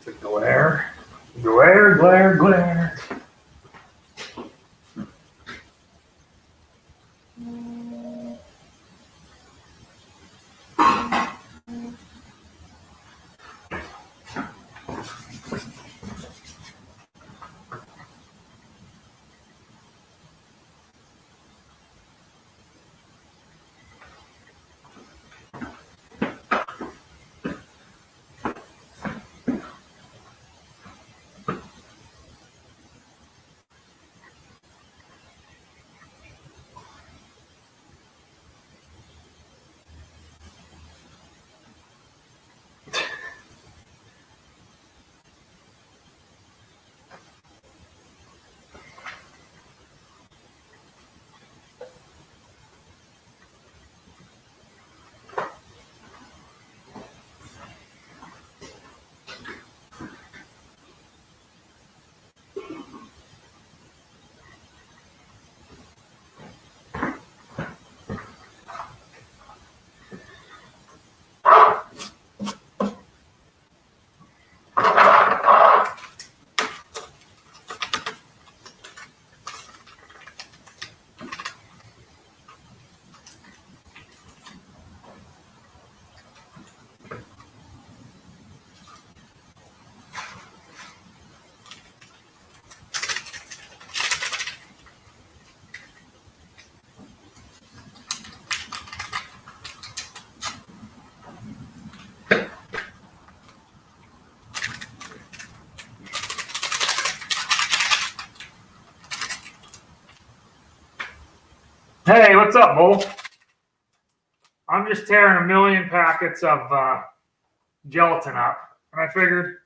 The glare, glare, glare, glare. Hey, what's up, Bull? I'm just tearing a million packets of gelatin up, and I figured,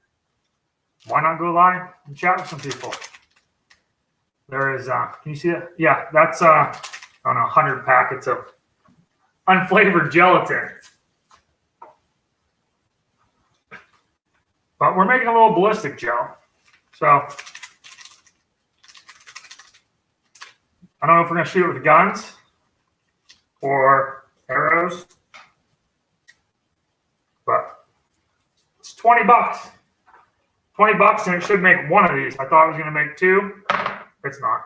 why not go live and chat with some people? There is, can you see that? Yeah, that's on 100 packets of unflavored gelatin. But we're making a little ballistic gel. So I don't know if we're going to shoot it with guns or arrows, but it's 20 bucks. 20 bucks and it should make one of these. I thought it was going to make two. It's not.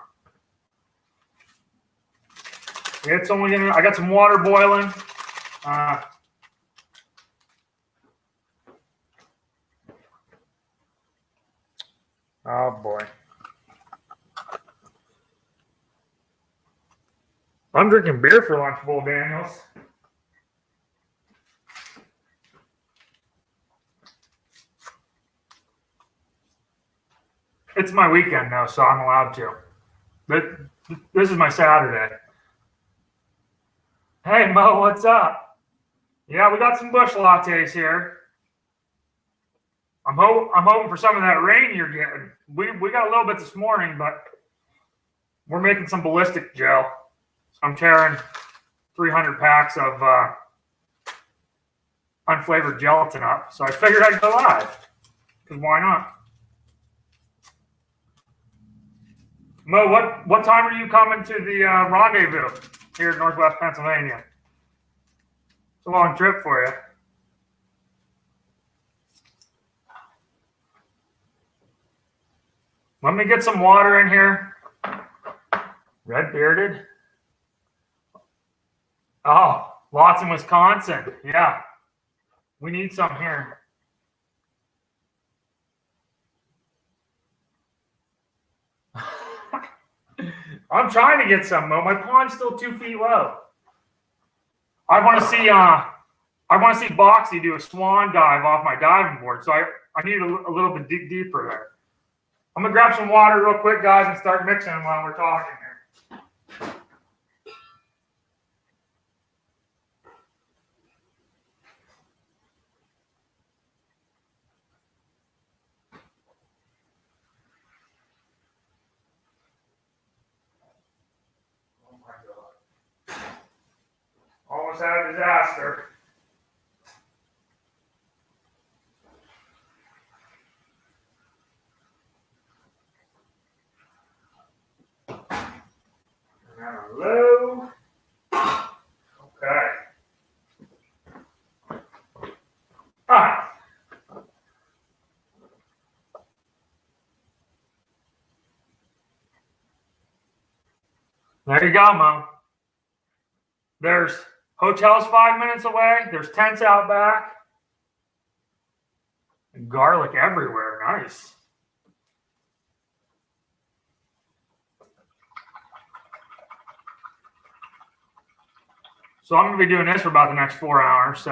It's only going to, I got some water boiling. Oh boy. I'm drinking beer for lunch, Bull Daniels. It's my weekend now, so I'm allowed to. This is my Saturday. Hey, Mo, what's up? Yeah, we got some Busch lattes here. I'm hoping for some of that rain you're getting. We got a little bit this morning, but we're making some ballistic gel. So I'm tearing 300 packs of unflavored gelatin up. So I figured I'd go live, because why not? Mo, what time are you coming to the rendezvous here in Northwest Pennsylvania? It's a long trip for you. Let me get some water in here. Red bearded. Oh, lots in Wisconsin. Yeah. We need some here. I'm trying to get some, Mo. My pond's still 2 feet low. I want to see Boxy do a swan dive off my diving board, so I need a little bit deeper there. I'm gonna grab some water real quick, guys, and start mixing them while we're talking here. Oh my God. Almost had a disaster. Hello. Okay. All right. There you go, Mo. There's hotels 5 minutes away. There's tents out back. And garlic everywhere. Nice. So I'm going to be doing this for about the next 4 hours. So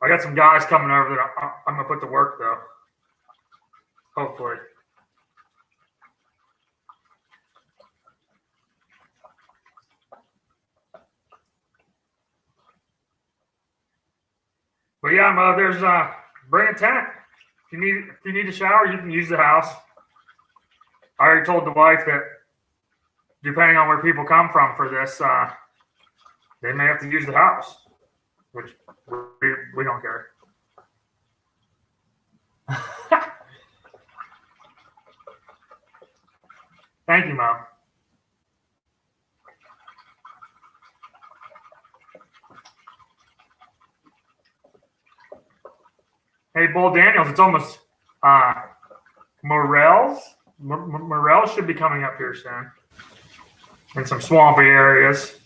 I got some guys coming over that I'm going to put to work, though. Hopefully. But yeah, Mo, there's bring a tent. If you need a shower, you can use the house. I already told the wife that depending on where people come from for this, they may have to use the house, which we don't care. Thank you, Mom. Hey, Bull Daniels, it's almost Morels. Morels should be coming up here soon. In some swampy areas.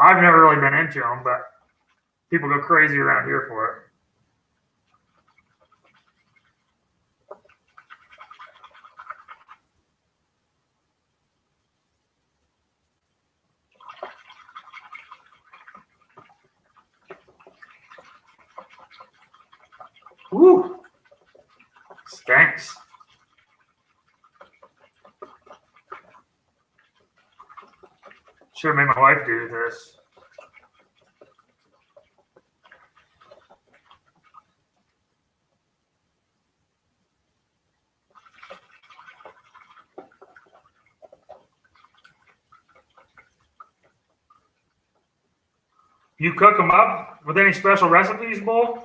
I've never really been into them, but people go crazy around here for it. Woo! Stinks. Should have made my wife do this. You cook them up with any special recipes, Bull?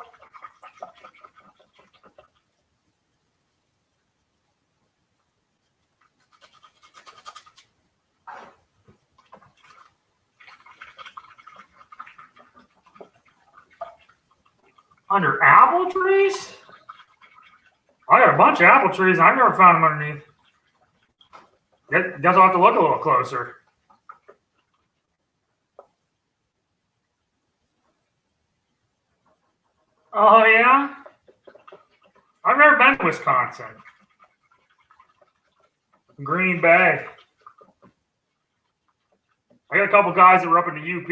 Under apple trees? I got a bunch of apple trees. I've never found them underneath. Guess I'll have to look a little closer. Oh, yeah? I've never been to Wisconsin. Green Bay. I got a couple guys that were up in the UP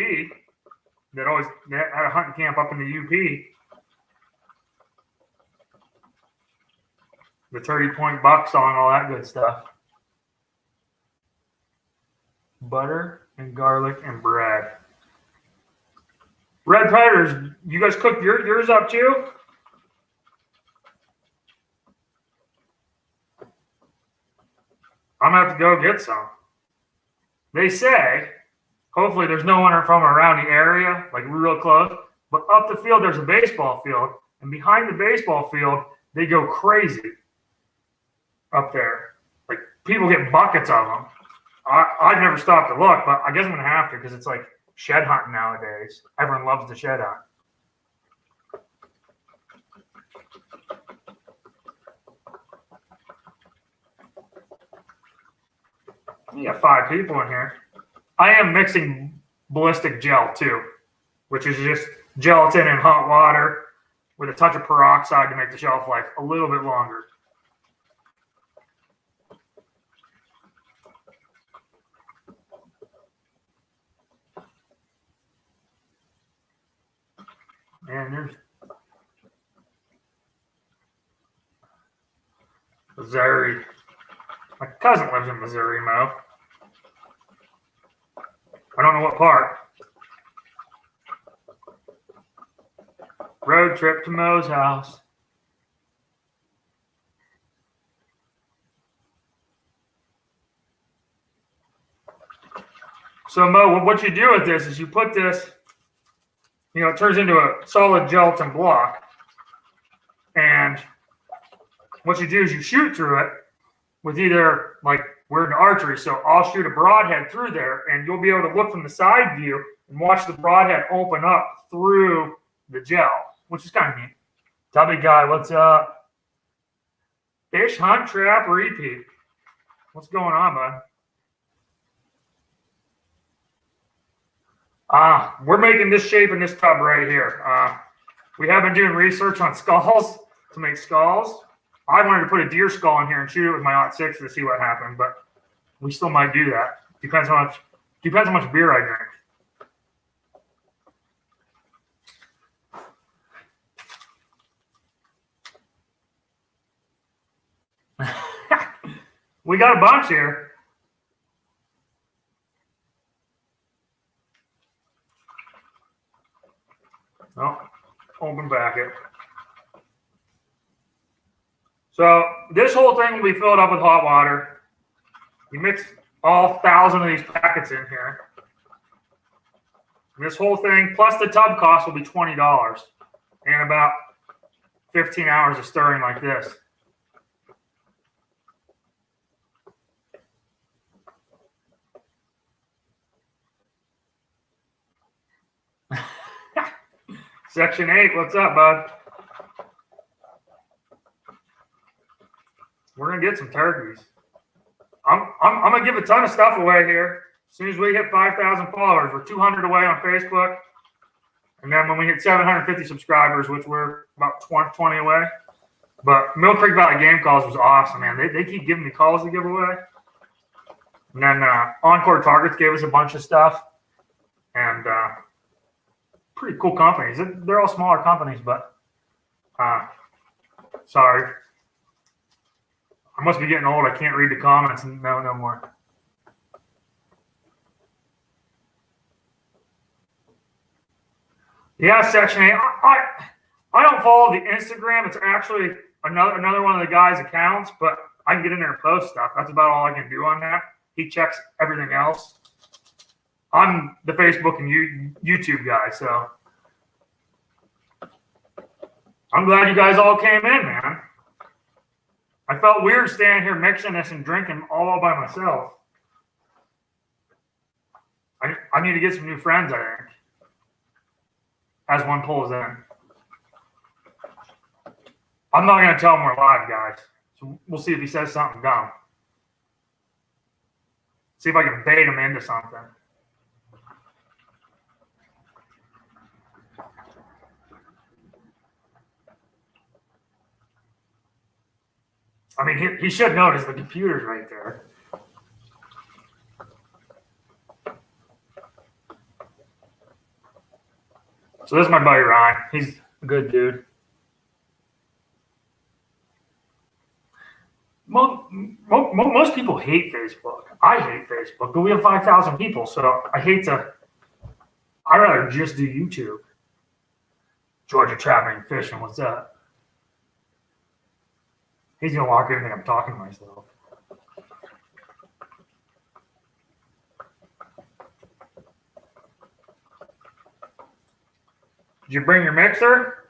that had a hunting camp up in the UP. The 30-point buck song, all that good stuff. Butter and garlic and bread. Red Predators, you guys cooked yours up too? I'm going to have to go get some. They say, hopefully there's no one from around the area, like real close, but up the field there's a baseball field, and behind the baseball field, they go crazy up there. Like, people get buckets of them. I've never stopped to look, but I guess I'm going to have to because it's like shed hunting nowadays. Everyone loves to shed hunt. You got 5 people in here. I am mixing ballistic gel too, which is just gelatin and hot water with a touch of peroxide to make the shelf life a little bit longer. And there's Missouri. My cousin lives in Missouri, Mo. I don't know what part. Road trip to Mo's house. So, Mo, what you do with this is you put this, it turns into a solid gelatin block. And what you do is you shoot through it with either, like, we're in archery, so I'll shoot a broadhead through there, and you'll be able to look from the side view and watch the broadhead open up through the gel, which is kind of neat. Tubby guy, what's up? Fish, hunt, trap, repeat. What's going on, bud? We're making this shape in this tub right here. We have been doing research on skulls to make skulls. I wanted to put a deer skull in here and shoot it with my Ot 6 to see what happened, but we still might do that. Depends how much beer I drink. We got a bunch here. Oh, open bracket. So this whole thing will be filled up with hot water. You mix all 1,000 of these packets in here. And this whole thing, plus the tub cost, will be $20 and about 15 hours of stirring like this. Section 8, what's up, bud? We're gonna get some turkeys. I'm gonna give a ton of stuff away here. As soon as we hit 5,000 followers, we're 200 away on Facebook, and then when we hit 750 subscribers, which we're about 20 away. But Mill Creek Valley Game Calls was awesome, man. They keep giving me calls to give away. And then Encore Targets gave us a bunch of stuff, and pretty cool companies. They're all smaller companies, but sorry. I must be getting old. I can't read the comments. No more. Yeah, Section 8. I don't follow the Instagram. It's actually another one of the guys' accounts, but I can get in there and post stuff. That's about all I can do on that. He checks everything else. I'm the Facebook and YouTube guy, so I'm glad you guys all came in, man. I felt weird standing here mixing this and drinking all by myself. I need to get some new friends, I think, as one pulls in. I'm not going to tell him we're live, guys. So we'll see if he says something dumb. See if I can bait him into something. I mean, he should notice the computer's right there. So this is my buddy Ryan. He's a good dude. Most people hate Facebook. I hate Facebook, but we have 5,000 people, so I'd rather just do YouTube. Georgia Trapping and Fishing, what's up? He's going to walk in and think I'm talking to myself. Did you bring your mixer?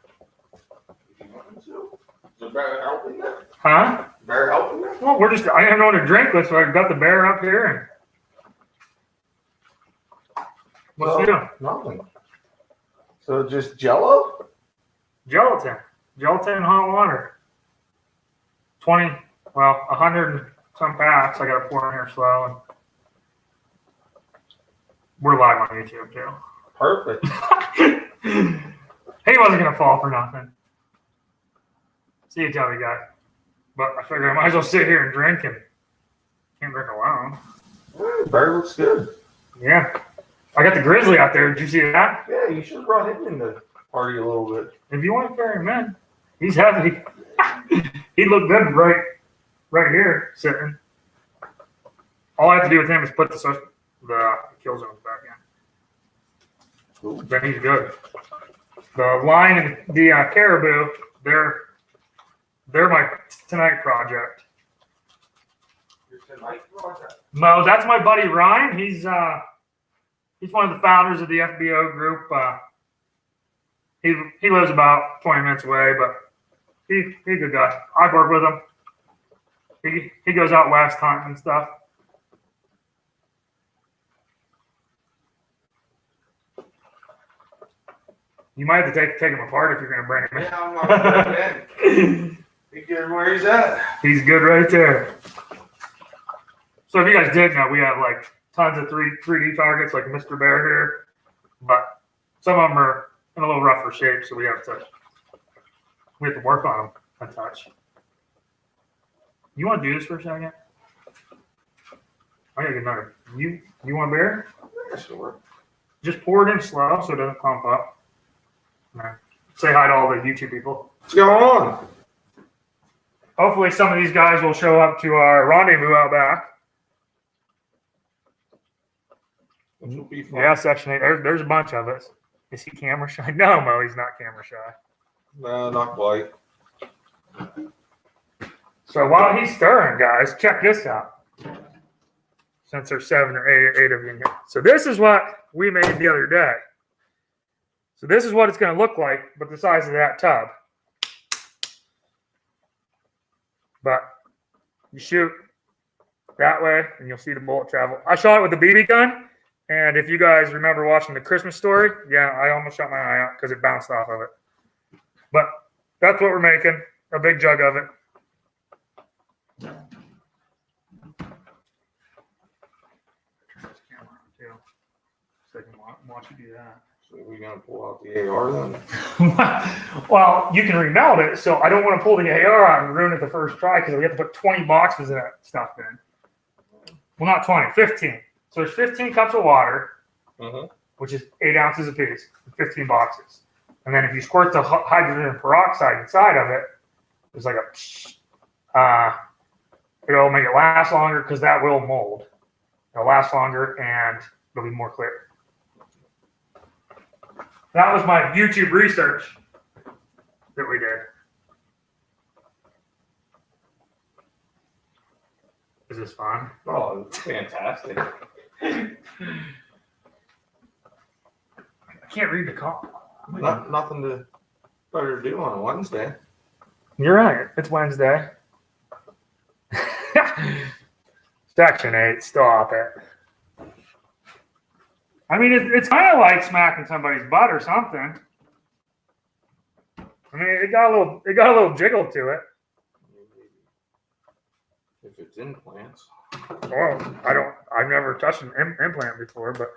Is bear helping that? Huh? Bear helping that? Well, I didn't know what to drink with, so I got the bear up here. What's new? Nothing. So just Jello? Gelatin and hot water. 100 and some packs. I got to pour in here slow. And we're live on YouTube too. Perfect. He wasn't going to fall for nothing. See you, Tubby guy. But I figured I might as well sit here and drink and can't drink alone. Bear looks good. Yeah. I got the grizzly out there. Did you see that? Yeah, you should have brought him in the party a little bit. If you want to carry him in, he's heavy. He looked good right here sitting. All I have to do with him is put the kill zones back in. Ooh. Then he's good. The lion and the caribou, they're my tonight project. Your tonight project? No, that's my buddy Ryan. He's one of the founders of the FBO group. He lives about 20 minutes away, but he's a good guy. I work with him. He goes out west hunting and stuff. You might have to take him apart if you're going to bring him in. Yeah, I'm not going to. Be good where he's at. He's good right there. So if you guys didn't know, we have like tons of 3D targets like Mr. Bear here, but some of them are in a little rougher shape, so we have to work on them a touch. You want to do this for a second? I gotta get another. You want a beer? Yeah, sure. Just pour it in slow so it doesn't pump up. Right. Say hi to all the YouTube people. What's going on? Hopefully some of these guys will show up to our rendezvous out back. Which will be fun. Yeah, Section 8. There's a bunch of us. Is he camera shy? No, Mo, he's not camera shy. No, not quite. So while he's stirring, guys, check this out. Since there's 7 or 8 of you in here. So this is what we made the other day. So this is what it's going to look like, but the size of that tub. But you shoot that way, and you'll see the bullet travel. I shot it with a BB gun, and if you guys remember watching the Christmas Story, yeah, I almost shot my eye out because it bounced off of it. But that's what we're making, a big jug of it. So I can watch you do that. So we're going to pull out the AR then? Well, you can remount it, so I don't want to pull the AR out and ruin it the first try because we have to put 20 boxes of that stuff in. Well, not 20, 15. So there's 15 cups of water, which is 8 ounces a piece, 15 boxes. And then if you squirt the hydrogen peroxide inside of it, there's like a, it'll make it last longer because that will mold. It'll last longer and it'll be more clear. That was my YouTube research that we did. Is this fun? Oh, it's fantastic. I can't read the call. Nothing better to do on a Wednesday. You're right. It's Wednesday. Section 8. Stop it. I mean, it's kind of like smacking somebody's butt or something. I mean, it got a little jiggle to it. If it's implants. Well, I've never touched an implant before, but.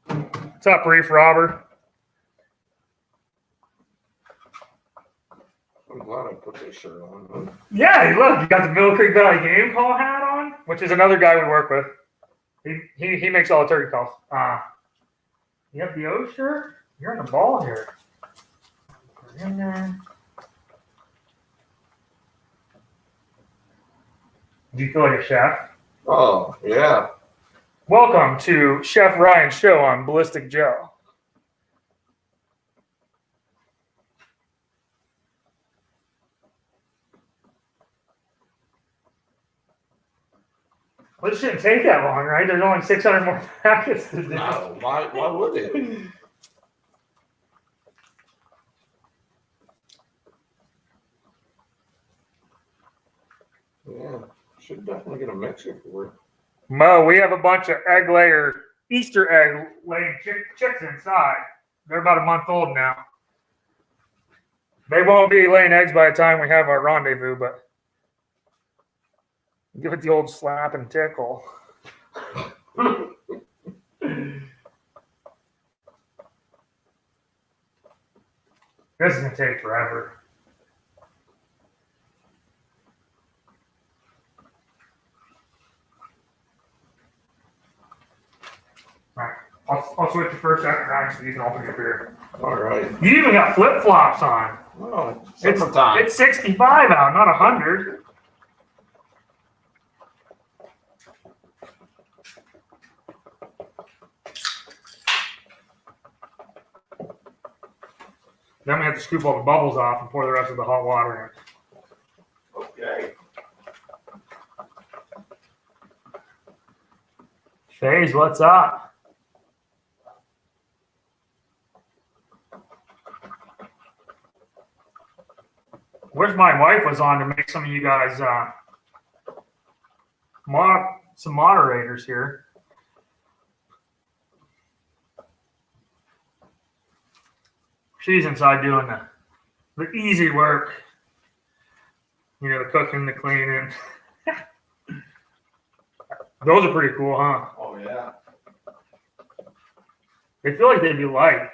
What's up, Reef Robber? I'm glad I put this shirt on. Yeah, look, you got the Mill Creek Valley Game Call hat on, which is another guy we work with. He makes all the turkey calls. You have the O shirt? You're on the ball here. Put it in there. Do you feel like a chef? Oh, yeah. Welcome to Chef Ryan's show on Ballistic Joe. Well, it shouldn't take that long, right? There's only 600 more packets to do. No, why would it? Yeah, should definitely get a mixer for it. Mo, we have a bunch of Easter egg laying chicks inside. They're about a month old now. They won't be laying eggs by the time we have our rendezvous, but give it the old slap and tickle. This is going to take forever. All right. I'll switch to first, second, right, so you can open your beer. All right. You even got flip-flops on. Oh, It's 65 out, not 100. Then we have to scoop all the bubbles off and pour the rest of the hot water in. Okay. FaZe, what's up? Wish my wife was on to make some of you guys some moderators here. She's inside doing the easy work. You know, the cooking, the cleaning. Those are pretty cool, huh? Oh yeah. They feel like they'd be light.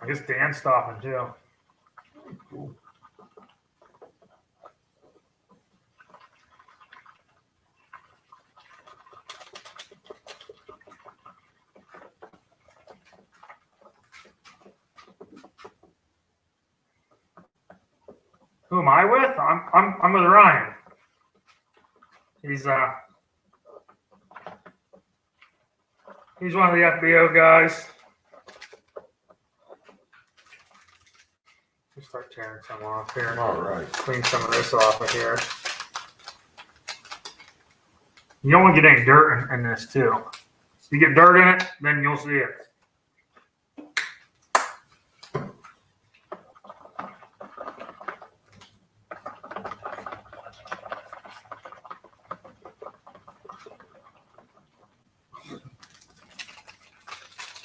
I guess Dan's stopping too. Cool. Who am I with? I'm with Ryan. He's one of the FBO guys. Let's start tearing some off here. All right. Clean some of this off of here. You don't want to get any dirt in this too. If you get dirt in it, then you'll see it.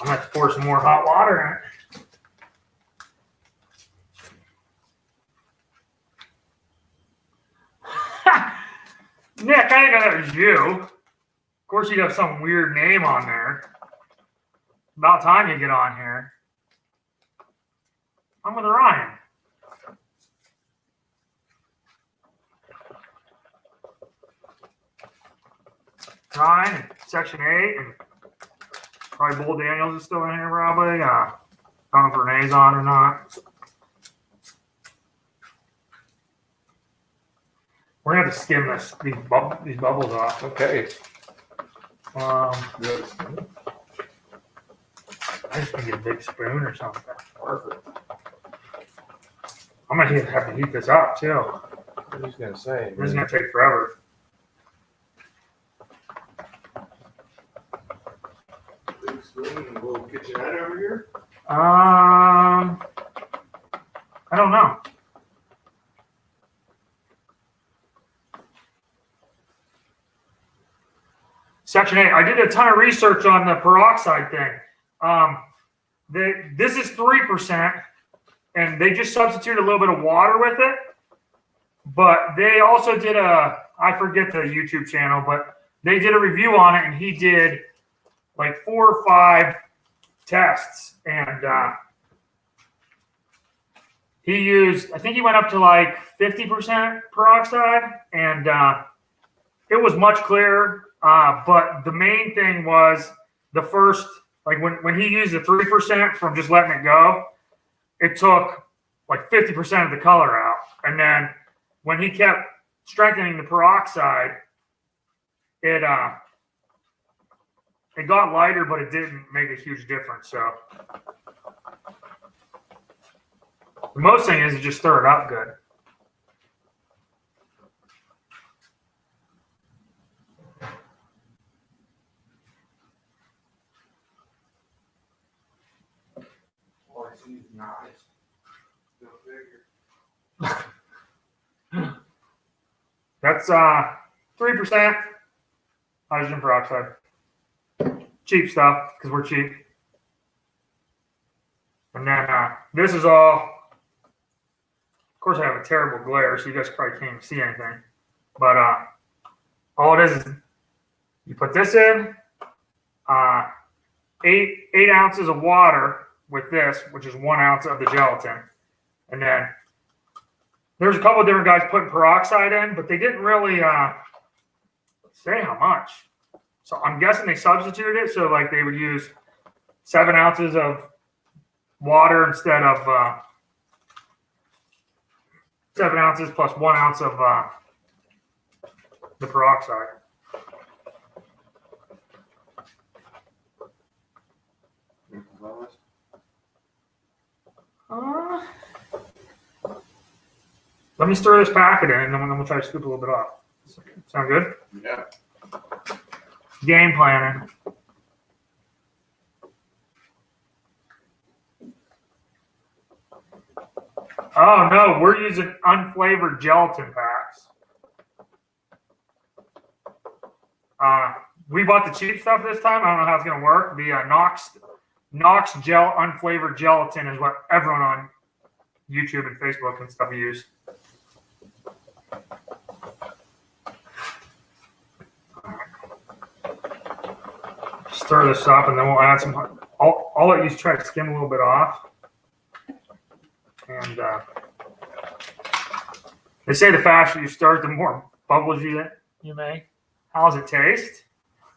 I'm gonna have to pour some more hot water in it. Nick, I didn't know that was you. Of course, you'd have some weird name on there. About time you get on here. I'm with Ryan. Ryan, and Section 8, and probably Bull Daniels is still in here, probably. I don't know if Renee's on or not. We're gonna have to skim these bubbles off. Okay. Good. I just gonna get a big spoon or something. Perfect. I'm gonna have to heat this up too. I was gonna say. This is gonna take forever. Big spoon and a little kitchenette over here. I don't know. Section 8. I did a ton of research on the peroxide thing. This is 3%, and they just substituted a little bit of water with it. But they also did I forget the YouTube channel, but they did a review on it, and he did like 4 or 5 tests, and he used, I think he went up to like 50% peroxide, and it was much clearer. But the main thing was the first, like when he used the 3% from just letting it go, it took like 50% of the color out. And then when he kept strengthening the peroxide, it got lighter, but it didn't make a huge difference. So the most thing is to just stir it up good. Oh, I see. Nice. Go figure. That's 3% hydrogen peroxide. Cheap stuff because we're cheap. And then this is all. Of course, I have a terrible glare, so you guys probably can't even see anything. But all it is you put this in, 8 ounces of water with this, which is 1 ounce of the gelatin. And then there's a couple of different guys putting peroxide in, but they didn't really say how much. So I'm guessing they substituted it. So like they would use 7 ounces of water instead of 7 ounces plus 1 ounce of the peroxide. Let me stir this packet in, and then we'll try to scoop a little bit off. Sound good? Yeah. Game planning. Oh no, we're using unflavored gelatin packs. We bought the cheap stuff this time. I don't know how it's gonna work. The Knox gel unflavored gelatin is what everyone on YouTube and Facebook and stuff use. Stir this up, and then we'll add some. I'll let you try to skim a little bit off. And they say the faster you start, the more bubbles you make. How does it taste?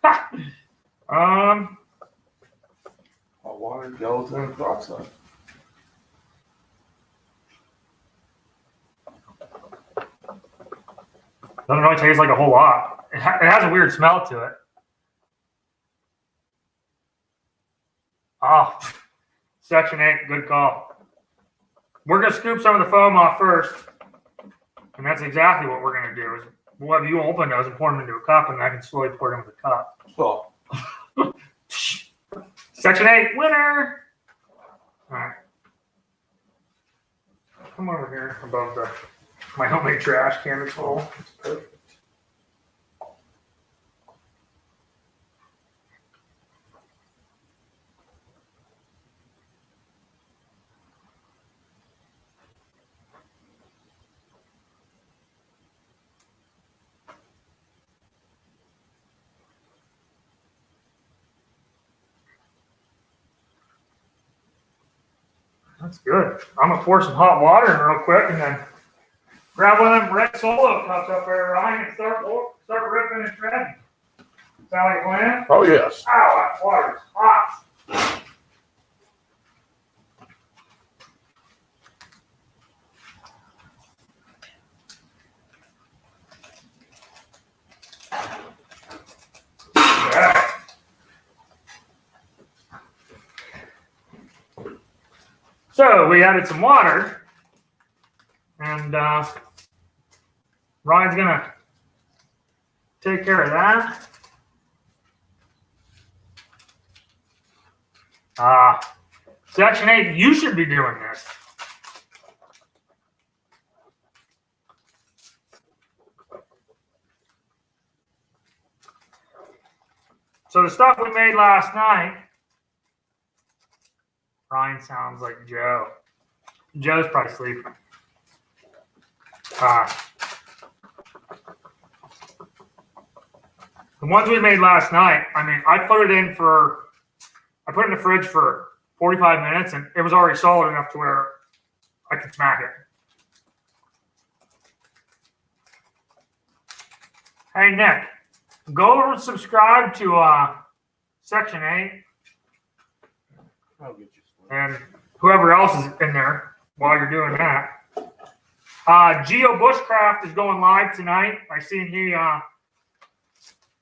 Hot water, gelatin, and peroxide. Doesn't really taste like a whole lot. It has a weird smell to it. Oh, Section 8, good call. We're going to scoop some of the foam off first. And that's exactly what we're going to do. Is we'll have you open those and pour them into a cup, and I can slowly pour them into a cup. So, Section 8, winner! All right. Come over here above my homemade trash can that's full. It's perfect. That's good. I'm gonna pour some hot water in real quick, and then grab one of them red Solo cups up there, Ryan, and start ripping and shredding. Is that how you plan? oh yes. Ow, that water's hot. Yeah. So we added some water, and Ryan's gonna take care of that. Section 8, you should be doing this. So the stuff we made last night, Ryan sounds like Joe. Joe's probably sleeping. The ones we made last night, I mean, I put it in the fridge for 45 minutes, and it was already solid enough to where I could smack it. Hey, Nick, go over and subscribe to Section 8. I'll get you some. And whoever else is in there while you're doing that. Geo Bushcraft is going live tonight. I seen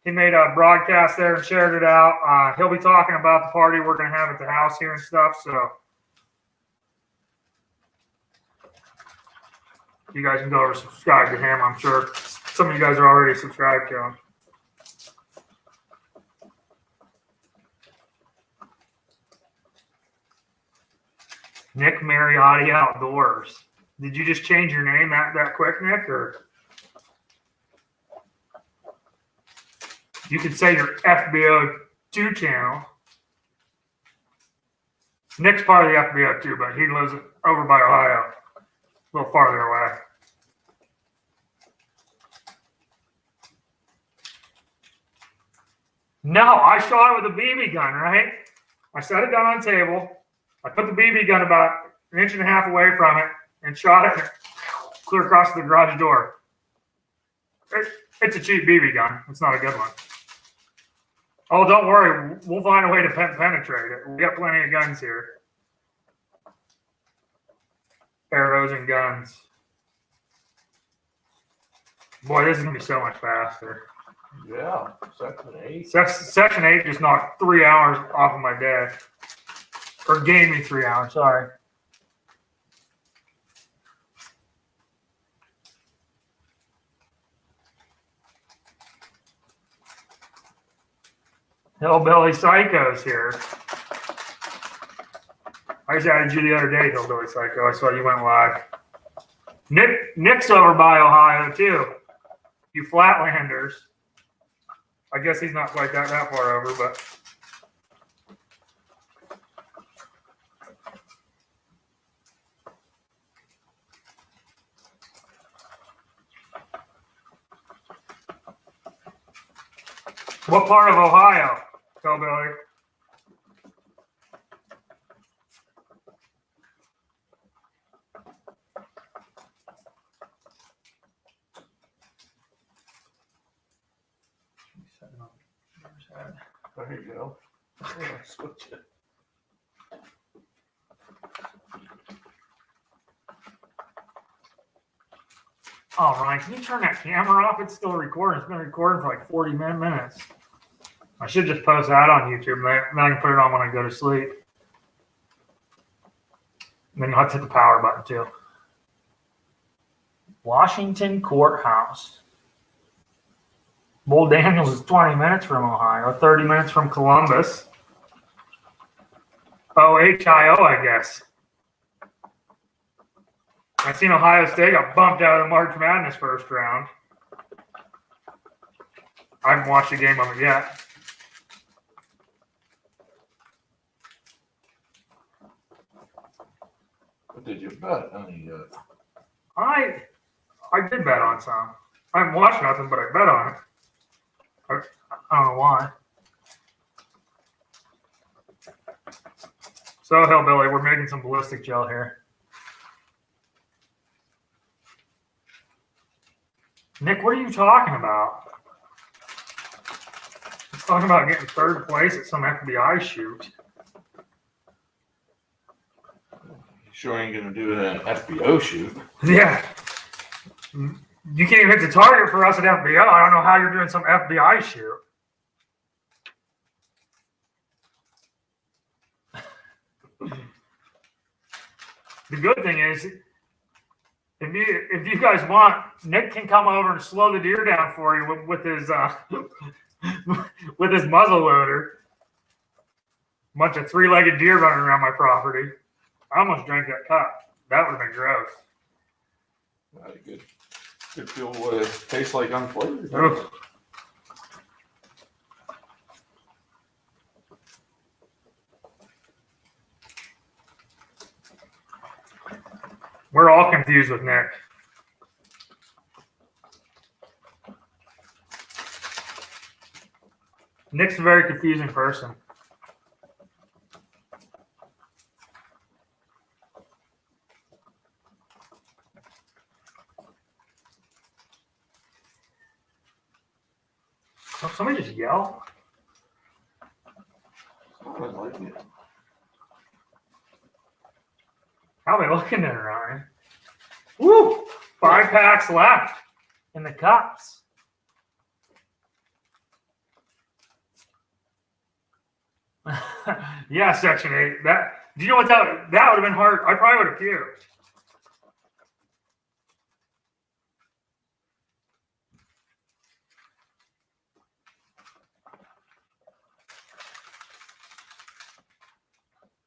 he made a broadcast there and shared it out. He'll be talking about the party we're going to have at the house here and stuff. So you guys can go over and subscribe to him. I'm sure some of you guys are already subscribed to him. Nick Mariotti Outdoors. Did you just change your name that quick, Nick? Or you could say your FBO2 channel. Nick's part of the FBO2, but he lives over by Ohio, a little farther away. No, I shot it with a BB gun, right? I set it down on the table. I put the BB gun about an inch and a half away from it and shot it clear across the garage door. It's a cheap BB gun. It's not a good one. Oh, don't worry. We'll find a way to penetrate it. We got plenty of guns here. Arrows and guns. Boy, this is going to be so much faster. Yeah, Section 8. Section 8 just knocked 3 hours off of my day. Or gave me 3 hours, sorry. Hillbilly Psycho's here. I just added you the other day, Hillbilly Psycho. I saw you went live. Nick's over by Ohio too. You Flatlanders. I guess he's not quite that far over, but. What part of Ohio, Hillbilly? There you go. Yeah, switch it. Oh, Ryan, can you turn that camera off? It's still recording. It's been recording for like 40 minutes. I should just post that on YouTube. Then I can put it on when I go to sleep. And then you'll have to hit the power button too. Washington Courthouse. Bull Daniels is 20 minutes from Ohio, 30 minutes from Columbus. OHIO, I guess. I seen Ohio State got bumped out of the March Madness first round. I haven't watched a game of it yet. What did you bet on the? I did bet on some. I haven't watched nothing, but I bet on it. I don't know why. So, Hillbilly, we're making some ballistic gel here. Nick, what are you talking about? He's talking about getting third place at some FBI shoot. Sure ain't gonna do an FBO shoot. Yeah. You can't even hit the target for us at FBO. I don't know how you're doing some FBI shoot. The good thing is, if you guys want, Nick can come over and slow the deer down for you with his with his muzzle loader. Bunch of three-legged deer running around my property. I almost drank that cup. That would have been gross. Good. Good feel what it tastes like unflavored. Oof. We're all confused with Nick. Nick's a very confusing person. Oh, somebody just yell. I like it. How are we looking at it, Ryan? Woo! 5 packs left in the cups. Yeah, Section 8. Do you know what that would have been hard? I probably would have puked.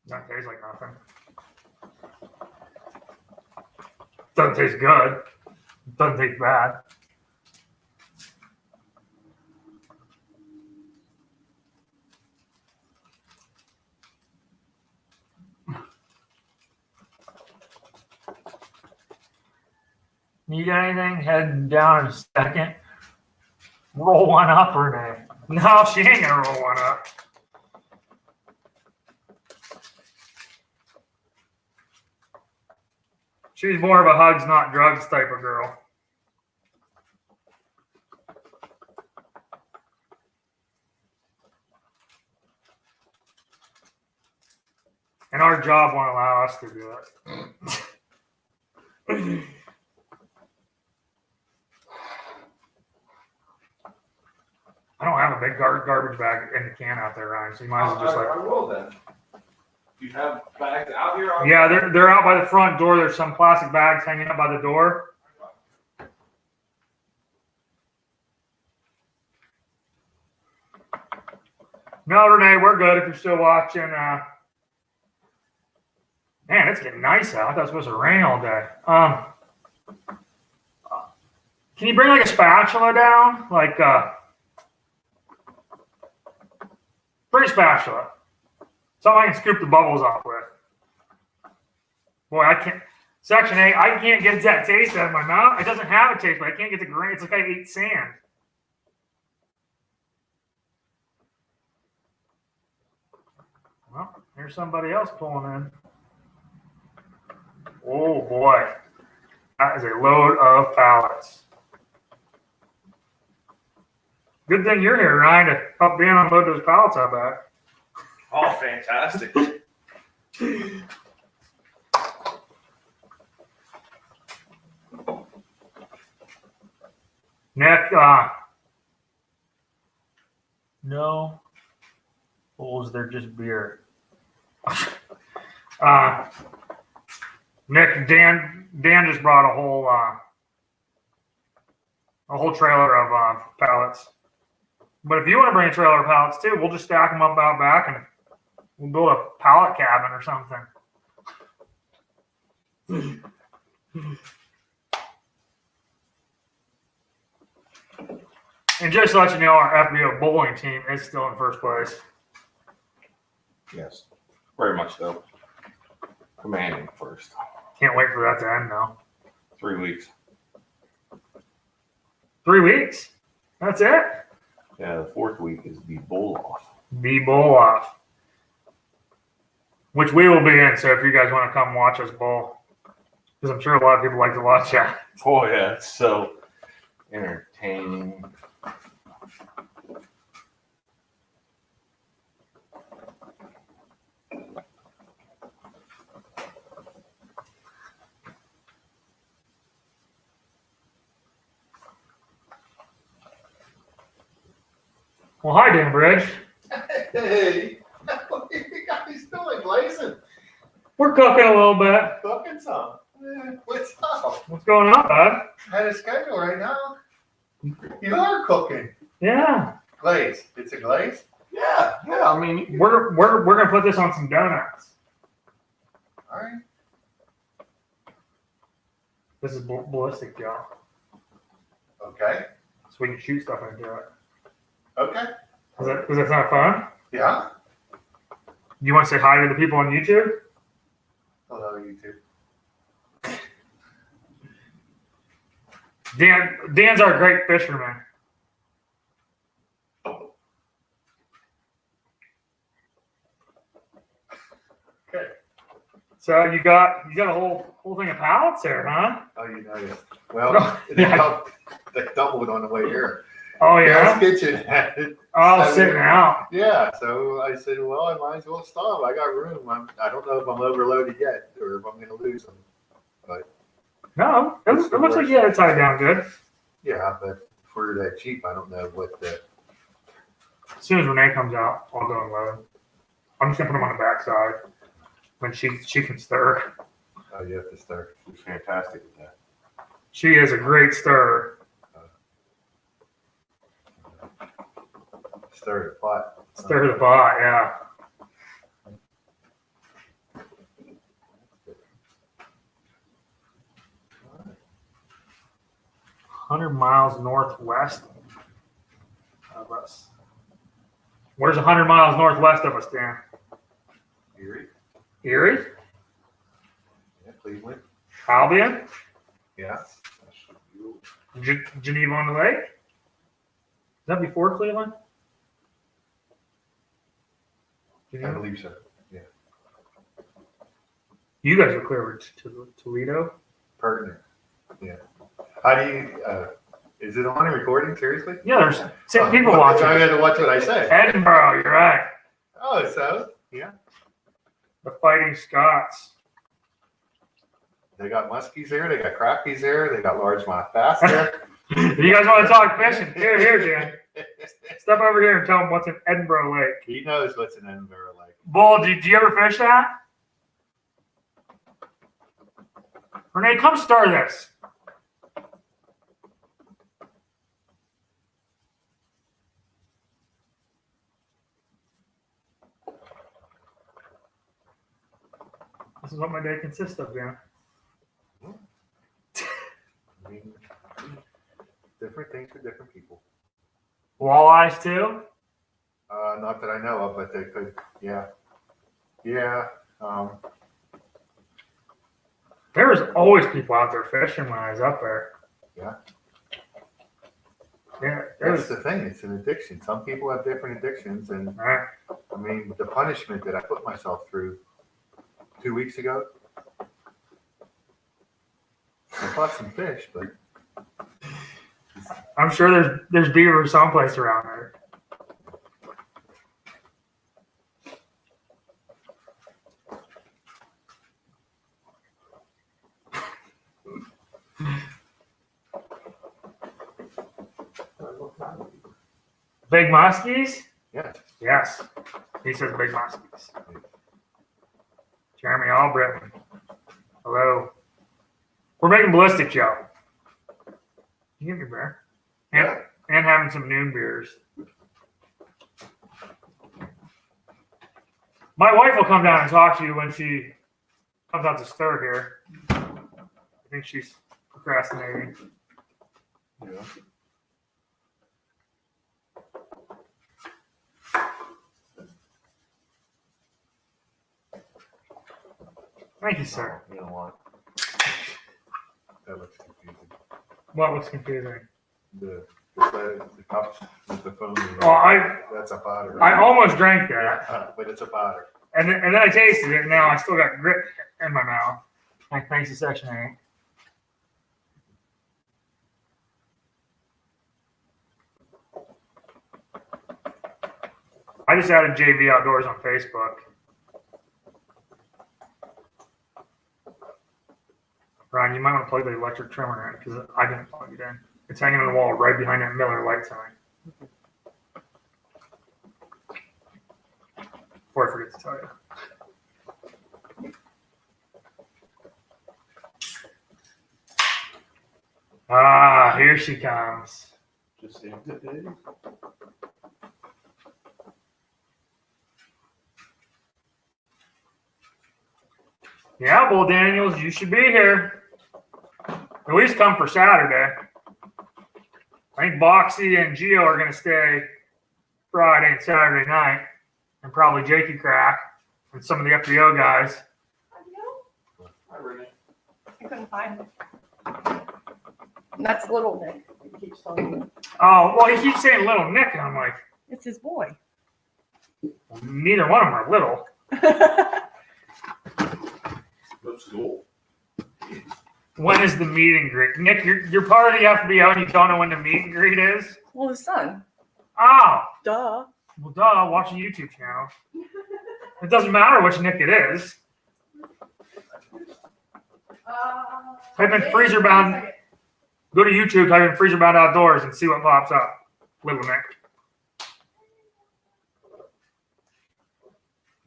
That tastes like nothing. Doesn't taste good. Doesn't taste bad. Need anything? Heading down in a second. Roll one up, Renee. No, she ain't gonna roll one up. She's more of a hugs, not drugs type of girl. And our job won't allow us to do it. I don't have a big garbage bag in the can out there, Ryan, so you might as well just like... I will then. You have bags out here? Yeah, they're out by the front door. There's some plastic bags hanging up by the door. No, Renee, we're good if you're still watching. Man, it's getting nice out. I thought it was supposed to rain all day. Can you bring like a spatula down? Like, bring a spatula. Something I can scoop the bubbles off with. Boy, I can't. Section 8, I can't get that taste out of my mouth. It doesn't have a taste, but I can't get the grain. It's like I ate sand. Well, here's somebody else pulling in. Oh boy, that is a load of pallets. Good thing you're here, Ryan, to help Dan unload those pallets out back. Oh, fantastic. Nick, no holes, they're just beer. Nick, Dan just brought a whole trailer of pallets. But if you want to bring a trailer of pallets too, we'll just stack them up out back and we'll build a pallet cabin or something. And just to let you know, our FBO bowling team is still in first place. Yes, very much so. Commanding first. Can't wait for that to end now. 3 weeks. 3 weeks? That's it? Yeah, the 4th week is the bowl off. The bowl off. Which we will be in, so if you guys want to come watch us bowl. Because I'm sure a lot of people like to watch that. Oh yeah, it's so entertaining. Well, hi, Dan Bridge. Hey, what are you guys doing, blazing? We're cooking a little bit. Cooking some. What's up? What's going on, bud? Had a schedule right now. You are cooking. Yeah. Glaze. It's a glaze? Yeah. I mean, We're gonna put this on some donuts. All right. This is ballistic, y'all. Okay. So we can shoot stuff into it. Okay. Does that sound fun? Yeah. You want to say hi to the people on YouTube? Hello, YouTube. Dan's our great fisherman. Okay. So you got a whole thing of pallets there, huh? Oh, you noticed. Well, they doubled on the way here. Oh yeah. Gas kitchen had it. Oh, sitting out. Yeah, so I said, well, I might as well stop. I got room. I don't know if I'm overloaded yet or if I'm going to lose them. But No, it looks like you had it tied down good. yeah, but for that cheap, I don't know what the. As soon as Renee comes out, I'll go and load. I'm just gonna put them on the backside when she can stir. Oh, you have to stir. she's fantastic at that. She is a great stirrer. Stir the pot. Stir the pot, yeah. $100 miles northwest of us. Where's 100 miles northwest of us, Dan? Erie. Erie? Yeah, Cleveland. Albion? Yeah. Geneva on the Lake? Is that before Cleveland? I Geneva? believe so. Yeah. You guys are clear over to Toledo? Pertinent. Yeah. How do you, is it on a recording? Seriously? Yeah, there's 6 people I watching. got to watch what I say. Edinburgh, you're right. Oh, so, yeah. The Fighting Scots. They got muskies there. They got crappies there. They got largemouth bass there. If you guys want to talk fishing, here, Dan. Step over here and tell them what's in Edinburgh Lake. He knows what's in Edinburgh Lake. Bull, did you ever fish that? Renee, come stir this. is what my day consists of, yeah. I mean, different things for different people. Walleyes too? Not that I know of, but they could, yeah. Yeah, There was always people out there fishing when I was up there. Yeah. Yeah, there that's was. the thing. It's an addiction. Some people have different addictions, and Right. I mean, the punishment that I put myself through 2 weeks ago. I caught some fish, but I'm sure there's beaver someplace around there. Big muskies? yeah. Yes. He says big muskies. Jeremy Albritton. Hello. We're making Ballistic, Joe. You get me, bear. And having some noon beers. My wife will come down and talk to you when she comes out to stir here. I think she's procrastinating. Yeah. Thank you, sir. You know what? That looks confusing. What looks confusing? The cup with the foam. Oh, That's a powder. I almost drank that, But it's a powder. and then I tasted it, and now I still got grit in my mouth. Like, thanks to Section 8. I just added JV Outdoors on Facebook. Ryan, you might want to plug the electric trimmer in because I didn't plug it in. It's hanging on the wall right behind that Miller light sign. Before I forget to tell you. Ah, here she comes. Just saved it, Dave. Yeah, Bull Daniels, you should be here. At least come for Saturday. I think Boxy and Gio are going to stay Friday and Saturday night. And probably Jakey Crack and some of the FBO guys. Hi, Renee. I couldn't find it. That's little Nick. He keeps telling me. Oh, well, he keeps saying Little Nick, and I'm like, It's his boy. well, neither one of them are little. Go to school. When is the meet and greet? Nick, you're part of the FBO and you don't know when the meet and greet is? Well, his son. Oh, Duh. well, duh, watch the YouTube channel. It doesn't matter which Nick it is. Type in freezer bound. Go to YouTube, type in freezer bound outdoors and see what pops up. Little Nick.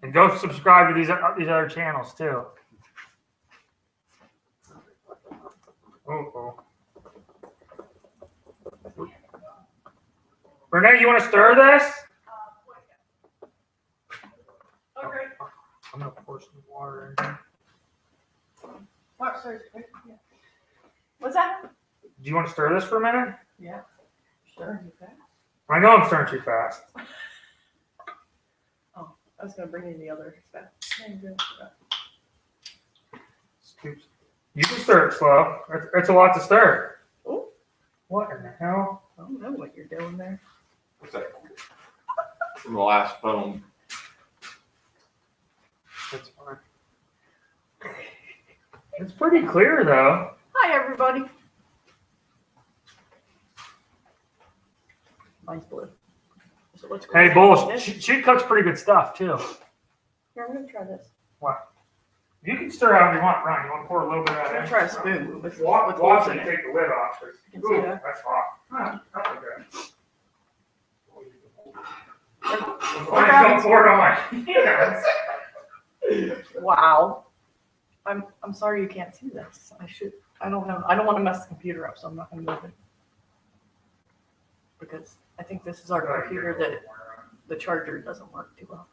And go subscribe to these other channels too. Oh. Renee, you want to stir this? Okay. I'm gonna pour some water in here. What? Sorry. Yeah. What's that? Do you want to stir this for a minute? Yeah. Sure. You can. I know I'm stirring too fast. Oh, I was gonna bring you the other stuff. There you go. Scoops. You can stir it slow. It's a lot to stir. Oh. What in the hell? I don't know what you're doing there. What's that? From the last phone. That's fine. It's pretty clear though. Hi, everybody. Mine's blue. So let's go. Hey, Bull, she cooks pretty good stuff too. Here, I'm gonna try this. What? You can stir however you want, Ron. You want to pour a little bit of I'm that gonna in? try a spoon with Watch holes it in and it. take the lid off. You can see Ooh, that. that's hot. That's okay. Okay. Don't pour it on my hands. Wow. I'm sorry you can't see this. I don't want to mess the computer up, so I'm not gonna move it. Because I think this is our computer that the charger doesn't work too well.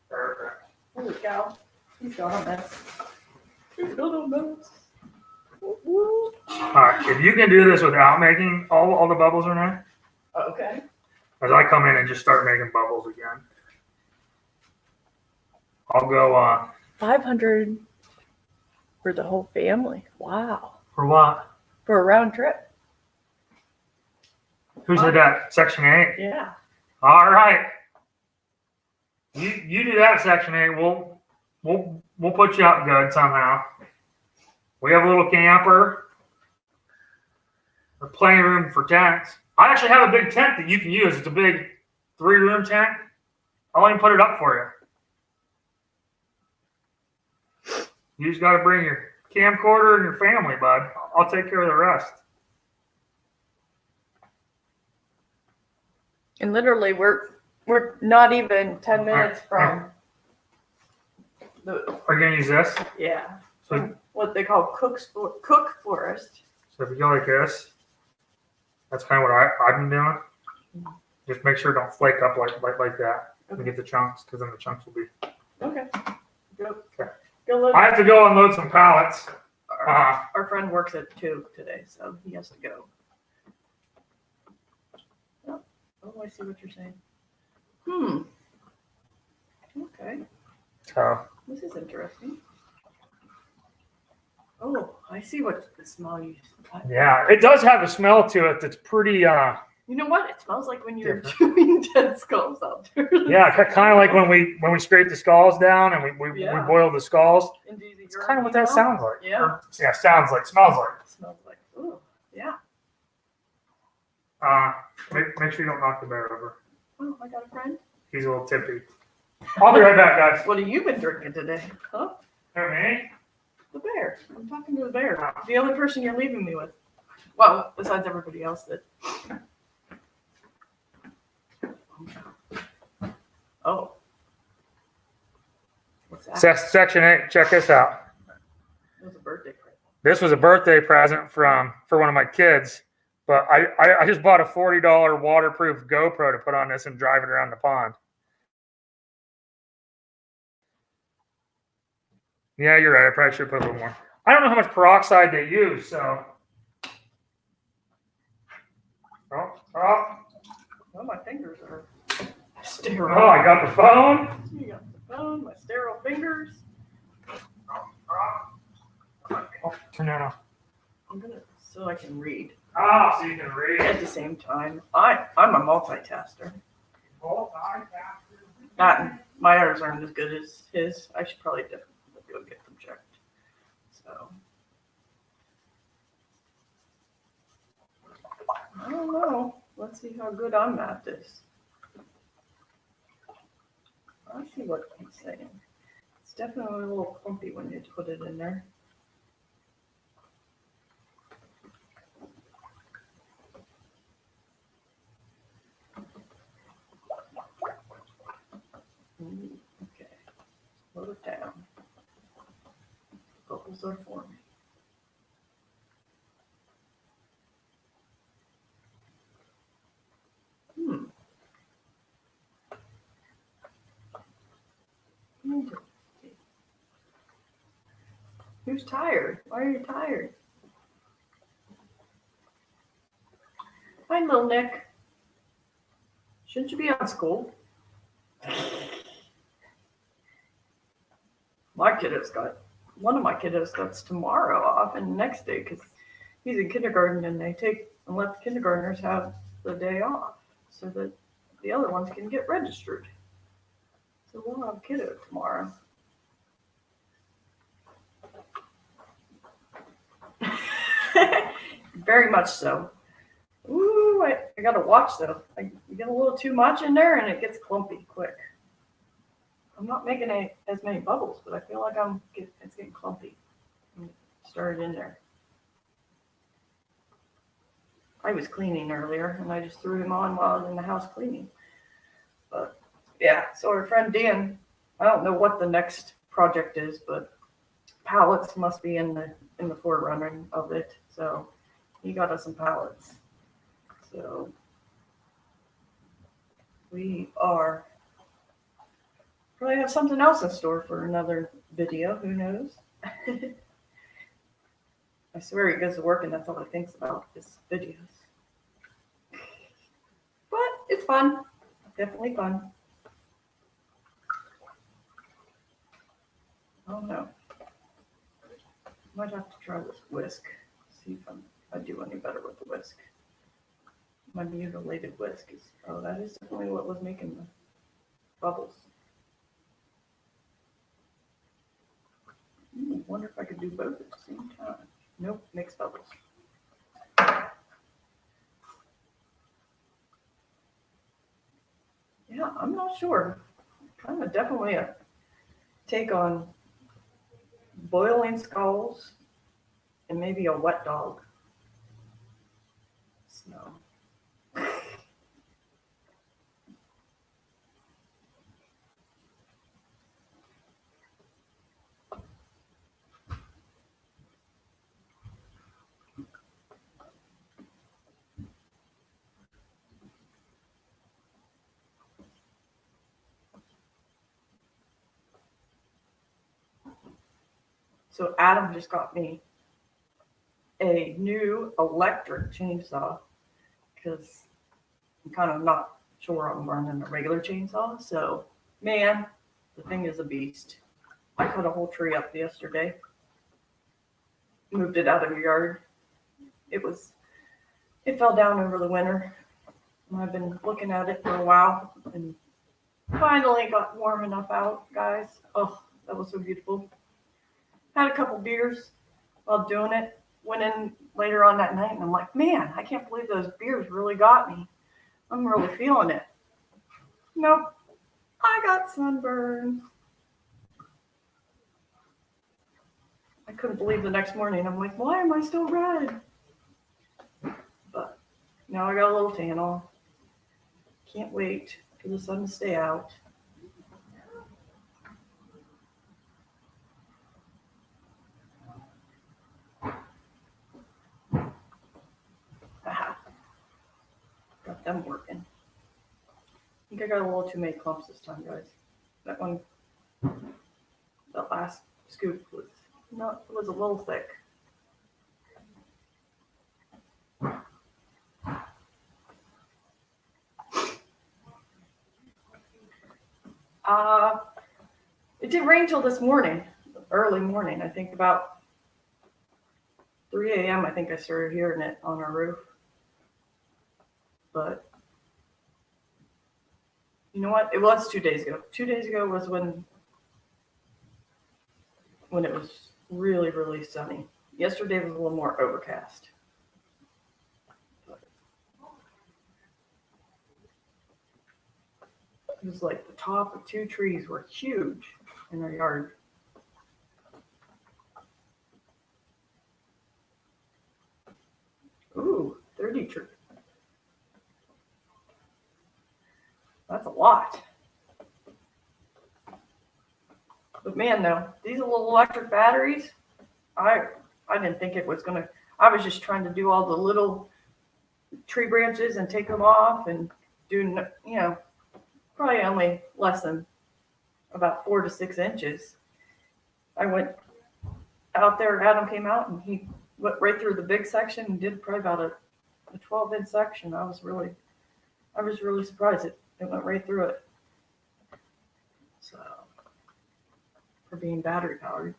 Perfect. Holy cow. He's got a mess. He's got a mess. Woo-woo. All right, if you can do this without making all the bubbles in there, Okay. as I come in and just start making bubbles again, I'll go, 500 for the whole family. Wow. for what? For a round trip. Who said that? Section 8? Yeah. All right. You do that, Section 8. We'll put you up good somehow. We have a little camper. There's plenty of room for tents. I actually have a big tent that you can use. It's a big 3-room tent. I'll even put it up for you. You just got to bring your camcorder and your family, bud. I'll take care of the rest. And literally, we're not even 10 minutes from the Are you gonna use this? yeah So, what they call Cook Forest. so if you go like this, that's kind of what I've been doing. Just make sure it don't flake up like that. And get the chunks, because then the chunks will be. Okay. Go. Okay. Go look. I have to go unload some pallets. Our friend works at 2 today, so he has to go. Oh, I see what you're saying. Okay, So this is interesting. Oh, I see what the smell you. yeah, it does have a smell to it that's pretty. You know what? It smells like when you're chewing dead skulls out there. Yeah, kind of like when we scrape the skulls down and we Yeah. boil the skulls. Indeed, It's kind of what that sounds like. Yeah. Or, yeah, sounds like, smells like. It smells like. Oh, yeah. Make sure you don't knock the bear over. Oh, I got a friend. He's a little tippy. I'll be right back, guys. What have you been drinking today? Huh? Who, me? The bear. I'm talking to the bear. The only person you're leaving me with. Well, besides everybody else that. Oh. What's that? Section 8, check this out. It was a birthday present. This was a birthday present for one of my kids, but I just bought a $40 waterproof GoPro to put on this and drive it around the pond. Yeah, you're right. I probably should put a little more. I don't know how much peroxide they use, so. Oh, my fingers are sterile. Oh, I got the phone. You got the phone, my sterile fingers. Oh, turn that off. I'm gonna so I can read Ah, so you can read. at the same time. I'm a multitasker. Not my others aren't as good as his. I should probably definitely go get them checked. So I don't know. Let's see how good I'm at this. I see what he's saying. It's definitely a little clumpy when you put it in there. Okay, slow it down. Bubbles are forming. Who's tired? Why are you tired? Hi, little Nick. Shouldn't you be on school? One of my kiddos got tomorrow off and the next day because he's in kindergarten and they let the kindergartners have the day off so that the other ones can get registered. So we'll have kiddo tomorrow. Very much so. Ooh, I gotta watch though. You get a little too much in there and it gets clumpy quick. I'm not making as many bubbles, but I feel like it's getting clumpy. Started in there. I was cleaning earlier and I just threw him on while I was in the house cleaning. But yeah, so our friend Dan, I don't know what the next project is, but pallets must be in the forerunner of it. So he got us some pallets. So we are probably have something else in store for another video. Who knows? I swear he goes to work and that's all he thinks about is videos. But it's fun. Definitely fun. I don't know. Might have to try this whisk. See if I do any better with the whisk. My mutilated whisk is, oh, that is definitely what was making the bubbles. Wonder if I could do both at the same time. Nope, mixed bubbles. Yeah, I'm not sure. Kind of definitely a take on boiling skulls and maybe a wet dog. Snow. So Adam just got me a new electric chainsaw because I'm kind of not sure I'm running a regular chainsaw. So, man, the thing is a beast. I cut a whole tree up yesterday, moved it out of the yard. It fell down over the winter. And I've been looking at it for a while and finally got warm enough out, guys. Oh, that was so beautiful. Had a couple beers while doing it. Went in later on that night and I'm like, man, I can't believe those beers really got me. I'm really feeling it. Nope, I got sunburn. I couldn't believe the next morning. I'm like, why am I still red? But now I got a little tan on. Can't wait for the sun to stay out. Aha. Got them working. I think I got a little too many clumps this time, guys. That one, that last scoop was it was a little thick. It didn't rain till this morning, early morning. I think about 3 a.m. I think I started hearing it on our roof. But you know what? It was 2 days ago. 2 days ago was when it was really, really sunny. Yesterday was a little more overcast. It was like the top of 2 trees were huge in our yard. Ooh, 30 trees. That's a lot. But man, though, these little electric batteries, I didn't think it was gonna. I was just trying to do all the little tree branches and take them off and do, probably only less than about 4 to 6 inches. I went out there, Adam came out and he went right through the big section and did probably about a 12-inch section. I was really surprised it went right through it. So, for being battery powered.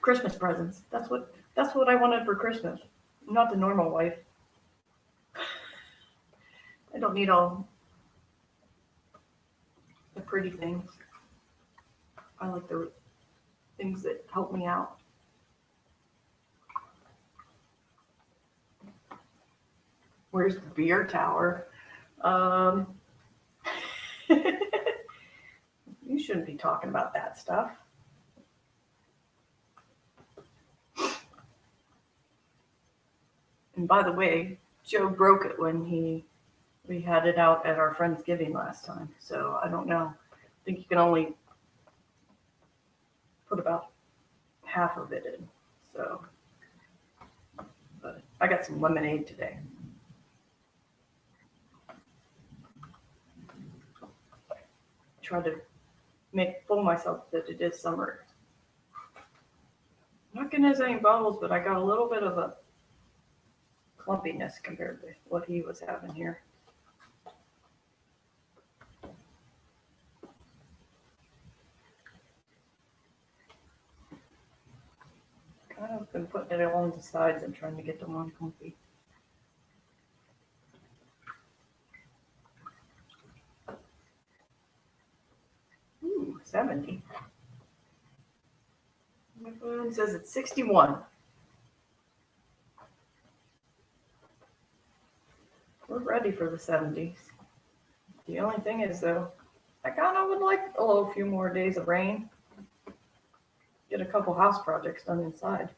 Christmas presents. That's what I wanted for Christmas. I'm not the normal wife. I don't need all the pretty things. I like the things that help me out. Where's the beer tower? You shouldn't be talking about that stuff. And by the way, Joe broke it when we had it out at our Friendsgiving last time. So I don't know. I think you can only put about half of it in. So, but I got some lemonade today. try to fool myself that it is summer. I'm not getting as any bubbles, but I got a little bit of a clumpiness compared to what he was having here. Kind of been putting it along the sides and trying to get them on comfy. Ooh, 70. My phone says it's 61. We're ready for the 70s. The only thing is, though, I kind of would like a little few more days of rain. Get a couple house projects done inside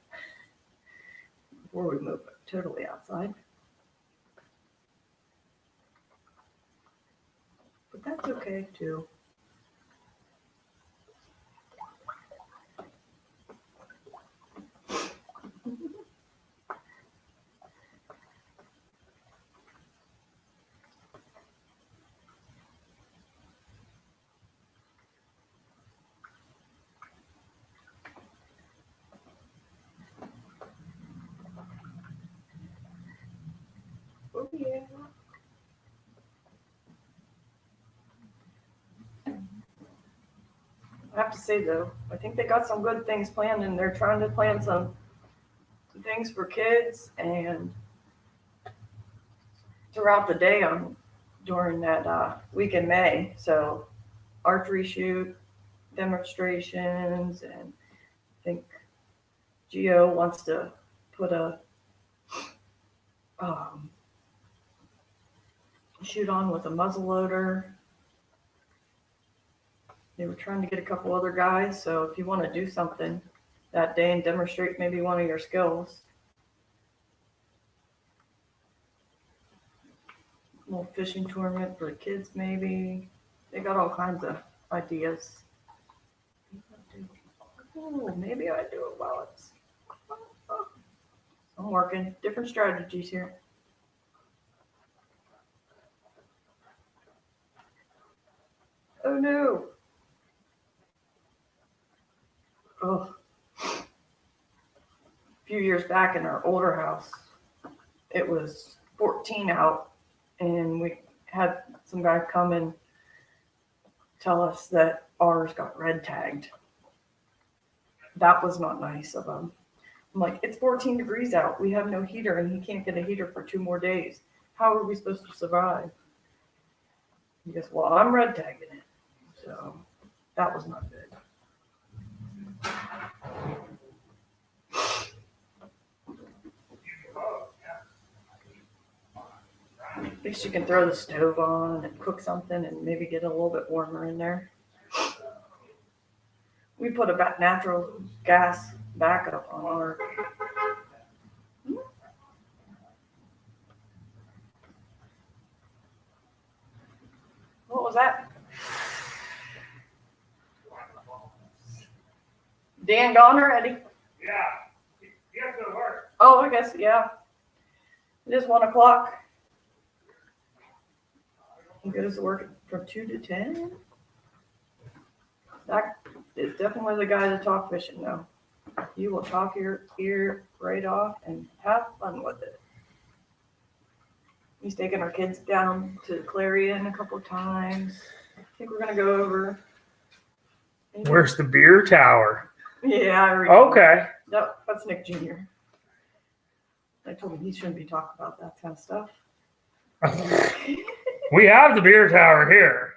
before we move totally outside. But that's okay, too. Oh, yeah. I have to say, though, I think they got some good things planned, and they're trying to plan some things for kids and throughout the day during that week in May. So archery shoot, demonstrations, and I think Gio wants to put a shoot on with a muzzleloader. They were trying to get a couple other guys, so if you want to do something that day and demonstrate maybe one of your skills. A little fishing tournament for the kids, maybe. They got all kinds of ideas. Oh, maybe I do it while it's. I'm working different strategies here. Oh no. Oh. A few years back in our older house, it was 14 out, and we had some guy come and tell us that ours got red tagged. That was not nice of him. I'm like, it's 14 degrees out. We have no heater, and he can't get a heater for 2 more days. How are we supposed to survive? He goes, well, I'm red tagging it. So that was not good. At least you can throw the stove on and cook something and maybe get a little bit warmer in there. We put a natural gas backup on our. What was that? Dan gone already? Yeah. You have to go to work. Oh, I guess, yeah. It is 1 o'clock. He goes to work from 2 to 10. That is definitely the guy to talk fishing, though. You will talk your ear right off and have fun with it. He's taken our kids down to Clarion a couple of times. I think we're going to go over. Where's the beer tower? Yeah, I remember. Okay. No, that's Nick Jr. I told him he shouldn't be talking about that kind of stuff. We have the beer tower here.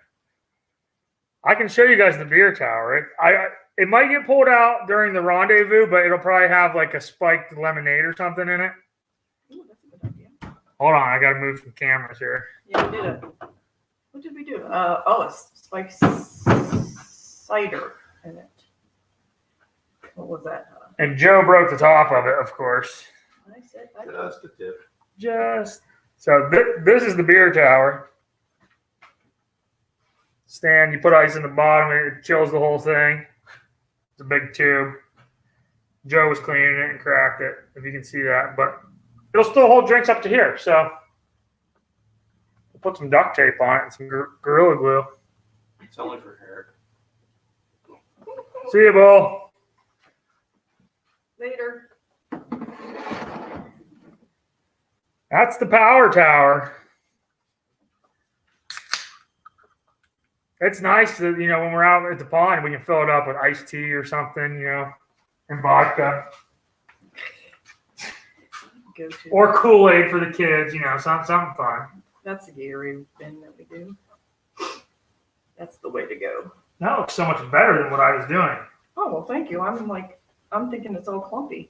I can show you guys the beer tower. It might get pulled out during the rendezvous, but it'll probably have like a spiked lemonade or something in it. Ooh, that's a good idea. Hold on, I got to move some cameras here. Yeah, we did it. What did we do? A spiked cider in it. What was that? And Joe broke the top of it, of course. I said I Just a tip. So this is the beer tower. Stand, you put ice in the bottom, it chills the whole thing. It's a big tube. Joe was cleaning it and cracked it, if you can see that. But it'll still hold drinks up to here. So we'll put some duct tape on it and some Gorilla Glue. It's only for Eric. See you, Bo. Later. That's the power tower. It's nice that, when we're out at the pond, we can fill it up with iced tea or something, and vodka. Go to. Or Kool-Aid for the kids, something fun. That's the Gatorade bin that we do. That's the way to go. That looks so much better than what I was doing. Oh, well, thank you. I'm thinking it's all clumpy.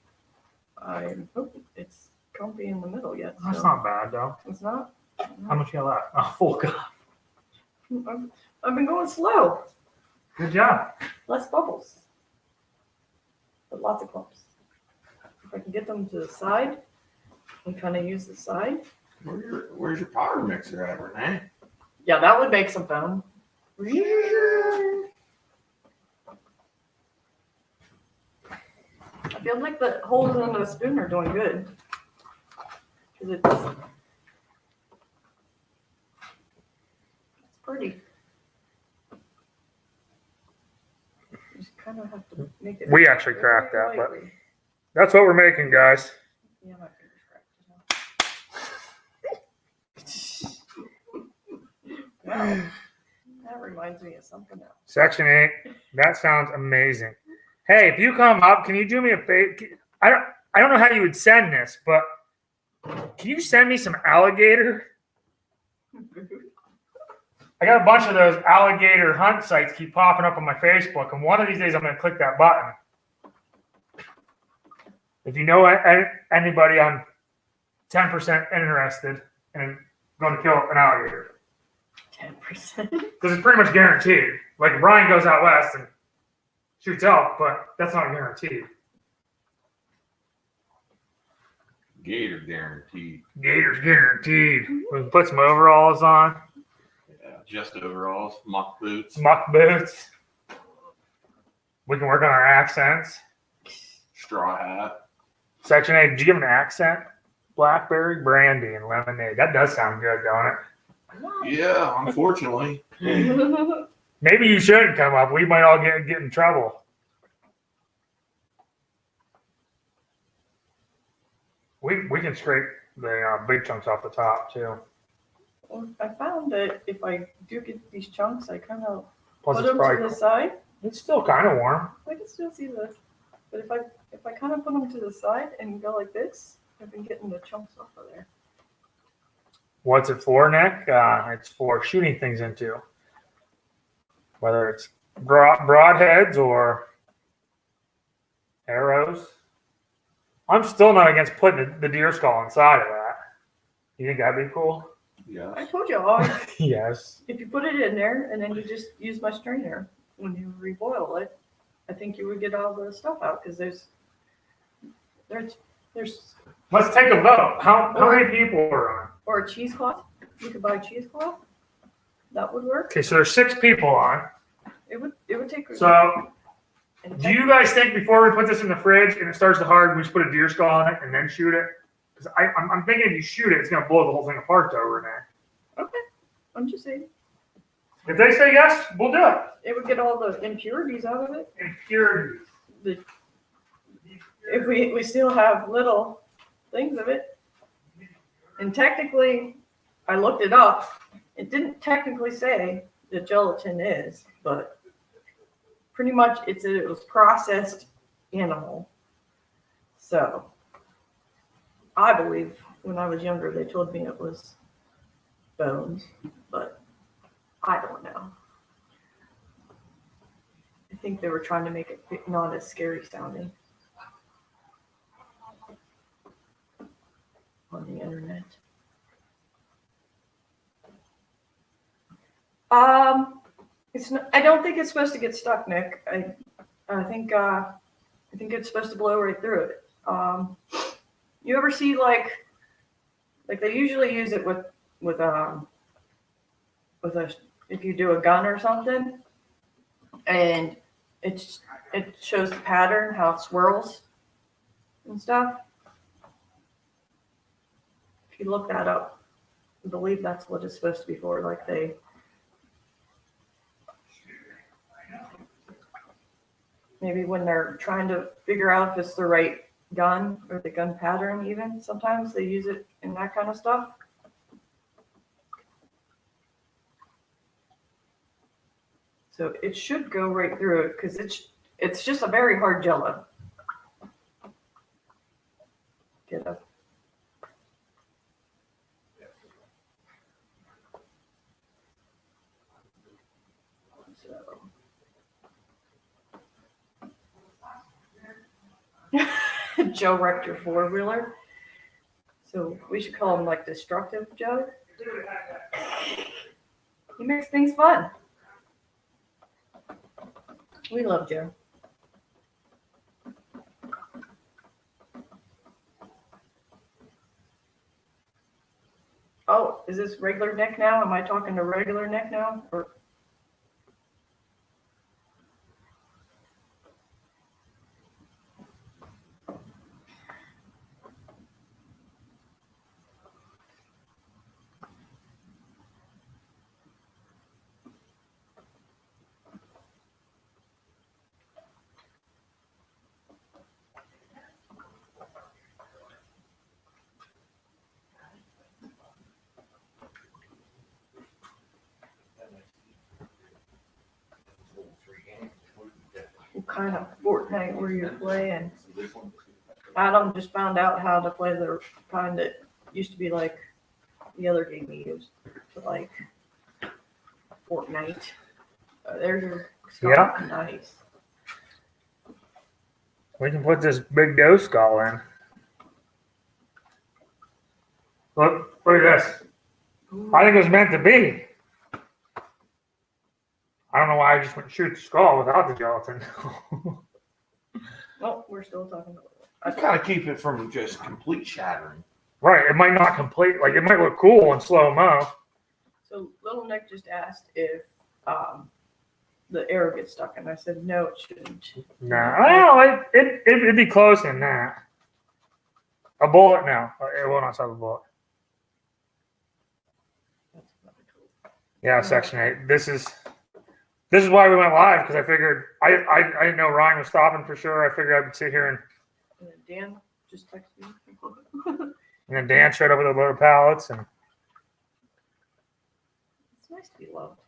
I hope it's clumpy in the middle yet. That's so. not bad, though. It's not? How much you got left? Oh, full cup. I've been going slow. Good job. Less bubbles. But lots of clumps. If I can get them to the side and kind of use the side. Where's your power mixer at, Renee? Yeah, that would make some foam. I feel like the holes in the spoon are doing good. Because it's pretty. You just kind of have to make it. We actually cracked that, but lightly. that's what we're making, guys. Yeah, my fingers cracked. Wow. That reminds me of something else. Section 8. That sounds amazing. Hey, if you come up, can you do me a favor? I don't know how you would send this, but can you send me some alligator? I got a bunch of those alligator hunt sites keep popping up on my Facebook, and one of these days I'm going to click that button. If you know anybody, I'm 10% interested in going to kill an alligator. 10%. Because it's pretty much guaranteed. Like Brian goes out west and shoots elk, but that's not guaranteed. Gator guaranteed. Gator's guaranteed. We can put some overalls on, Yeah, just overalls, mock boots. muck boots. We can work on our accents. Straw hat. Section 8, did you give an accent? Blackberry, brandy, and lemonade. That does sound good, don't it? Yeah, unfortunately. Maybe you shouldn't come up. We might all get in trouble. We can scrape the big chunks off the top, too. Well, I found that if I do get these chunks, I kind of Plus, put it's them to probably the side. it's still kind of warm. I can still see this. But if I kind of put them to the side and go like this, I've been getting the chunks off of there. What's it for, Nick? It's for shooting things into. Whether it's broadheads or arrows. I'm still not against putting the deer skull inside of that. You think that'd be cool? I Yeah. told you all, Yes. if you put it in there and then you just use my strainer when you reboil it, I think you would get all the stuff out because there's Let's take a vote. How many people are on? or a cheesecloth. You could buy a cheesecloth. That would work. Okay, so there's 6 people on. It would take. So and do you guys think before we put this in the fridge and it starts to harden, we just put a deer skull on it and then shoot it? Because I'm thinking if you shoot it, it's going to blow the whole thing apart over in there. Okay, I'm just saying If they say yes, we'll do it. it would get all the impurities out of it. Impurities. If we still have little things of it. And technically, I looked it up. It didn't technically say that gelatin is, but pretty much it said it was processed animal. So I believe when I was younger, they told me it was bones, but I don't know. I think they were trying to make it not as scary sounding on the internet. It's not, I don't think it's supposed to get stuck, Nick. I think it's supposed to blow right through it. You ever see like they usually use it with a if you do a gun or something, and it shows the pattern how it swirls and stuff. If you look that up, I believe that's what it's supposed to be for. Like they maybe when they're trying to figure out if it's the right gun or the gun pattern, even sometimes they use it in that kind of stuff. So it should go right through it because it's just a very hard jello. Get up. Joe wrecked your four-wheeler. So we should call him like Destructive Joe. He makes things fun. We love Joe. Oh, is this regular Nick now? Am I talking to regular Nick now? Or what kind of Fortnite were you playing? Adam just found out how to play the kind that used to be like the other game we used to like Fortnite. There's your skull. Yeah. Nice. We can put this big dough skull in. Look at this. I think it was meant to be. I don't know why I just went shoot the skull without the gelatin. Well, we're still talking about it. I kind of keep it from just complete shattering. Right, it might not complete, like it might look cool in slow-mo. So little Nick just asked if the arrow gets stuck, and I said no, it shouldn't. No, well, it'd be close in that. A bullet, no. It will not stop a bullet. That's another tool. Yeah, Section 8. This is why we went live, because I figured, I didn't know Ryan was stopping for sure. I figured I would sit here and then Dan just texted me. And then Dan showed up with a load of pallets, and It's nice to be loved.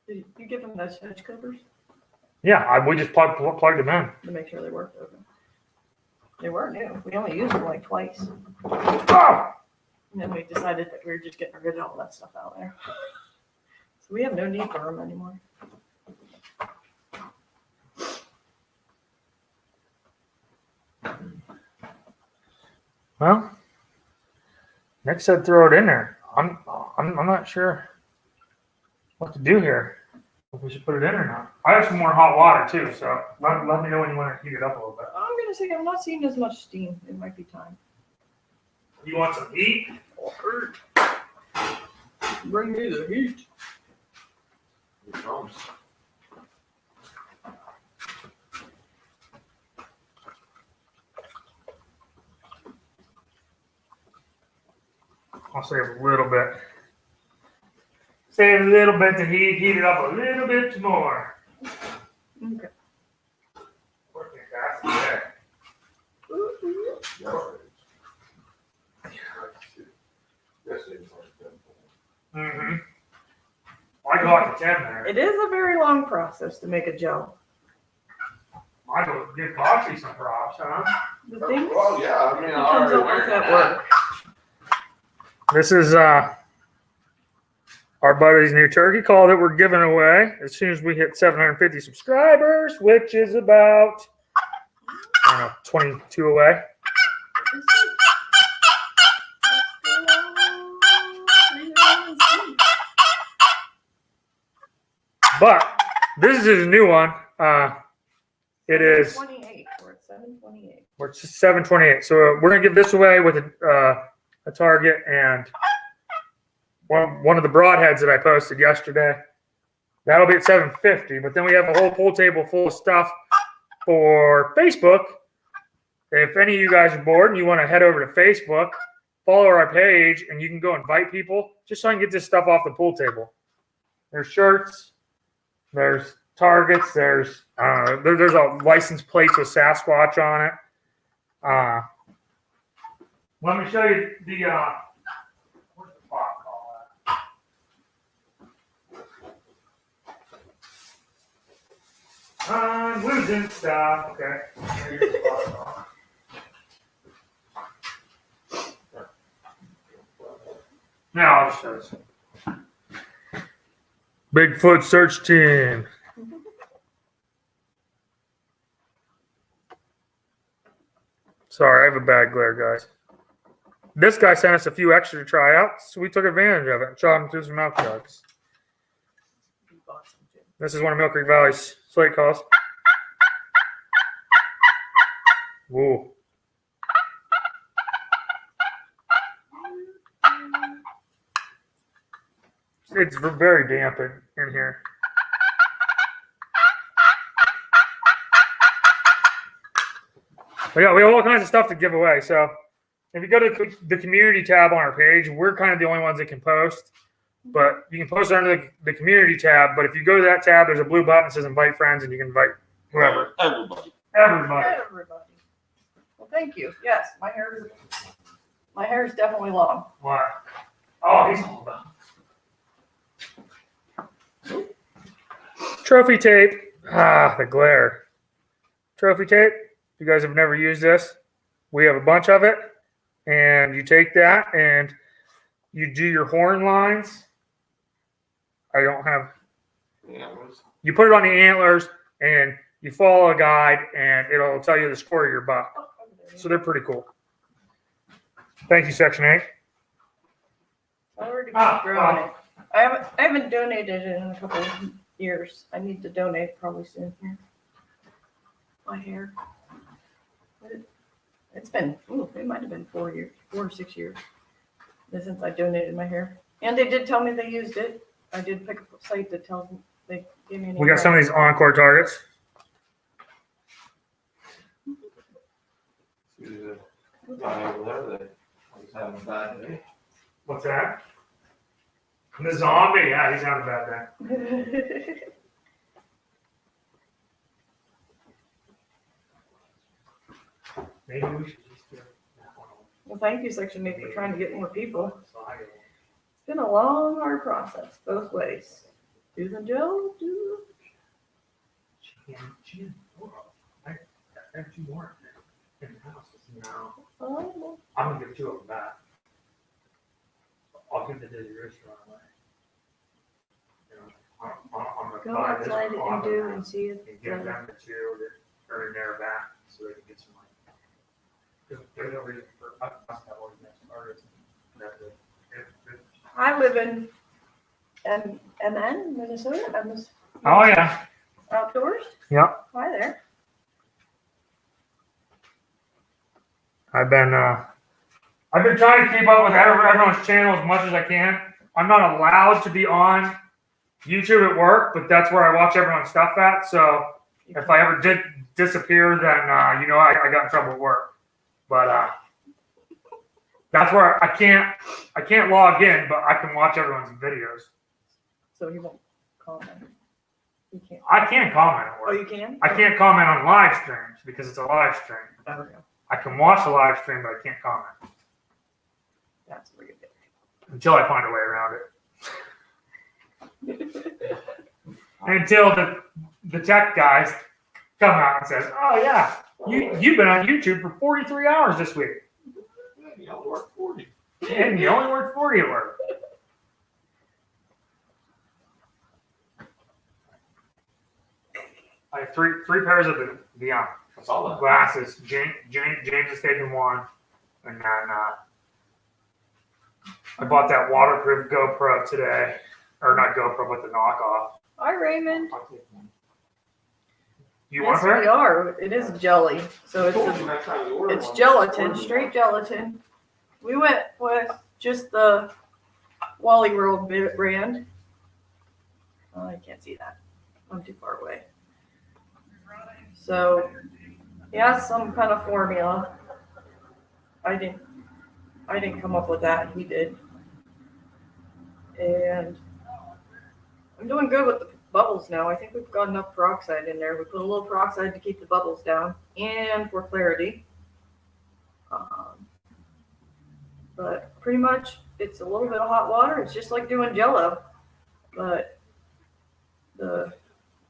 Did you give them those hedge covers yeah, we just plugged them in. to make sure they worked? Okay. They were new. We only used them like twice. Oh! And then we decided that we were just getting rid of all that stuff out there. So we have no need for them anymore. Well, Nick said throw it in there. I'm not sure what to do here. If we should put it in or not. I have some more hot water too, so let me know when you want to heat it up a little bit. I'm going to say I'm not seeing as much steam. It might be time. You want some heat? Bring me the heat. I'll save a little bit. Save a little bit to heat it up a little bit more. Okay. Working fast there. Mm-hmm. I got to 10 there. It is a very long process to make a gel. I go give Bossy some props, huh? The thing Well, yeah, I mean, I comes already up with learned that that. work. This is our buddy's new turkey call that we're giving away as soon as we hit 750 subscribers, which is about, I don't know, 22 away. But this is a new one. It is 28. We're at 728. we're at 728. So we're gonna give this away with a target and one of the broadheads that I posted yesterday. That'll be at 750. But then we have a whole pool table full of stuff for Facebook. If any of you guys are bored and you want to head over to Facebook, follow our page, and you can go invite people just so I can get this stuff off the pool table. There's shirts, There's targets. There's there's a license plate with Sasquatch on it. Let me show you the where's the clock call at? I'm losing stuff. Okay. Here's the clock call. Now I'll just show you. Bigfoot search team. Sorry, I have a bad glare, guys. This guy sent us a few extra tryouts, so we took advantage of it and shot him through some milk jugs. This is one of Mill Creek Valley's slate calls. Whoa. It's very damp in here. We have all kinds of stuff to give away. So if you go to the community tab on our page, we're kind of the only ones that can post. But you can post under the community tab. But if you go to that tab, there's a blue button that says invite friends, and you can invite whoever. Everybody. Well, thank you. Yes, my hair is definitely long. What? Oh, he's all about. Trophy tape. Ah, the glare. Trophy tape. If you guys have never used this, we have a bunch of it. And you take that and you do your horn lines. I don't have. You put it on the antlers and you follow a guide and it'll tell you the score of your buck. So they're pretty cool. Thank you, Section 8. I already growing it. I haven't donated in a couple of years. I need to donate probably soon here. My hair. It's been, it might have been 4 or 6 years since I donated my hair. And they did tell me they used it. I did pick up a site that tells me they gave me an We got some of these encore targets. What's that? The zombie. Yeah, he's having a bad day. Maybe we should just do that one. Well, thank you, Section 8, for trying to get more people. It's been a long, hard process, both ways. Do the Joe, do I have 2 more in the house. No. oh, I'm going to give 2 of them back. I'll give the Dizzy restaurant away. I'm going to go buy this outside one and do and see it. and give them the 2 that are in there back so they can get some money. There's no reason for us to have organized artists. I live in Minnesota. Oh, yeah. Outdoors. Yep. Hi there. I've been trying to keep up with everyone's channel as much as I can. I'm not allowed to be on YouTube at work, but that's where I watch everyone's stuff at. So if I ever did disappear, then I got in trouble at work. But that's where I can't log in, but I can watch everyone's videos. So he won't comment. You can't. I can't comment at Oh, work. you can? I can't comment on live streams because it's a live stream. Oh, yeah. I can watch the live stream, but I can't comment That's pretty good. until I find a way around it. Until the tech guys come out and says, "Oh yeah, you've been on YouTube for 43 hours this week, You only work 40. and you only worked 40 at work." I have three pairs of the That's all that. glasses. James is taking one, and then I bought that waterproof GoPro today, or not GoPro, but the knockoff. Hi, Raymond. I'll take one. You want Yes, a we pair? are. It is jelly. So it's gelatin, straight gelatin. We went with just the Wally World brand. Oh, I can't see that. I'm too far away. So, yeah, some kind of formula. I didn't come up with that. He did. And I'm doing good with bubbles now. I think we've got enough peroxide in there. We put a little peroxide to keep the bubbles down and for clarity. But pretty much it's a little bit of hot water. It's just like doing Jello, but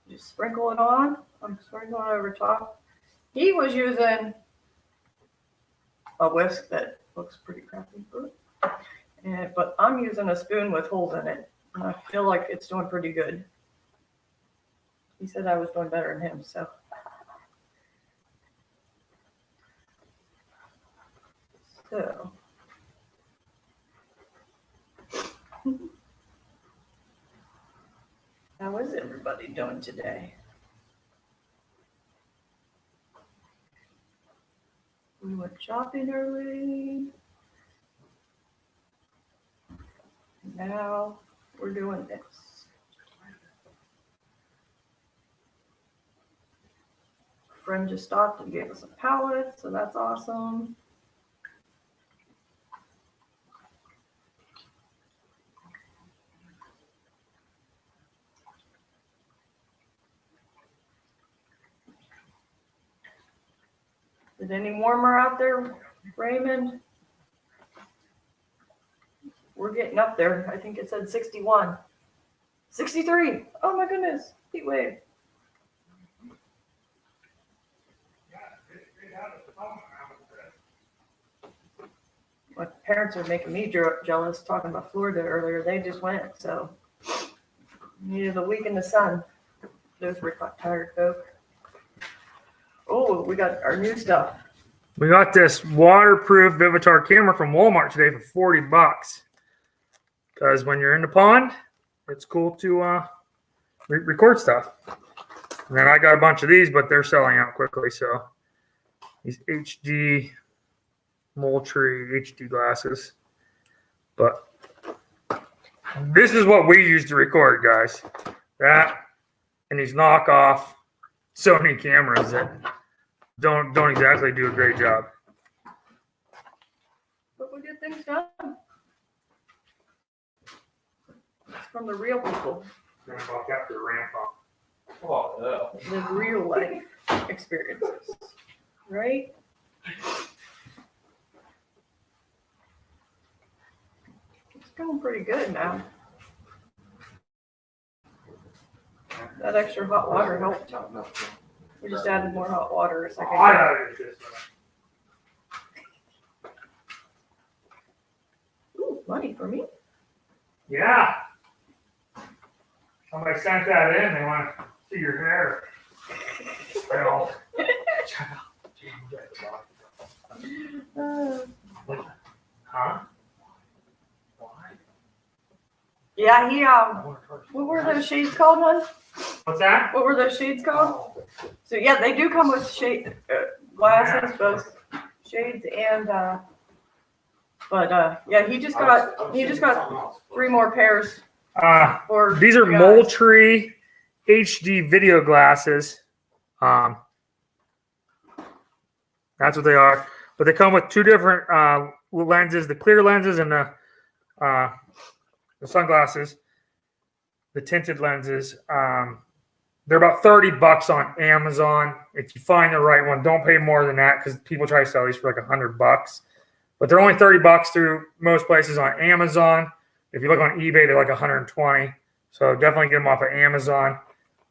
just sprinkle it on. I'm sprinkling it over top. He was using a whisk that looks pretty crappy, but I'm using a spoon with holes in it, and I feel like it's doing pretty good. He said I was doing better than him, so. How is everybody doing today? We went shopping early. Now we're doing this. A friend just stopped and gave us some pallets, so that's awesome. Is it any warmer out there, Raymond? We're getting up there. I think it said 61. 63. Oh my goodness. Heat wave. My parents are making me jealous talking about Florida earlier. They just went, so needed a week in the sun. Those retired folk. Oh, we got our new stuff. We got this waterproof Vivitar camera from Walmart today for $40. Because when you're in the pond, it's cool to record stuff. And then I got a bunch of these, but they're selling out quickly. So these HD Moultrie HD glasses. But this is what we use to record, guys. That and these knockoff Sony cameras that don't exactly do a great job. But we get things done. It's from the real people. Gonna walk after the ramp up. Oh, yeah. The real life experiences. Right? It's going pretty good now. That extra hot water helped. We just added more hot water a second ago. Ooh, money for me. Yeah. Somebody sent that in. They want to see your hair. Well, huh? Yeah, he what were those shades called, hon? What's that? What were those shades called? So yeah, they do come with shade glasses, both shades and yeah, he just got 3 more pairs. For These are you guys. Moultrie HD video glasses. That's what they are. But they come with 2 different lenses: the clear lenses and the sunglasses, the tinted lenses. They're about $30 on Amazon. If you find the right one, don't pay more than that because people try to sell these for like $100. But they're only $30 through most places on Amazon. If you look on eBay, they're like $120. So definitely get them off of Amazon.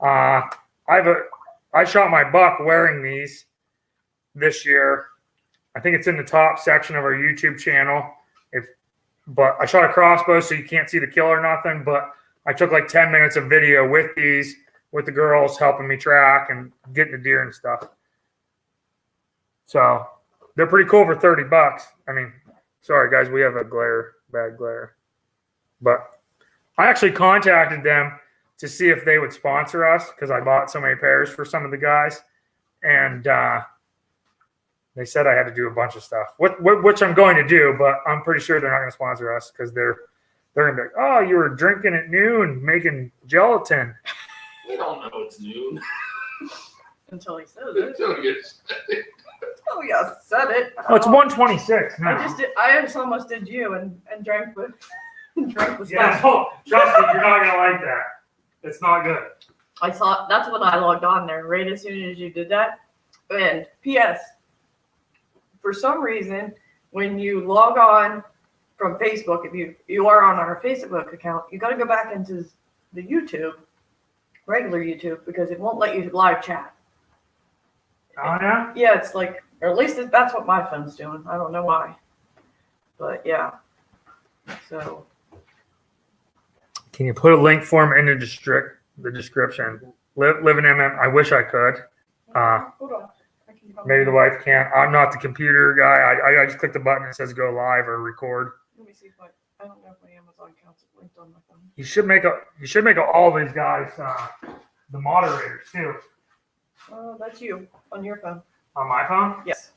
I shot my buck wearing these this year. I think it's in the top section of our YouTube channel. But I shot a crossbow, so you can't see the kill or nothing. But I took like 10 minutes of video with these, with the girls helping me track and getting the deer and stuff. So they're pretty cool for $30. I mean, sorry guys, we have a bad glare. But I actually contacted them to see if they would sponsor us because I bought so many pairs for some of the guys. And they said I had to do a bunch of stuff, which I'm going to do, but I'm pretty sure they're not going to sponsor us because they're going to be like, oh, you were drinking at noon making gelatin. We don't know it's noon. Until he says it. Until it gets said. Oh yeah, said it. Oh, it's 1:26 now. I just almost did you and drank with Yeah, oh, trust me, you're not going to like that. It's not good. I saw, that's when I logged on there, right as soon as you did that. And P.S. For some reason, when you log on from Facebook, if you are on our Facebook account, you got to go back into the YouTube, regular YouTube, because it won't let you live chat. Oh yeah. Yeah, it's like, or at least that's what my phone's doing. I don't know why, but yeah. So Can you put a link for him in the description? Live in MM. I wish I could. hold on. I can Maybe the wife can't. I'm not the computer guy. I just click the button that says go live or record. Let me see if I don't know if my Amazon account's linked on my phone. You should make all these guys the moderators too. Oh, that's you on your phone. On my phone? Yes.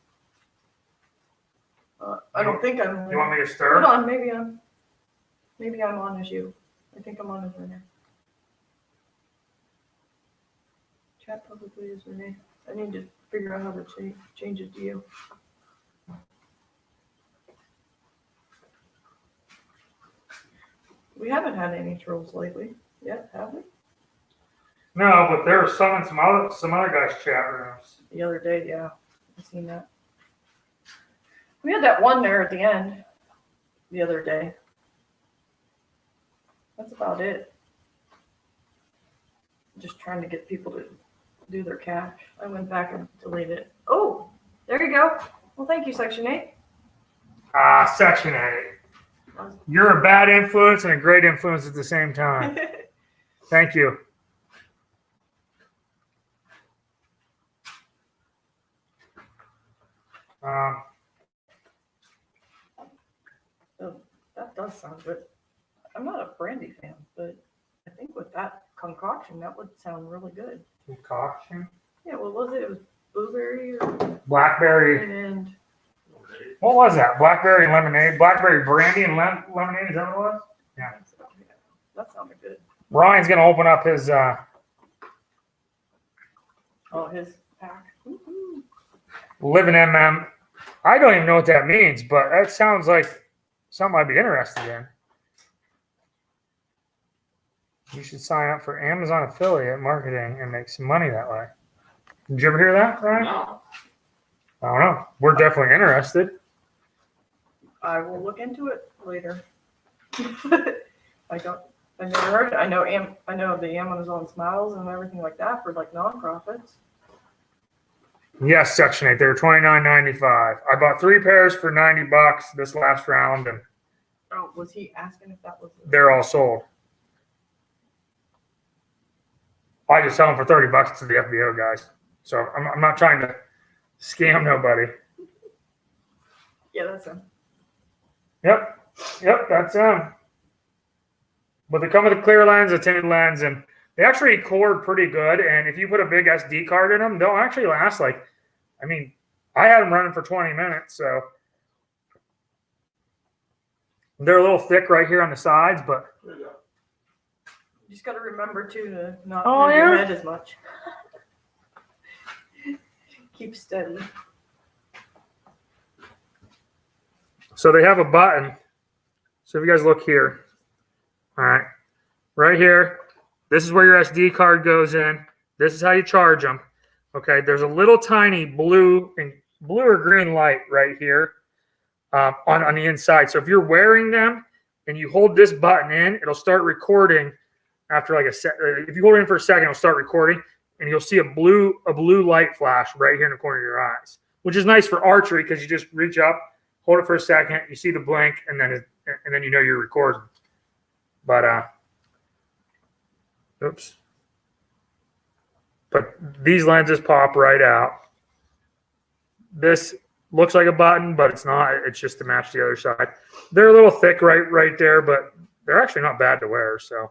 I don't think I'm. You want me to stir? Hold on, maybe I'm on as you. I think I'm on as Renee. Chat publicly as Renee. I need to figure out how to change it to you. We haven't had any trolls lately yet, have we? No, but there are some in some other guys' chat rooms. The other day, yeah, I seen that. We had that one there at the end the other day. That's about it. Just trying to get people to do their cache. I went back and deleted it. Oh, there you go. Well, thank you, Section 8. Section 8. You're a bad influence and a great influence at the same time. Thank you. Oh, that does sound good. I'm not a brandy fan, but I think with that concoction, that would sound really good. Concoction? Yeah, what was it? It was blueberry or Blackberry. and What was that? Blackberry and lemonade? Blackberry brandy and lemonade? Is that what it was? Yeah. That sounded good. Ryan's going to open up his His pack. Woo-hoo. Living MM. I don't even know what that means, but that sounds like something I'd be interested in. You should sign up for Amazon affiliate marketing and make some money that way. Did you ever hear that, Ryan? No. I don't know. We're definitely interested. I will look into it later. I never heard it. I know the Amazon Smiles and everything like that for like nonprofits. Yes, Section 8. They were $29.95. I bought 3 pairs for $90 this last round, and Oh, was he asking if that was? they're all sold. I just sell them for $30 to the FBO guys. So I'm not trying to scam nobody. Yeah, that's him. Yep, that's them. But they come with a clear lens, a tinted lens, and they actually record pretty good. And if you put a big SD card in them, they'll actually last I had them running for 20 minutes. So they're a little thick right here on the sides, but You just got to remember too to not Oh, move your yeah? head as much. Keep steady. so they have a button. So if you guys look here, all right here, this is where your SD card goes in. This is how you charge them. Okay, there's a little tiny blue or green light right here on the inside. So if you're wearing them and you hold this button in, it'll start recording after like a set. If you hold it in for a second, it'll start recording, and you'll see a blue light flash right here in the corner of your eyes, which is nice for archery because you just reach up, hold it for a second, you see the blink, and then you know you're recording. But oops. But these lenses pop right out. This looks like a button, but it's not. It's just to match the other side. They're a little thick right there, but they're actually not bad to wear. So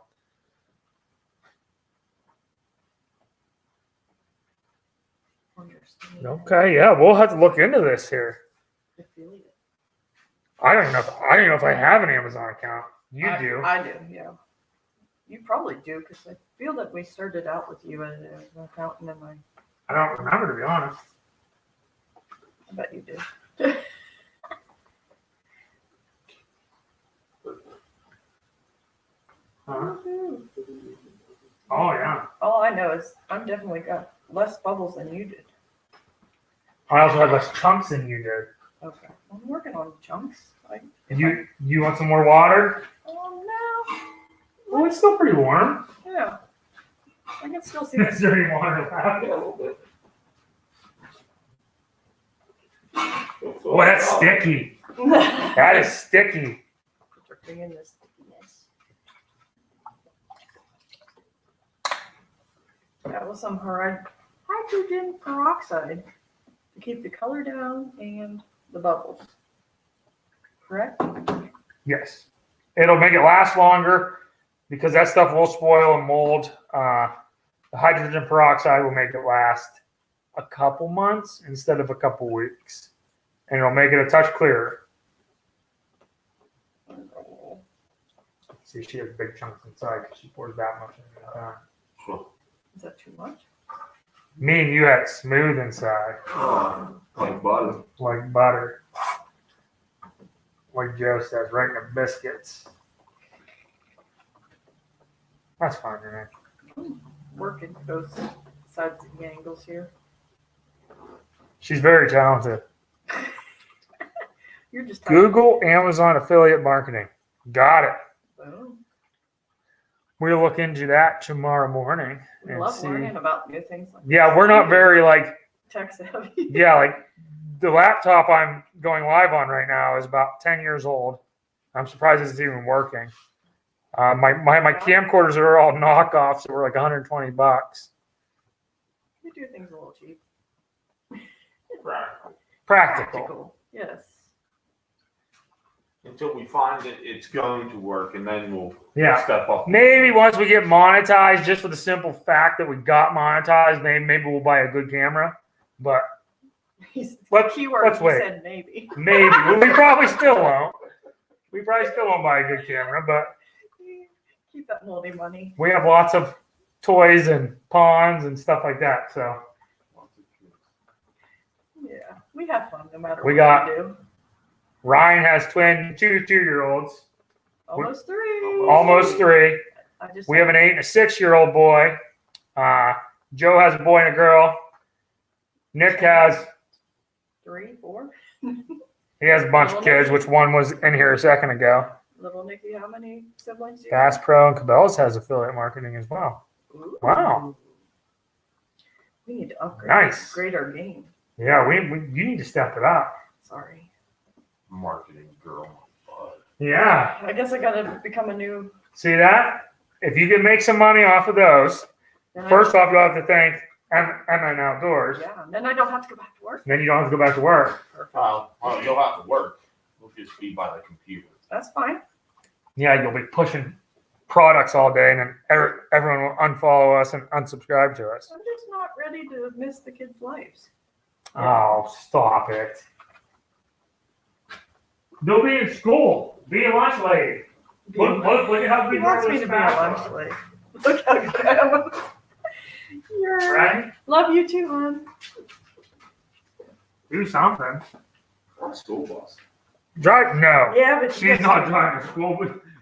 okay, yeah, we'll have to look into this here. I don't know if I have an Amazon account. You do. I do, yeah. You probably do because I feel that we started out with you as an account, and then I don't remember, to be honest. I bet you did. Oh yeah. All I know is I'm definitely got less bubbles than you did. I also had less chunks than you did. Okay. I'm working on chunks. You want some more water? Oh no. Well, it's still pretty warm. Yeah. I can still see Is the there any water left? Yeah, a little bit. Oh, that's sticky. That is sticky. Put your finger in the stickiness. That was some hydrogen peroxide to keep the color down and the bubbles. Correct? Yes. It'll make it last longer because that stuff will spoil and mold. The hydrogen peroxide will make it last a couple months instead of a couple weeks. And it'll make it a touch clearer. See, she has big chunks inside because she pours that much in at a time. Is that too much? Me and you had smooth inside, Like butter. like butter. Like Joe says, right in the biscuits. That's fine, man. Working both sides of the angles here. She's very talented. You're just Google Amazon affiliate marketing. Got it. Boom. We'll look into that tomorrow morning We and love see. learning about new things like Yeah, we're not very like, tech savvy. yeah, like the laptop I'm going live on right now is about 10 years old. I'm surprised it's even working. My camcorders are all knockoffs that were like 120 bucks. We do things a little cheap. Practical. Yes. Until we find that it's going to work, and then we'll Yeah. step up. Maybe once we get monetized, just for the simple fact that we got monetized, maybe we'll buy a good camera. But Let's Keyword, he wait. said maybe. maybe. Well, we probably still won't. We probably still won't buy a good camera, but Keep that moldy money. we have lots of toys and ponds and stuff like that. So Yeah. We have fun no matter We what got- we do. Ryan has two 2-year-olds, Almost three. almost 3. I just We have an 8 and a 6-year-old boy. Joe has a boy and a girl. Nick has, 3, 4. he has a bunch of kids, which one was in here a second ago. Little Nikki, how many siblings do you Bass Pro and Cabela's has affiliate marketing as well. have? Ooh. Wow. We need to upgrade Nice. grade our game. Yeah, you need to step it up. Sorry. Marketing girl. Yeah. I guess I gotta become a new. See that? If you can make some money off of those, Then first off, you'll have to thank MN Outdoors. Yeah. Then I don't have to go back to work. Then you don't have to go back to work. Well, you'll have to work. We'll just be by the computer. That's fine. Yeah, you'll be pushing products all day, and then everyone will unfollow us and unsubscribe to us. I'm just not ready to miss the kids' lives. Oh, stop it. They'll be in school. Be a lunch lady. Look at how He big wants me those to be a bags lunch are. lady. Look how good I am. You're Right? Love you too, hon. Do something. School bus. Drive? No. Yeah, but She's not driving to school.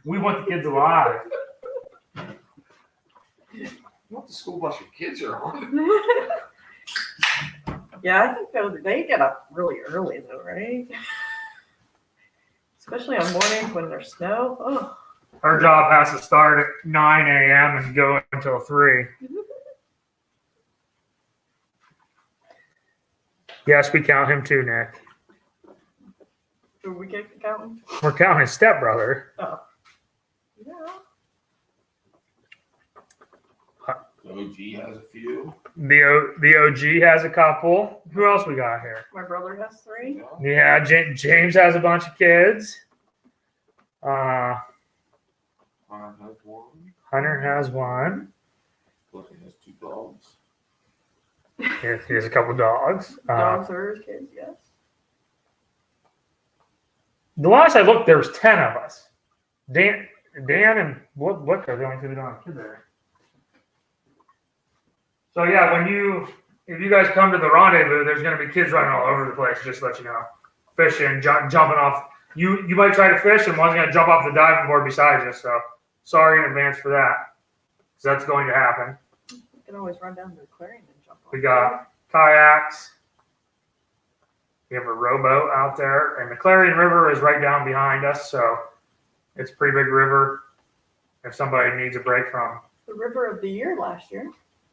We want the kids alive. What the school bus your kids are on? Yeah, I think they get up really early though, right? Especially on mornings when there's snow. Oh. Her job has to start at 9 a.m. and go until 3. Yes, we count him too, Nick. Do we get counting? We're counting his stepbrother. Oh. Yeah. OG has a few. The OG has a couple. Who else we got here? My brother has 3. Yeah, James has a bunch of kids. Hunter has one. Hunter has one. Lucky has 2 dogs. He has a couple dogs. Dogs are his kids, yes. The last I looked, there was 10 of us. Dan and Blick are the only 2 that don't have kids there. So yeah, if you guys come to the rendezvous, there's going to be kids running all over the place. Just to let you know, fishing, jumping off. You might try to fish, and one's going to jump off the diving board beside you. So sorry in advance for that. So that's going to happen. You can always run down to the clearing and jump off. We got kayaks. We have a rowboat out there, and the Clarion River is right down behind us, so it's a pretty big river. If somebody needs a break from, The river of the year last year.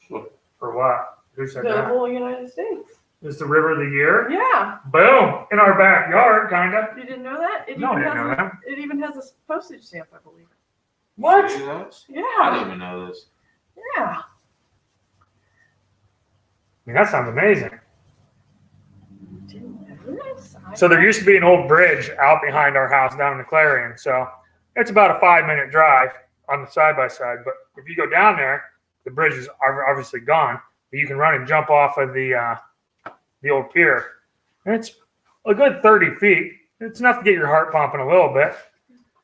for what? Who said The that? whole United States. Is the river of the year? Yeah. Boom! In our backyard, kinda. You didn't know that? No, I didn't know has that. It even has a postage stamp, I believe. What? See those? I Yeah. didn't even know this. Yeah. I mean, that sounds amazing. Didn't know this. So there used to be an old bridge out behind our house down in the Clarion. So it's about a 5-minute drive on the side by side. But if you go down there, the bridge is obviously gone. But you can run and jump off of the old pier. And it's a good 30 feet. It's enough to get your heart pumping a little bit.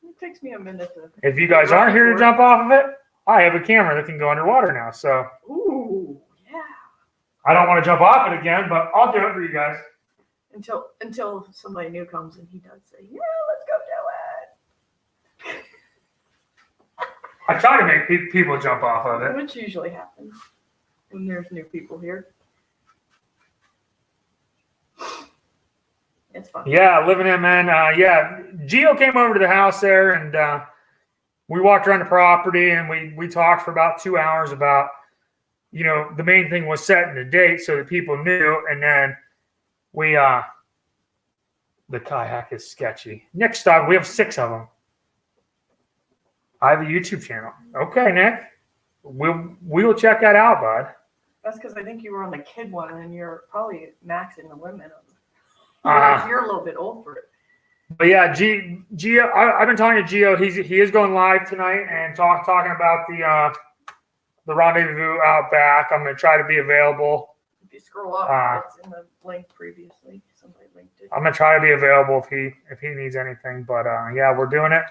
It takes me a minute to. If you guys aren't here to jump off of it, I have a camera that can go underwater now. So Ooh, yeah. I don't want to jump off it again, but I'll do it for you guys. Until somebody new comes and he does say, yeah, let's go do it. I try to make people jump off of it. Which usually happens when there's new people here. It's fun. Yeah, living in, man. Yeah, Gio came over to the house there, and we walked around the property, and we talked for about 2 hours about, the main thing was setting the date so that people knew, and then the kayak is sketchy. Next stop, we have 6 of them. I have a YouTube channel. Okay, Nick, we'll check that out, bud. That's because I think you were on the kid one and you're probably maxing the limit of you're a little bit old for it. But yeah, Gio, I've been talking to Gio. He is going live tonight and talking about the rendezvous out back. I'm going to try to be available. If you scroll up, it's in the link previously. Somebody linked it. I'm going to try to be available if he needs anything. But yeah, we're doing it.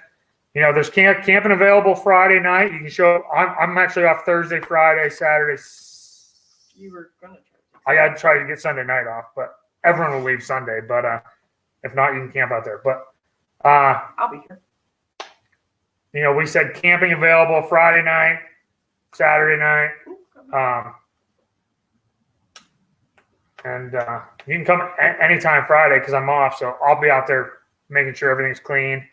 There's camping available Friday night. You can show up. I'm actually off Thursday, Friday, Saturday. You were going to try. I got to try to get Sunday night off, but everyone will leave Sunday. But if not, you can camp out there. But I'll be here. we said camping available Friday night, Saturday night. And you can come anytime Friday because I'm off. So I'll be out there making sure everything's clean.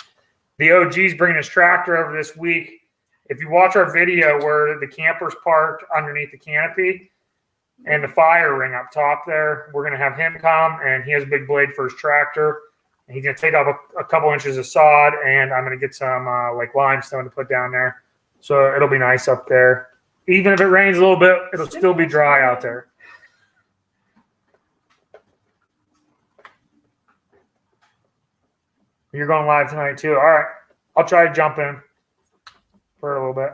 The OG's bringing his tractor over this week. If you watch our video where the camper's parked underneath the canopy and the fire ring up top there, we're going to have him come, and he has a big blade for his tractor. And he's going to take off a couple inches of sod, and I'm going to get some limestone to put down there. So it'll be nice up there. Even if it rains a little bit, it'll still be dry out there. You're going live tonight too. All right. I'll try to jump in for a little bit.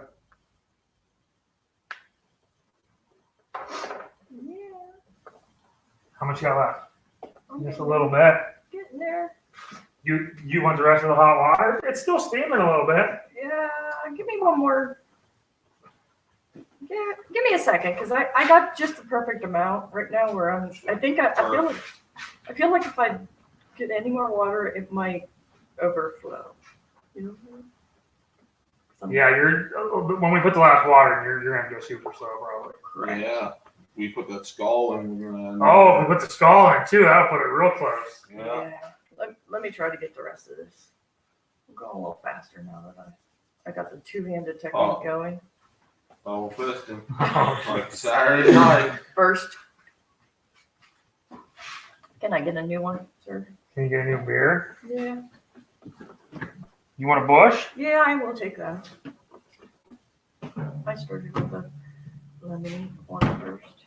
Yeah. How much you got left? I'm Just a little bit. getting there. You want the rest of the hot water? It's still steaming a little bit. Yeah, give me one more. Yeah, give me a second because I got just the perfect amount right now. Where I feel like if I get any more water, it might overflow. Yeah, when we put the last water in, you're gonna go super slow, probably. Correct. Yeah. We put that skull in. Oh, if we put the skull in too, that'll put it real close. Yeah. Let me try to get the rest of this. I'm going a little faster now that I got the two-handed technique going. Oh, fisting. Like Saturday night. First. Can I get a new one, sir? Can you get a new beer? Yeah. You want a Busch? Yeah, I will take that. I started with the lemony one first.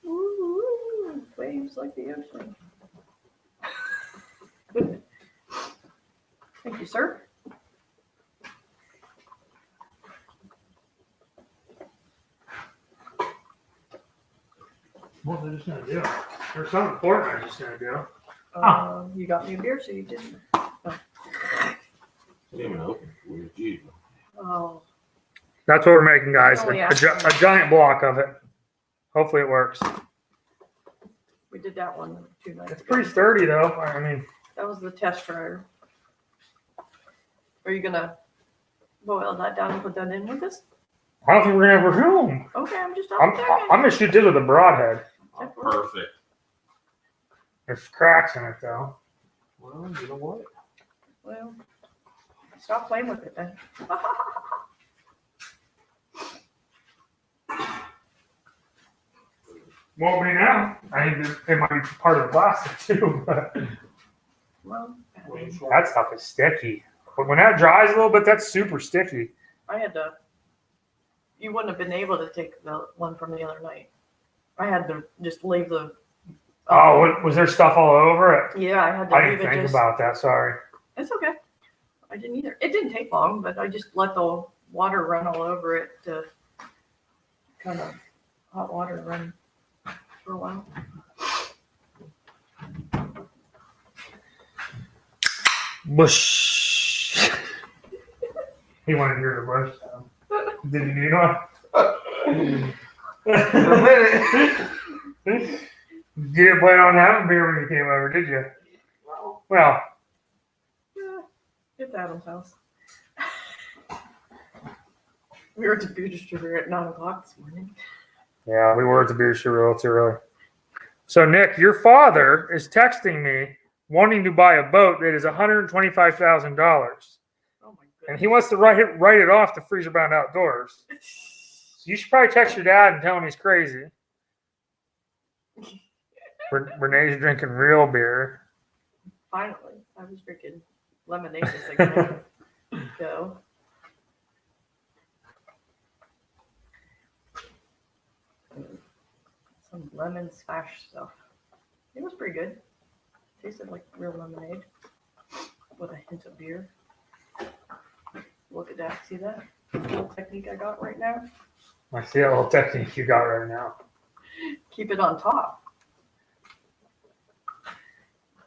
Ooh, waves like the ocean. Thank you, sir. What was I just gonna do? There's something important I was just gonna do. You got me a beer, so you didn't. I didn't even open it for you. Gee. Oh, That's what we're making, guys. Oh, yeah. A giant block of it. Hopefully it works. we did that one 2 nights It's ago. pretty sturdy though. I mean, That was the test dryer. Are you gonna boil that down and put that in with us? I don't think we're gonna have room. Okay, I'm just I'm up there. gonna shoot this with a broadhead. Oh, perfect. There's cracks in it though. Well, you know what? Well, stop playing with it then. Won't be now. I think it might be part of the plastic too, but Well, that stuff is sticky. But when that dries a little bit, that's super sticky. I had to. You wouldn't have been able to take the one from the other night. I had to just leave the. Oh, was there stuff all over it? Yeah, I had to I leave didn't it think just. about that. Sorry. It's okay. I didn't either. It didn't take long, but I just let the water run all over it to kind of hot water run for a while. Busch. He wanted to hear the Busch sound. Did you need one? You didn't plan on having beer when you came over, did you? Well, Yeah, it's Adam's house. We were at the beer distributor at 9 o'clock this morning. yeah, we were at the beer show a little too early. So, Nick, your father is texting me wanting to buy a boat that is $125,000. Oh my And goodness. he wants to write it off to Freezer Bound Outdoors. So you should probably text your dad and tell him he's crazy. Renee's drinking real beer. Finally, I was drinking lemonade a second ago. Some lemon smash stuff. It was pretty good. Tasted like real lemonade with a hint of beer. Look at that. See that little technique I got right now? I see that little technique you got right now. Keep it on top.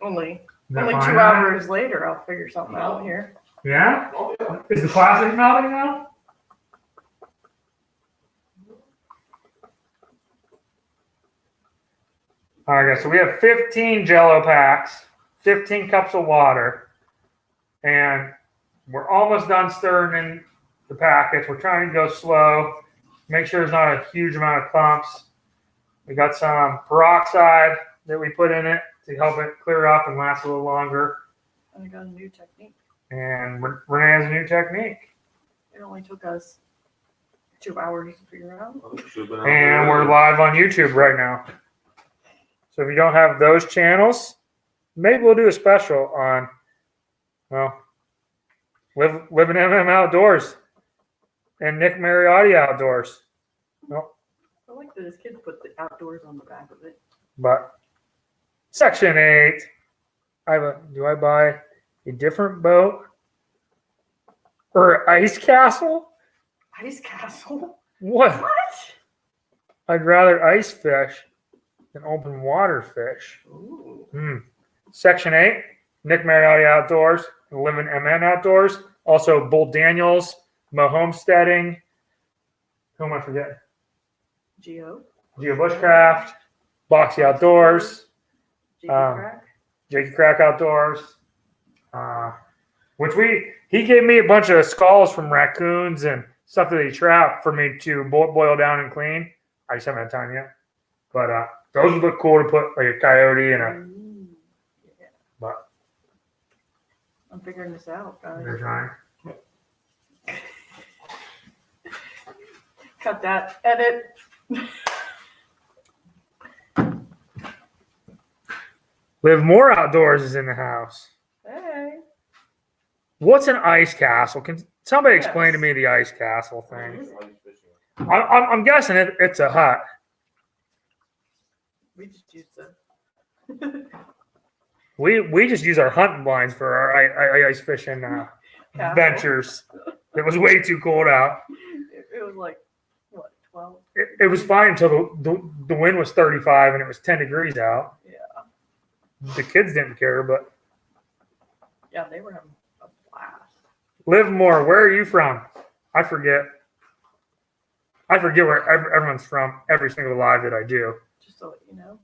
Only Is that 2 fine? hours later, I'll figure something out here. Yeah? Oh, yeah. Is the plastic melting now? All right, guys. So we have 15 Jello packs, 15 cups of water, and we're almost done stirring in the packets. We're trying to go slow, make sure there's not a huge amount of clumps. We got some peroxide that we put in it to help it clear up and last a little longer. And I got a new technique. And Renee has a new technique. It only took us 2 hours to figure out. Oh, should've been out And there. we're live on YouTube right now. So if you don't have those channels, maybe we'll do a special on, well, Living MM Outdoors and Nick Mariotti Outdoors. I like that his kid put the outdoors on the back of it. But Section 8, do I buy a different boat or ice castle? Ice castle? What? What? I'd rather ice fish than open water fish. Ooh. Section 8, Nick Mariotti Outdoors, Living MN Outdoors. Also, Bull Daniels, Mo Homesteading. Who am I forgetting? Geo. Geo Bushcraft, Boxy Outdoors, Jiggy Crack. Jakey Crack Outdoors. He gave me a bunch of skulls from raccoons and stuff that he trapped for me to boil down and clean. I just haven't had time yet. But those would look cool to put like a coyote and a. Ooh, yeah. But I'm figuring this out, guys. they're trying. Cut that. Edit. Live More Outdoors is in the house. Hey. What's an ice castle? Can somebody explain to Yes. me the ice castle thing? Ice fishing. I'm guessing it's a hut. We just used the We just use our hunting blinds for our ice fishing castle. ventures. It was way too cold out. It was like, what, 12? It was fine until the wind was 35 and it was 10 degrees out. Yeah. The kids didn't care, but Yeah, they were having a blast. Livermore, where are you from? I forget where everyone's from every single live that I do. Just so you know.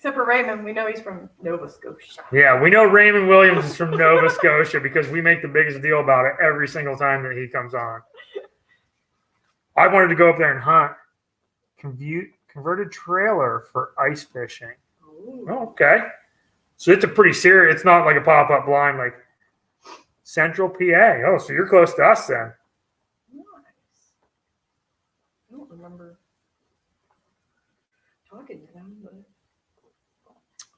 Except for Raymond, we know he's from Nova Scotia. Yeah, we know Raymond Williams is from Nova Scotia because we make the biggest deal about it every single time that he comes on. I wanted to go up there and hunt. Converted trailer for ice fishing. Ooh. Oh, okay. So it's a pretty serious, it's not like a pop-up blind like Central PA. Oh, so you're close to us then. Nice. I don't remember talking to them, but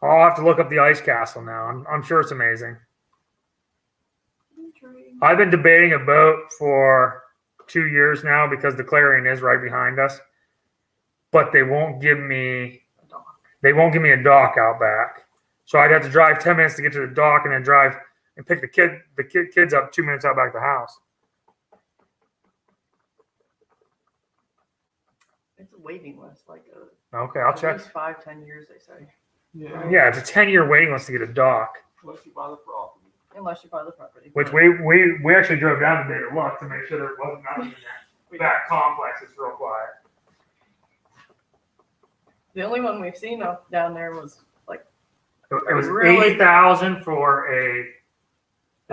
I'll have to look up the ice castle now. I'm sure it's amazing. I've been debating a boat for 2 years now because the Clarion is right behind us, but they won't give me a dock out back. So I'd have to drive 10 minutes to get to the dock and then drive and pick the kids up 2 minutes out back the house. it's a waiting list, like Okay, I'll at check. least 5-10 years, they say, Yeah. Yeah, it's a 10-year waiting list to get a dock, Unless you buy the property. unless you buy the property. which but we actually drove down today to look to make sure there wasn't nothing in we- that complex. It's real quiet. The only one we've seen up down there was like It was Really? 80,000 for a.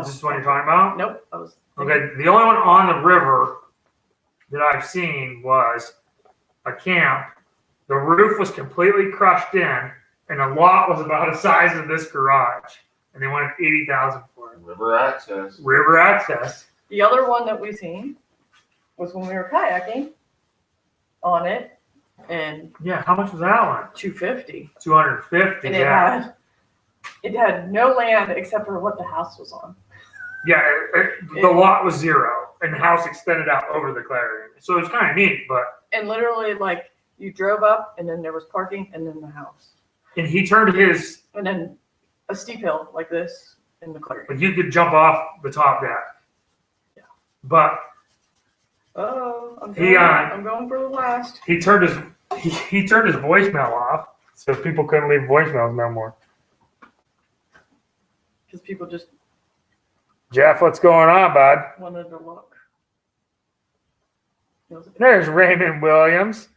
Is this what you're talking about? nope. I was Okay, the only one on the river that I've seen was a camp. The roof was completely crushed in, and the lot was about the size of this garage, and they wanted 80,000 for it. River access. River access. The other one that we seen was when we were kayaking on it, and Yeah, how much was that one? 250, 250. and Yeah, it had no land except for what the house was on. yeah. The lot was zero, and the house extended out over the Clarion, so it was kind of neat. But And literally, like, you drove up, and then there was parking, and then the house, and he turned his, and then a steep hill like this in the clearing. like you could jump off the top deck. Yeah. But Oh, I'm He, going for the last. he turned his voicemail off, so people couldn't leave voicemails no more. Because people just Jeff, what's going on, bud? wanted to look. It was a bit- There's Raymond Williams.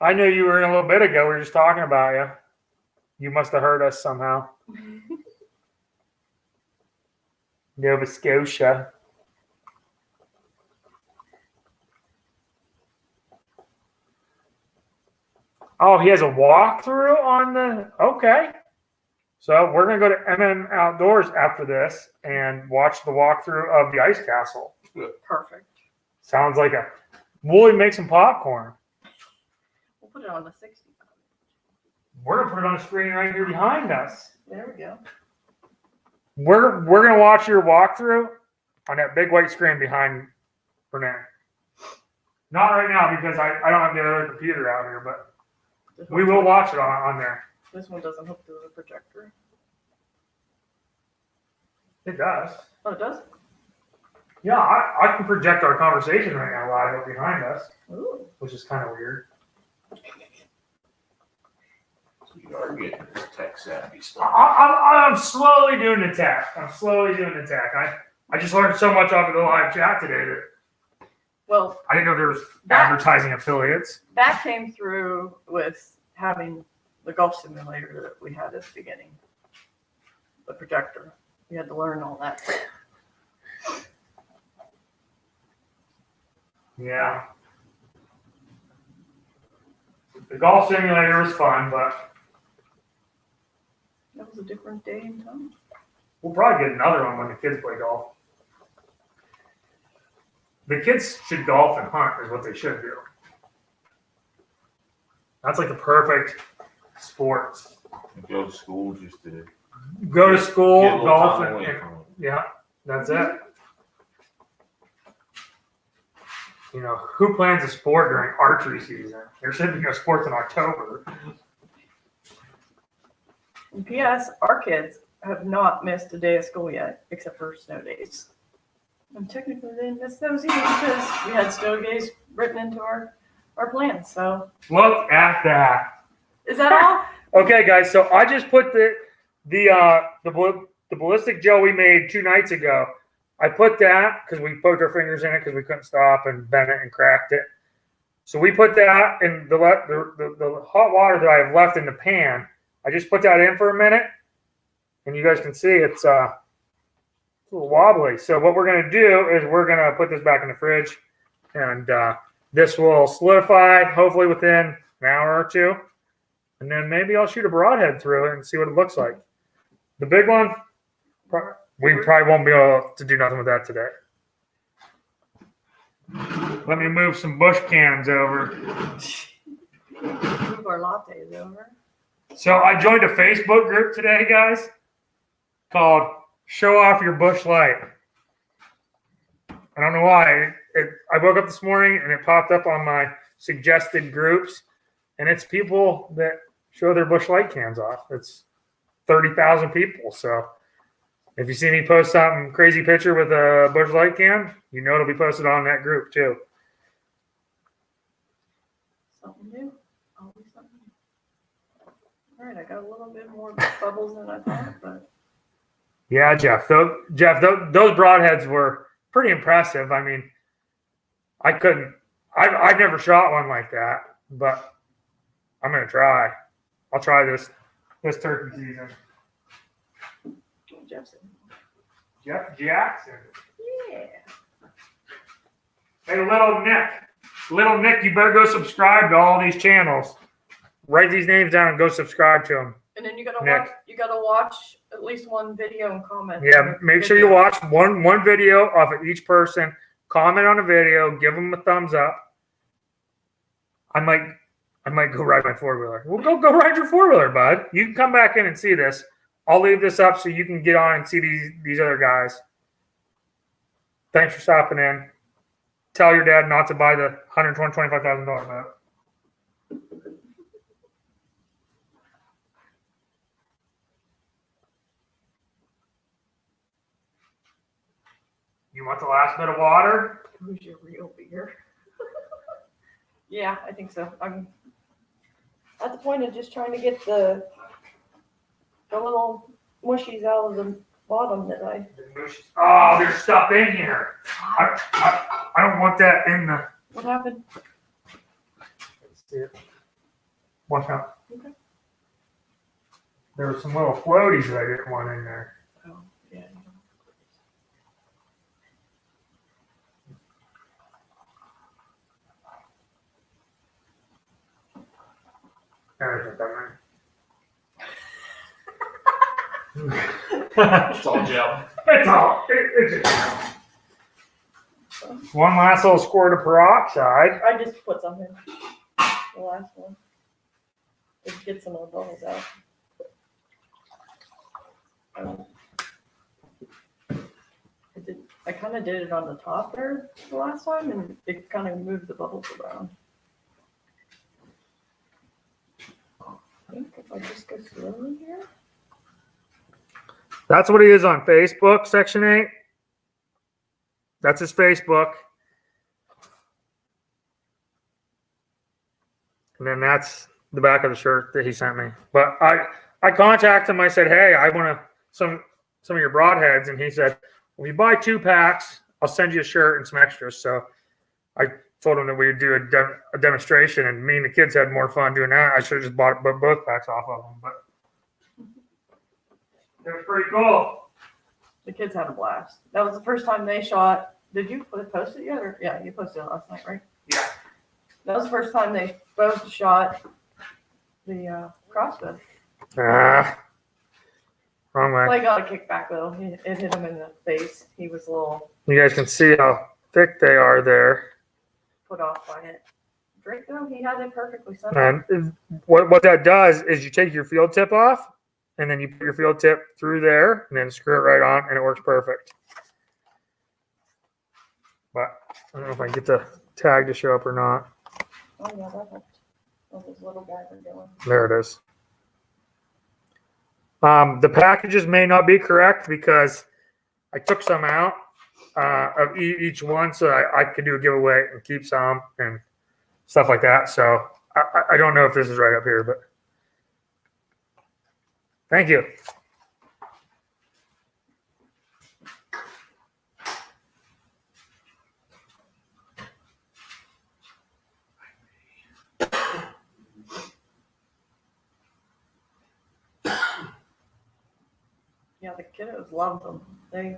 I knew you were in a little bit ago. We were just talking about you. You must have heard us somehow. Nova Scotia. Oh, he has a walkthrough on the. Okay. So we're going to go to MM Outdoors after this and watch the walkthrough of the ice castle. Perfect. Sounds like a. We'll make some popcorn. We'll put it on the 60. We're going to put it on the screen right here behind us. There we go. We're going to watch your walkthrough on that big white screen behind Renee. Not right now because I don't have the other computer out here, but we will watch it on there. This one doesn't hook to the projector. It does. Oh, it does? Yeah, I can project our conversation right now live up behind us, Ooh. which is kind of weird. You are getting this tech savvy stuff. I'm slowly doing the tech. I just learned so much off of the live chat today that Well, I didn't know there was That- advertising affiliates. that came through with having the golf simulator that we had at the beginning. The projector. We had to learn all that. Yeah. The golf simulator was fun, but That was a different day and time. we'll probably get another one when the kids play golf. The kids should golf and hunt is what they should do. That's like the perfect sports. Go to school just to Go to school, get a little golf, time away and from it. yeah, that's it. You know, who plans a sport during archery season? There should be no sports in October. And P.S. Our kids have not missed a day of school yet, except for snow days. And technically they didn't miss those either because we had snow days written into our plans. So Look at that. is that all? Okay, guys. So I just put the ballistic gel we made 2 nights ago. I put that because we poked our fingers in it because we couldn't stop and bent it and cracked it. So we put that in the hot water that I have left in the pan. I just put that in for a minute, and you guys can see it's a little wobbly. So what we're going to do is we're going to put this back in the fridge, and this will solidify hopefully within an hour or two. And then maybe I'll shoot a broadhead through it and see what it looks like. The big one, we probably won't be able to do nothing with that today. Let me move some Busch cans over. Move our lattes over. So I joined a Facebook group today, guys, called Show Off Your Busch Light. I don't know why. I woke up this morning and it popped up on my suggested groups, and it's people that show their Busch Light cans off. It's 30,000 people. So if you see me post something crazy picture with a Busch Light can, you know it'll be posted on that group too. Something new. Always something new. All right, I got a little bit more bubbles than I thought, but Yeah, Jeff. Those broadheads were pretty impressive. I mean, I've never shot one like that, but I'm gonna try. I'll try this turkey season. Jeff's Jeff Jackson. yeah. Hey, Little Nick, you better go subscribe to all these channels. Write these names down and go subscribe to them. And then you gotta Nick. watch at least one video and comment. Yeah, make sure you watch one video off of each person. Comment on a video, give them a thumbs up. I might go ride my 4-wheeler. Well, go ride your 4-wheeler, bud. You can come back in and see this. I'll leave this up so you can get on and see these other guys. Thanks for stopping in. Tell your dad not to buy the $125,000 boat. You want the last bit of water? Who's your real beer? Yeah, I think so. I'm at the point of just trying to get the little mushies out of the bottom that I. Oh, there's stuff in here. I don't want that in the. What happened? Let's see it. Watch out. Okay. There were some little floaties that I didn't want in there. Oh, yeah. There's It's all gel. it's just one last little squirt of peroxide. I just put some in. The last one. Just get some of the bubbles out. I kind of did it on the top there the last time, and it kind of moved the bubbles around. I think if I just go slowly here. That's what he is on Facebook, Section 8. That's his Facebook. And then that's the back of the shirt that he sent me. But I contacted him. I said, hey, I want some of your broadheads. And he said, well, you buy 2 packs, I'll send you a shirt and some extras. So I told him that we would do a demonstration, and me and the kids had more fun doing that. I should have just bought both packs off of them. But it was pretty cool. The kids had a blast. That was the first time they shot. Did you post it yet? Or, yeah, you posted it last night, right? Yeah. That was the first time they both shot the crossbow. Wrong way. Clay got a kickback though. It hit him in the face. He was a little You guys can see how thick they are there. put off by it. Drake though, he had it perfectly set up. And what that does is you take your field tip off, and then you put your field tip through there, and then screw it right on, and it works perfect. But I don't know if I can get the tag to show up or not. Oh yeah, that helped. What those little guys are doing. There it is. The packages may not be correct because I took some out of each one, so I could do a giveaway and keep some and stuff like that. So I don't know if this is right up here, but thank you. Yeah, the kiddos loved them. They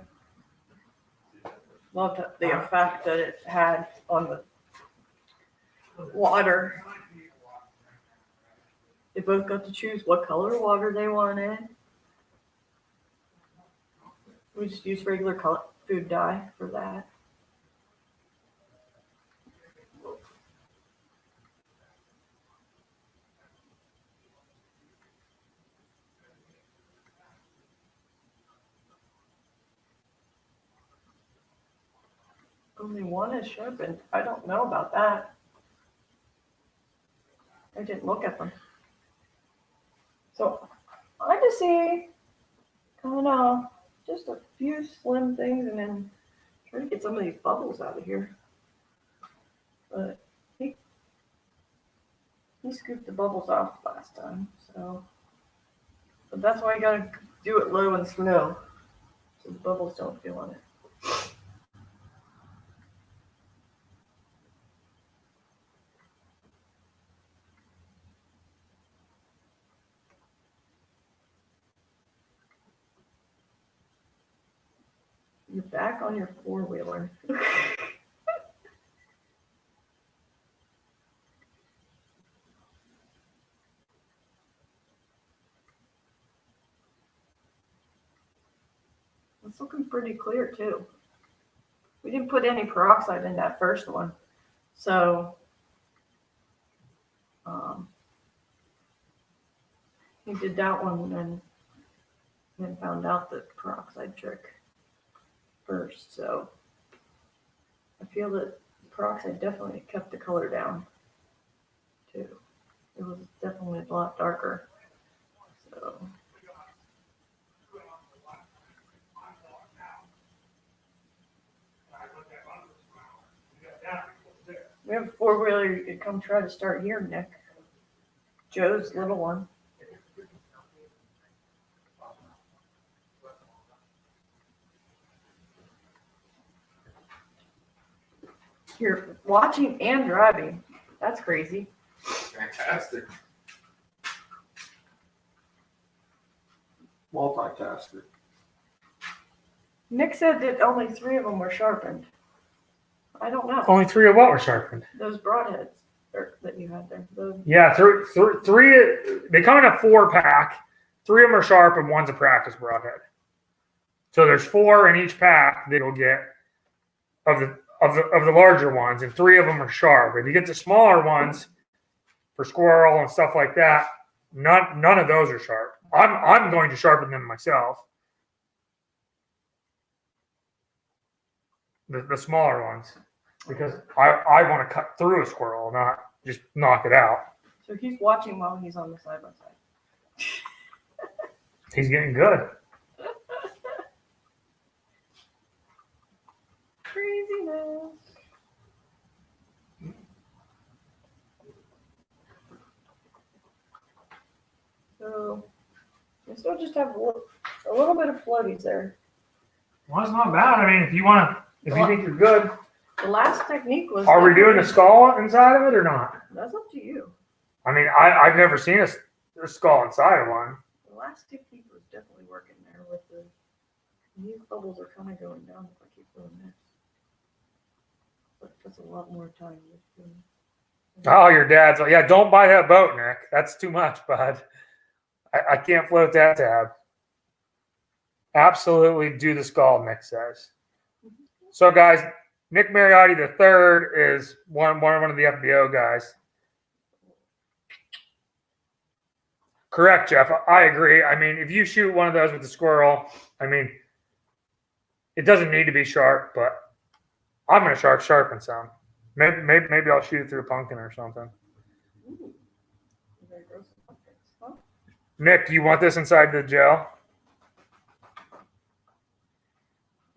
loved the effect that it had on the water. They both got to choose what color water they wanted. We just used regular color food dye for that. Only one is sharpened. I don't know about that. I didn't look at them. So I just see kind of just a few slim things and then try to get some of these bubbles out of here. But he scooped the bubbles off last time, so. But that's why you gotta do it low and slow so the bubbles don't feel on it. You're back on your four-wheeler. It's looking pretty clear too. We didn't put any peroxide in that first one, so he did that one and then found out the peroxide trick first. So I feel that peroxide definitely kept the color down too. It was definitely a lot darker. So. We have a four-wheeler you could come try to start here, Nick. Joe's little one. You're watching and driving. That's crazy. Fantastic. Multitasker. Nick said that only 3 of them were sharpened. I don't know. Only 3 of what were sharpened? Those broadheads that you had there. Yeah, three. They come in a 4-pack. 3 of them are sharp and 1's a practice broadhead. So there's 4 in each pack that you'll get of the larger ones, and 3 of them are sharp. If you get the smaller ones for squirrel and stuff like that, none of those are sharp. I'm going to sharpen them myself. The smaller ones, because I want to cut through a squirrel, not just knock it out. So he's watching while he's on the side-by-side. He's getting good. Craziness. So we still just have a little bit of floaties there. Well, it's not bad. I mean, if you think you're good. The last technique was. Are we doing the skull inside of it or not? That's up to you. I mean, I've never seen a skull inside of one. The last technique was definitely working there with these bubbles are kind of going down if I keep doing this. But that's a lot more time. Oh, your dad's like, yeah, don't buy that boat, Nick. That's too much, bud. I can't float that tab. Absolutely do the skull, Nick says. So, guys, Nick Mariotti III is one of the FBO guys. Correct, Jeff. I agree. I mean, if you shoot one of those with the squirrel, I mean, it doesn't need to be sharp, but I'm going to sharpen some. Maybe I'll shoot it through a pumpkin or something. Ooh. Very gross. Huh? Nick, do you want this inside the gel?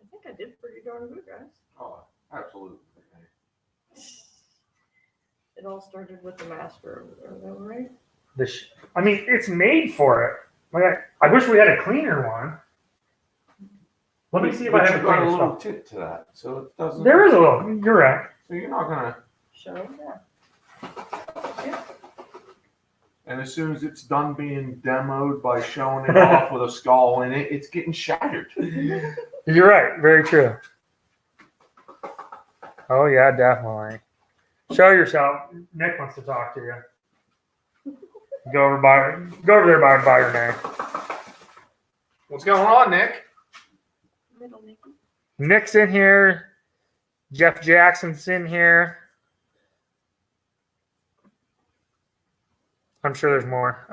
I think I did pretty darn good, guys. Oh, absolutely. It all started with the master over there, though, right? I mean, it's made for it. Like I wish we had a cleaner one. Let me see if I But have you've got a cleaner little stuff. tip to that, so it doesn't. There is a little. You're right. So you're not gonna. Show, yeah. Yeah. And as soon as it's done being demoed by showing it off with a skull in it, it's getting shattered. You're right. Very true. Oh yeah, definitely. Show yourself. Nick wants to talk to you. Go over there by your name. What's going on, Nick? Little Nicky. Nick's in here. Jeff Jackson's in here. I'm sure there's more.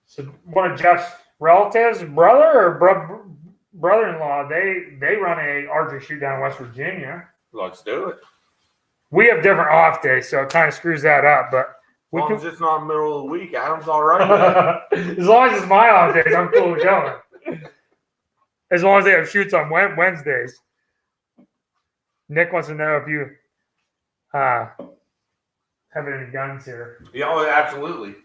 So one of Jeff's relatives, brother or brother-in-law, they run a archery shoot down in West Virginia. Let's do it. We have different off days, so it kind of screws that up. But As long as it's not middle of the week, Adam's all right with it. as long as it's my off days, I'm cool with going. As long as they have shoots on Wednesdays. Nick wants to know if you have any guns here. Yeah, oh, absolutely.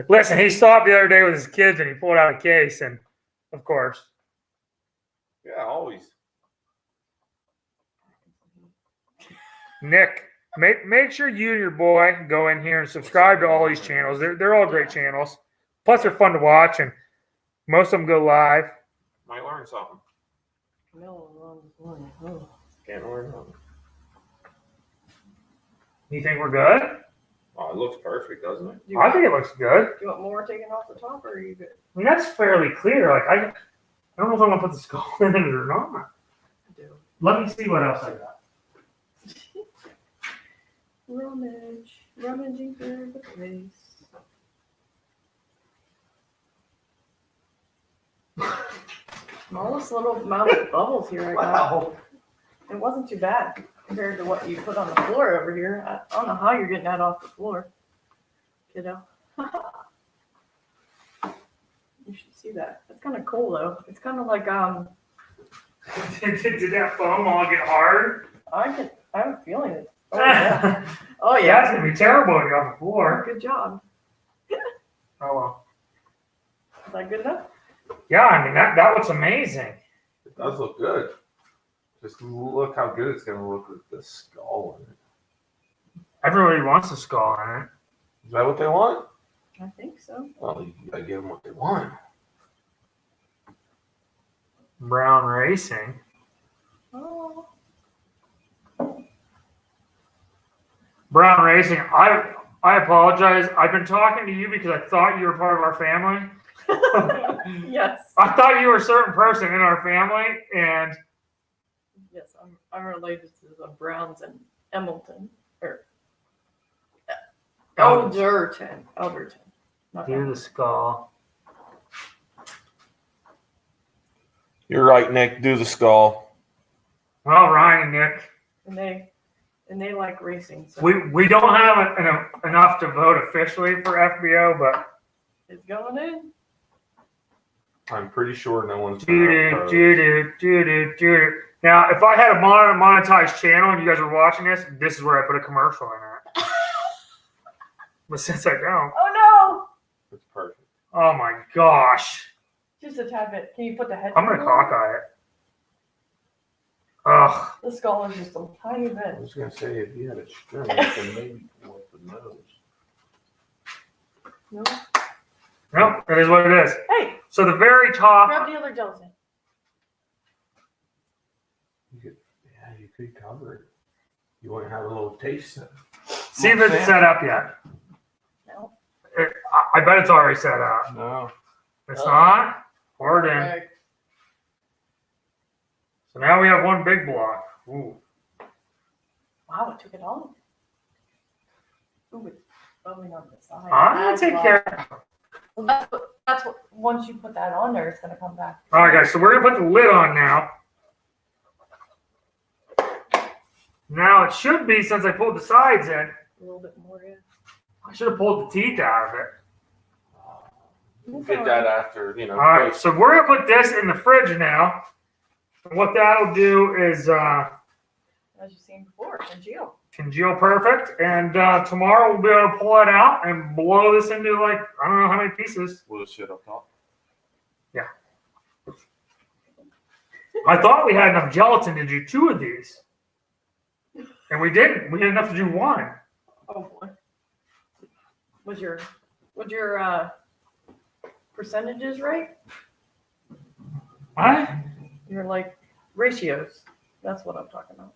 Listen, he stopped the other day with his kids and he pulled out a case, and of course. Yeah, always. Nick, make sure you and your boy go in here and subscribe to all these channels. They're all great channels. Plus, they're fun to watch, and most of them go live. Might learn something. Middle of the road this morning. Oh. Can't learn something. You think we're good? Oh, it looks perfect, doesn't it? Do you, I want, think it looks good. do you want more taken off the top, or are you good? I mean, that's fairly clear. Like I don't know if I'm gonna put the skull in it or not. I do. Let me see what else I got. Rummaging through the place. Smallest little amount of bubbles here I got. Wow. It wasn't too bad compared to what you put on the floor over here. I don't know how you're getting that off the floor, kiddo. You should see that. That's kind of cool though. It's kind of like Did that foam all get hard? I'm feeling it. Oh yeah. Oh Yeah, yeah. it's gonna be terrible if you're on the floor. Good job. Oh well. Is that good enough? Yeah, I mean that looks amazing. It does look good. Just look how good it's going to look with the skull in it. Everybody wants a skull in it. Is that what they want? I think so. Well, you got to give them what they want. Brown Racing. Oh. Brown Racing. I apologize. I've been talking to you because I thought you were part of our family. Yes. I thought you were a certain person in our family, and Yes, I'm related to the Browns and Embleton or Elderton. Not do the skull. You're right, Nick. Do the skull. Well, Ryan and Nick, and they like racing. So we don't have enough to vote officially for FBO, but it's going in. I'm pretty sure no one's Now, if I had a monetized channel and you guys were watching this is where I put a commercial in it. But since I don't, Oh It's perfect. oh my gosh, no! Just a tad bit. Can you put the head? I'm gonna cockeye it. Ugh. The skull is just a tiny I bit. was going to say, if you had a string, you could maybe pull up the nose. No. Nope, it is what it is. Hey, So the very top, grab the other gelatin. You could cover it. You want to have a little taste of it. see if it's set up yet. No. I bet it's already set up. No. It's not. Pour it in. Okay. So now we have one big block. Ooh. Wow, it took it all. Ooh, it's bubbling on the side. I'm gonna take care. Well, that's what. Once you put that on there, it's gonna come back. All right, guys. So we're gonna put the lid on now. Now it should be, since I pulled the sides in, A little bit more, yeah. I should have pulled the teeth out of it. We'll get that after, All right, so we're gonna put this in the fridge now. And what that'll do is As you've seen before, congeal. congeal perfect, and tomorrow we'll be able to pull it out and blow this into, like, I don't know how many pieces. Will shit up top. I thought we had enough gelatin to do 2 of these, and we didn't. We had enough to do 1. Oh boy. Was your percentages right? What? Your like ratios. That's what I'm talking about.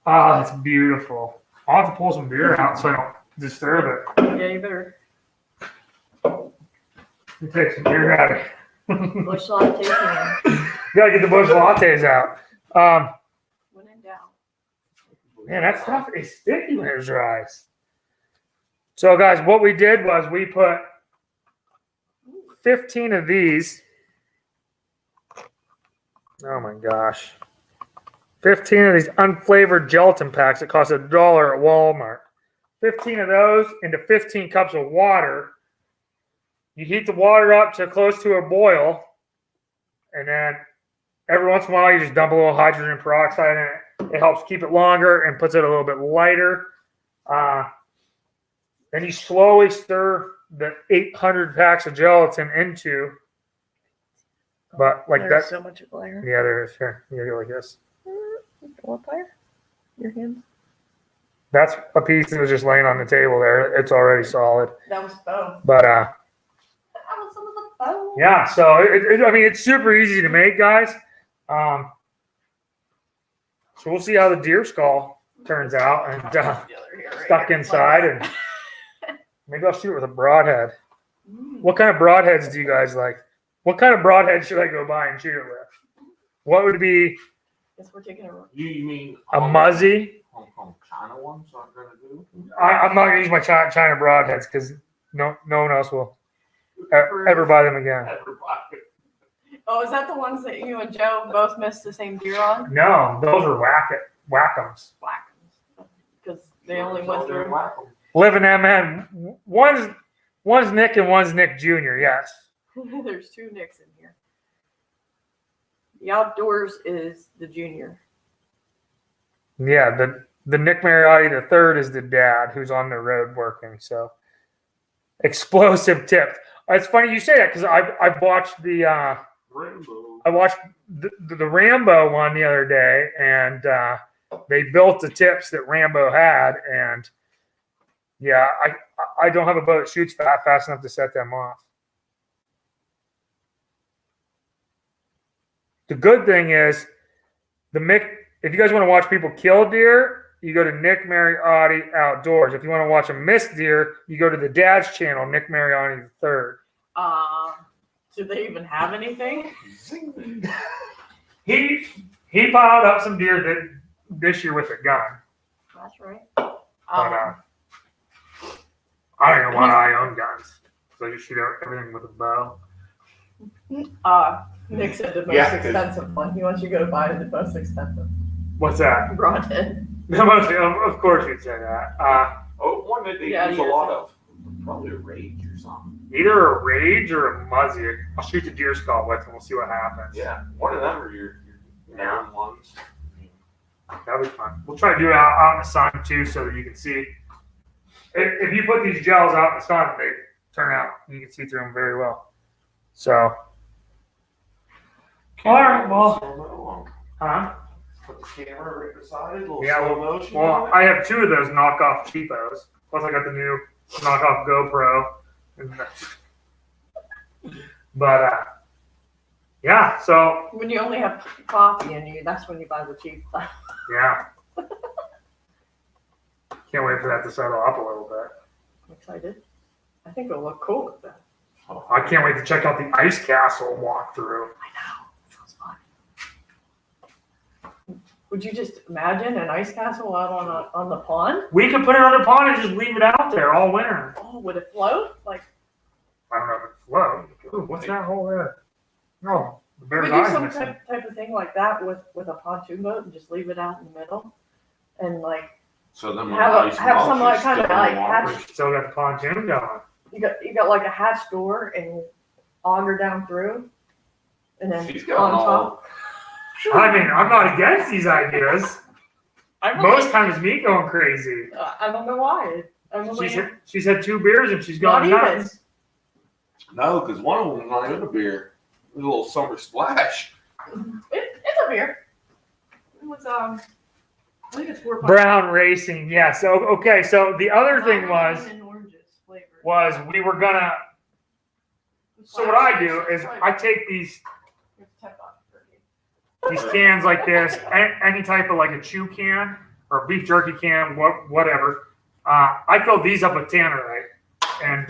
Oh, that's beautiful. I'll have to pull some beer out so I don't disturb it. Yeah, you better You take some beer out of it. Busch latte can. Gotta get the Busch lattes out. When in doubt. Man, that stuff is sticky when it dries. So, guys, what we did was we put 15 of these. Oh my gosh. 15 of these unflavored gelatin packs that cost $1 at Walmart. 15 of those into 15 cups of water. You heat the water up to close to a boil, and then every once in a while you just dump a little hydrogen peroxide in it. It helps keep it longer and puts it a little bit lighter. Then you slowly stir the 800 packs of gelatin into, but like There's that. so much glare. Yeah, there is. Here, you go like this. What fire? Your hands? That's a piece that was just laying on the table there. It's already solid. That was foam. But That was some of the foam. yeah, so I mean, it's super easy to make, guys. So we'll see how the deer skull turns out and stuck inside, and maybe I'll shoot with a broadhead. What kind of broadheads do you guys like? What kind of broadhead should I go buy and shoot it with? What would be Guess we're taking a You mean a muzzy? Hong Kong China ones aren't gonna do? I'm not gonna use my China broadheads because no one else will ever buy them again. Everybody. Oh, is that the ones that you and Joe both missed the same deer on? No, those are whack'ems. Black. Because they only went through. Living that man. One's Nick and one's Nick Jr. Yes. There's two Nicks in here. The outdoors is the junior. Yeah, the Nick Mariotti the third is the dad who's on the road working. So explosive tip. It's funny you say that because I watched the Rainbow. I watched the Rambo one the other day, and they built the tips that Rambo had, and yeah, I don't have a boat that shoots fast enough to set them off. The good thing is, if you guys want to watch people kill deer, you go to Nick Mariotti Outdoors. If you want to watch them miss deer, you go to the dad's channel, Nick Mariotti III. Do they even have anything? He piled up some deer this year with a gun. That's right. But, I don't know why I own guns. So I just shoot everything with a bow. Nick said the most Yeah, expensive one. He wants you to go buy the most expensive. What's that? Broadhead. The most, of course you'd say that. One that they Yeah, use a yes. lot of. Probably a Rage or something. Either a Rage or a Muzzy. I'll shoot the deer skull with and we'll see what happens. Yeah, one of them are your known ones. That'll be fun. We'll try to do it out in the sun too so that you can see. If you put these gels out in the sun, they turn out. You can see through them very well. So. All right, well. Huh? Put the camera right beside it, a little Yeah, slow motion. Well, I have two of those knockoff cheapos. Plus, I got the new knockoff GoPro. But yeah. So When you only have coffee in you, that's when you buy the cheap stuff. yeah. Can't wait for that to settle up a little bit. I'm excited. I think it'll look cool with that. I can't wait to check out the Ice Castle walkthrough. I know. It sounds fun. Would you just imagine an ice castle out on the pond? We could put it on the pond and just leave it out there all winter. Oh, would it float? Like, I don't know if it floats. Ooh, what's that hole there? No, the we bear's do eyes some missing. type of thing like that with a pontoon boat and just leave it out in the middle, and like So then have some like kind of like hatch. Still got the pontoon going. You got like a hatch door and you auger down through, and then She's on going all. top. I mean, I'm not against these ideas. I really- Most times, me going crazy. I don't know why. I'm really She's had 2 beers and she's not gone even. nuts. No, because one of them was not even a beer. It was a little summer splash. It's a beer. It was I think it's 4 Brown Racing. Yeah. So okay. So the other thing was and oranges flavored. we were gonna. So what I do is I take these cans like this, any type of like a chew can or beef jerky can, whatever. I fill these up with tannerite, and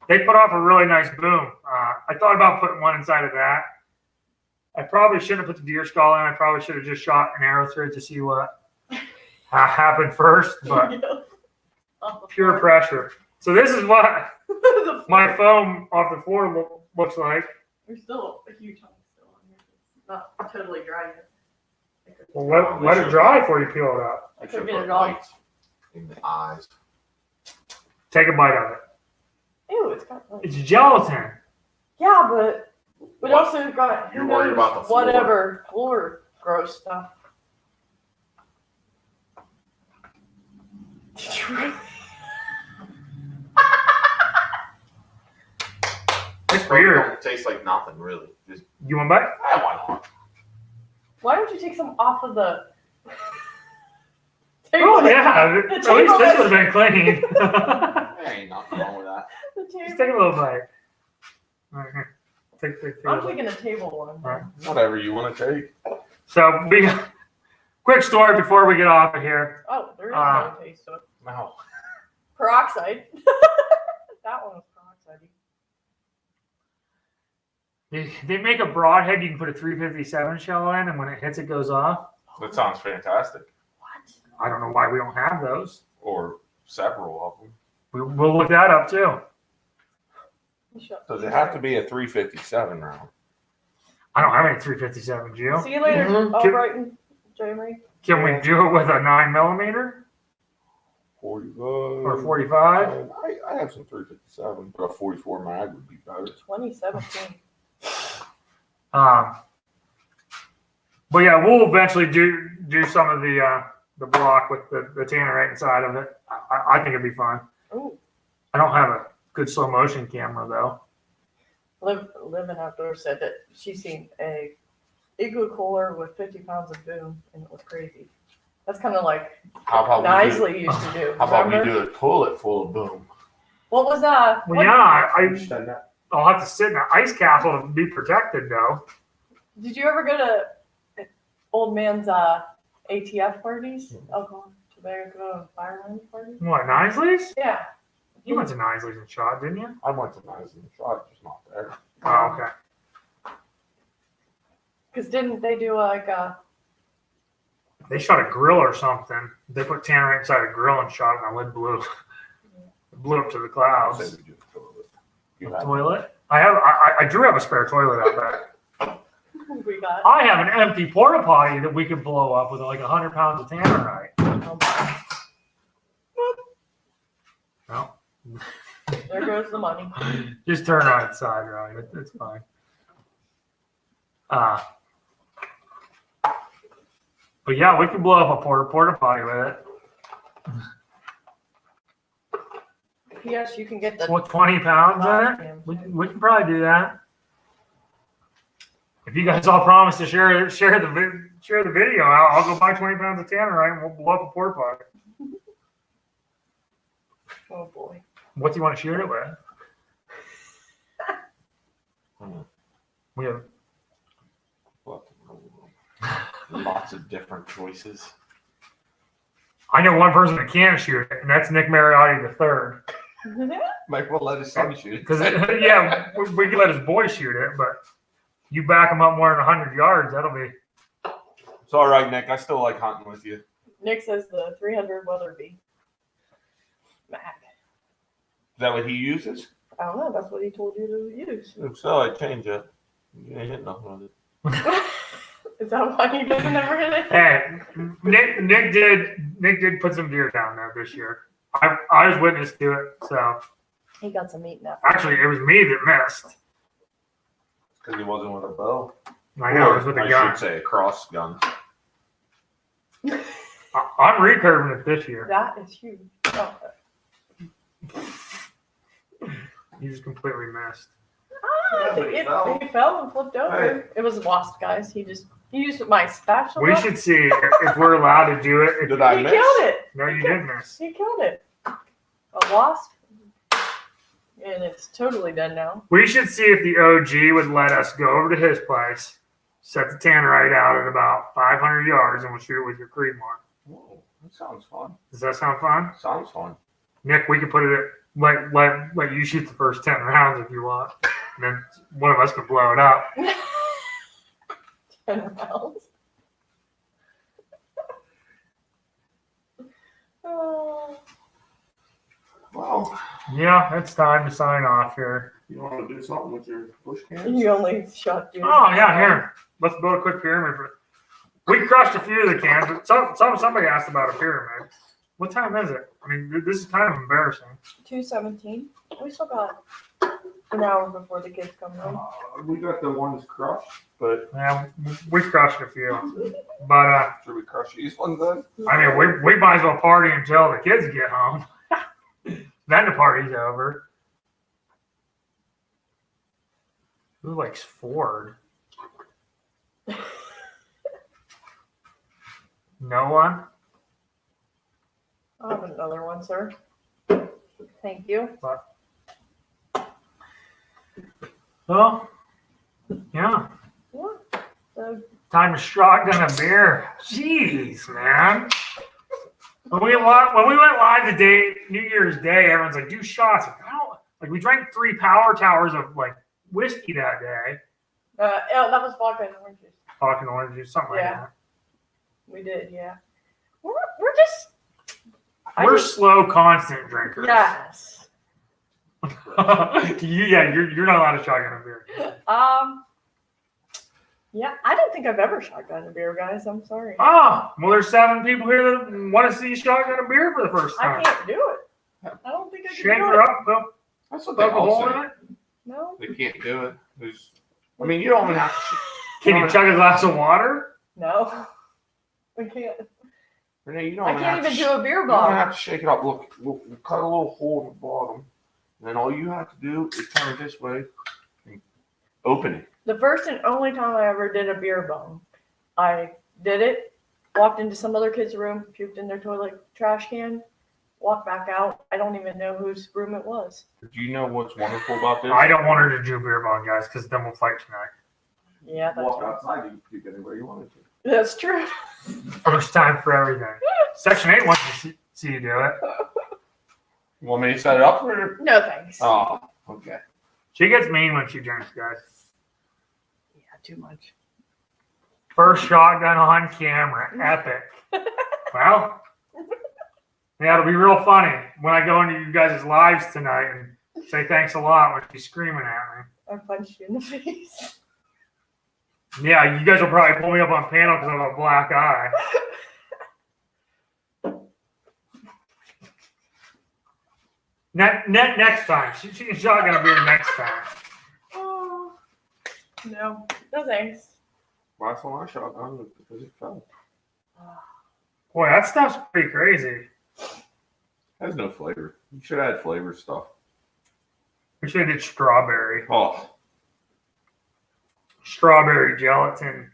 they put off a really nice boom. I thought about putting one inside of that. I probably shouldn't have put the deer skull in. I probably should have just shot an arrow through it to see what happened first, but pure pressure. So this is what my foam off the floor looks like. There's still a huge hunk still on here. It's not totally dry yet. Well, let it dry before you peel it up. I Could should get put it all. lights in the eyes. Take a bite of it. Ew, it's got like. It's gelatin. Yeah, but we also got You're worried about the floor. whatever floor gross stuff. It's weird. It tastes like nothing really. Just You want a bite? why not? Why don't you take some off of the table? Oh yeah. The At least table this is- would have been clean. There ain't nothing wrong with that. The Just table. take a little bite. All right, here. Take I'm a bite. taking a table one. All right. Whatever you want to take. So quick story before we get off of here. Oh, there is no taste to it. No. Peroxide. That one was peroxide. They make a broadhead you can put a 357 shell in, and when it hits, it goes off. That sounds fantastic. What? I don't know why we don't have those. Or several of them. We'll look that up too. Does it have to be a 357 round? I don't have any 357, Gio. See you later, Mhm. Albrighton, Jeremy. Can we do it with a 9mm 45. or 45? I have some 357, but a 44 mag would be better. 2017. But yeah, we'll eventually do some of the block with the tannerite inside of it. I think it'd be fun. Ooh. I don't have a good slow motion camera though. Living Outdoors said that she's seen a igloo cooler with 50 pounds of boom, and it was crazy. That's kind of like How about Nisley used to do. How about remember? we do a toilet full of boom? What was that? Well, What- yeah, I'll have to sit in an ice castle to be protected though. Did you ever go to old man's ATF parties? Alcohol, tobacco, and firearms parties? What, Nisley's? Yeah. You went to Nisley's and shot, didn't you? I went to Nice and shot, just not there. Oh, okay. Because didn't they do like They shot a grill or something. They put tannerite inside a grill and shot it, and the lid blew. It blew up to the I say clouds. we do a toilet. You A have toilet? I do have a spare toilet out there. we got? I have an empty porta potty that we could blow up with like 100 pounds of tannerite. Oh, my. No, There goes the money. just turn on its side, Ryan. It's fine. But yeah, we can blow up a porta potty with it. P.S. You can get the. What, 20 pounds in it? We can probably do that. If you guys all promise to share the video, I'll go buy 20 pounds of tannerite and we'll blow up a porta potty. Oh boy. What do you want to shoot it with? We have lots of different choices. I know one person that can shoot it, and that's Nick Mariotti III. Might well let his son shoot it. Because yeah, we can let his boy shoot it, but you back him up more than 100 yards, that'll be. It's all right, Nick. I still like hunting with you. Nick says the 300 Weatherby. Mac. Is that what he uses? I don't know. That's what he told you to use. If so, I change it. You ain't hitting nothing with it. Is that why he doesn't ever hit it? Hey, Nick did put some deer down there this year. I was witness to it, so He got some meat now. actually it was me that missed. Because he wasn't with a bow. I know it was with a I gun. should say a cross gun. I'm recurving it this year. That is huge. Oh, You just completely missed. He fell. He fell and flipped over. Hey. It was lost, guys. He used my spatula. We should see if we're allowed to do it. Did I He miss? killed it. No, you did miss. He killed it. A wasp. And it's totally dead now. We should see if the OG would let us go over to his place, set the tannerite out at about 500 yards, and we'll shoot it with your Creedmoor. Whoa, that sounds fun. Does that sound fun? Sounds fun. Nick, we could put it at, let you shoot the first 10 rounds if you want. And then one of us can blow it up. 10 rounds. Oh. Well, Yeah, it's time to sign off here. you want to do something with your bush cans? You only shot you. Oh, yeah, here. Let's build a quick pyramid. We crushed a few of the cans, but somebody asked about a pyramid. What time is it? I mean, this is kind of embarrassing. 2:17. We still got an hour before the kids come home. We got the ones crushed, but Yeah, we crushed a few. But, should we crush these ones then? I mean, we might as well party until the kids get home. Then the party's over. Who likes Ford? No one? I'll have another one, sir. Thank you. Well, yeah. Yeah. So, Time to shotgun a beer. Jeez, man. When we went live the day, New Year's Day, everyone's like, do shots. Like, we drank 3 power towers of like whiskey that day. yeah, that was vodka and orange juice. Talking orange juice, something Yeah. like We did, yeah. We're just. that. We're slow, constant drinkers. Yes. You're not allowed to shotgun a beer. Yeah, I don't think I've ever shotgunned a beer, guys. I'm sorry. Oh, well, there's 7 people here that want to see you shotgun a beer for the first I time. can't do it. I don't think I can Shake do her it. up, Bill. That's what they Poke a hole all in say. it. No, They can't do it. I mean, you don't even have to. Can you chug a glass of water? no. I can't. Renee, you don't I even can't have even to do a beer You don't bomb. have to shake it up. Look, we'll cut a little hole in the bottom. And then all you have to do is turn it this way and open it. The first and only time I ever did a beer bomb, I did it, walked into some other kid's room, puked in their toilet trash can, walked back out. I don't even know whose room it was. Do you know what's wonderful about this? I don't want her to do beer bong, guys, because then we'll fight tonight. Yeah, Walk outside, you can puke anywhere you wanted to. that's true. First time for everything. Section 8 wants to see you do it. You want me to set it up for her? No thanks. Oh, okay. She gets mean when she drinks, guys. Yeah, too much. First shotgun on camera. Epic. Well, yeah, it'll be real funny when I go into you guys' lives tonight and say thanks a lot when she's screaming at I punched you in the face. me. Yeah, you guys will probably pull me up on panel because I have a black eye. Next time. She can shotgun a beer next time. Oh, no. No thanks. Last one I shot on was because it fell. Boy, that stuff's pretty crazy. Has no flavor. You should add flavor stuff. We should have did strawberry. Oh, Strawberry gelatin.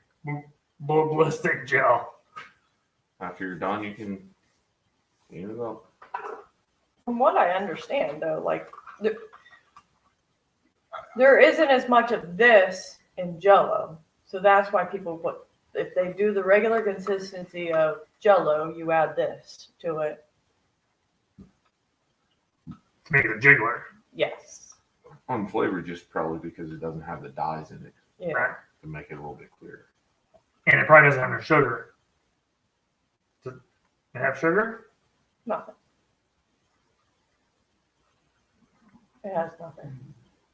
Ballistic gel. after you're done, you can clean it up. From what I understand, though, like, there isn't as much of this in Jell-O. So that's why people put, if they do the regular consistency of Jell-O, you add this to it. To make it a jiggler. Yes. On flavor, just probably because it doesn't have the dyes in it Yeah. Right. to make it a little bit clearer. And it probably doesn't have no sugar. Does it have sugar? Nothing. It has nothing.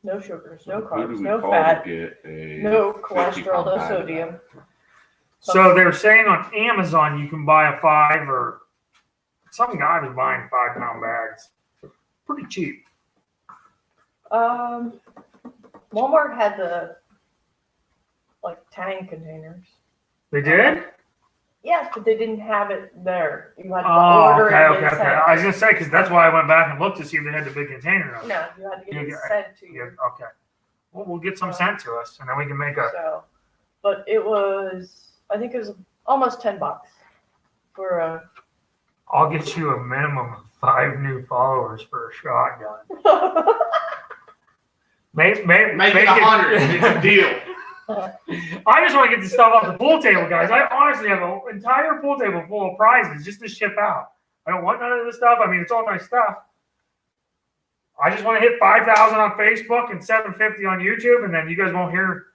No sugars, no Who do carbs, we no call fat, to get a no 50 cholesterol, no pound bag of sodium. that? So they're saying on Amazon you can buy a 5 or some guy was buying 5-pound bags. Pretty cheap. Walmart had the like tang containers. They did? Yes, but they didn't have it there. You had to Oh, order okay, it okay, and okay. sent I was gonna say because that's why I went back and looked to see if they had the big container. Of it. No, you had to get it Yeah, sent to Yeah, you. okay. Well, we'll get some sent to us, and then we can make a. So, but I think it was almost $10 for a. I'll get you a minimum of 5 new followers for a shotgun. Make Make it 100. It's a deal. I just want to get the stuff off the pool table, guys. I honestly have an entire pool table full of prizes just to ship out. I don't want none of this stuff. I mean, it's all nice stuff. I just want to hit 5,000 on Facebook and 750 on YouTube, and then you guys won't hear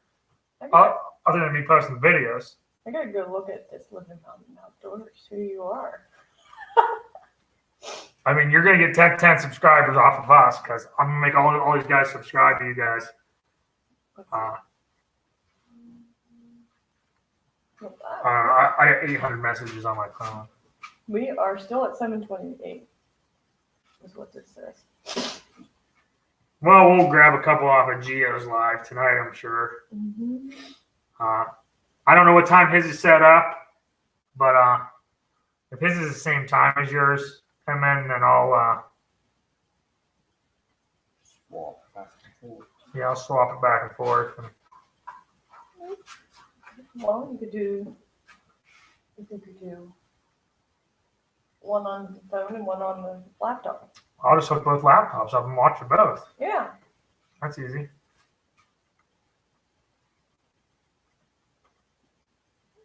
other than me posting videos. I gotta go look at this living out in outdoors. Who you are? I mean, you're gonna get 10 subscribers off of us because I'm gonna make all these guys subscribe to you guys. I got 800 messages on my phone. We are still at 728. Is what this says. Well, we'll grab a couple off of Geo's live tonight, I'm sure. Mm-hmm. I don't know what time his is set up, but if his is the same time as yours, come in and I'll I'll swap it back and forth. Well, you could do one on the phone and one on the laptop. I'll just hook both laptops up and watch them both. Yeah. That's easy.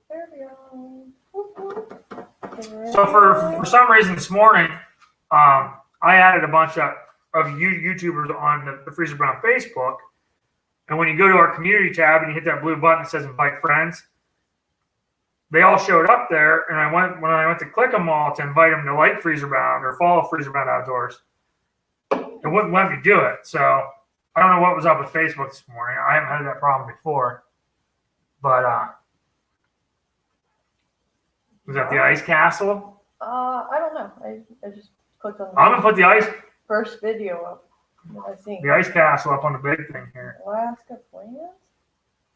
There we go. So for some reason this morning, I added a bunch of YouTubers on the Freezer Brown Facebook. And when you go to our community tab and you hit that blue button that says invite friends, they all showed up there. And when I went to click them all to invite them to like Freezer Bound or follow Freezer Bound Outdoors, it wouldn't let me do it. So I don't know what was up with Facebook this morning. I haven't had that problem before. But was that the ice castle? I don't know. I just clicked on I'm gonna put the first video up that I seen. ice castle up on the big thing here. Alaska plans?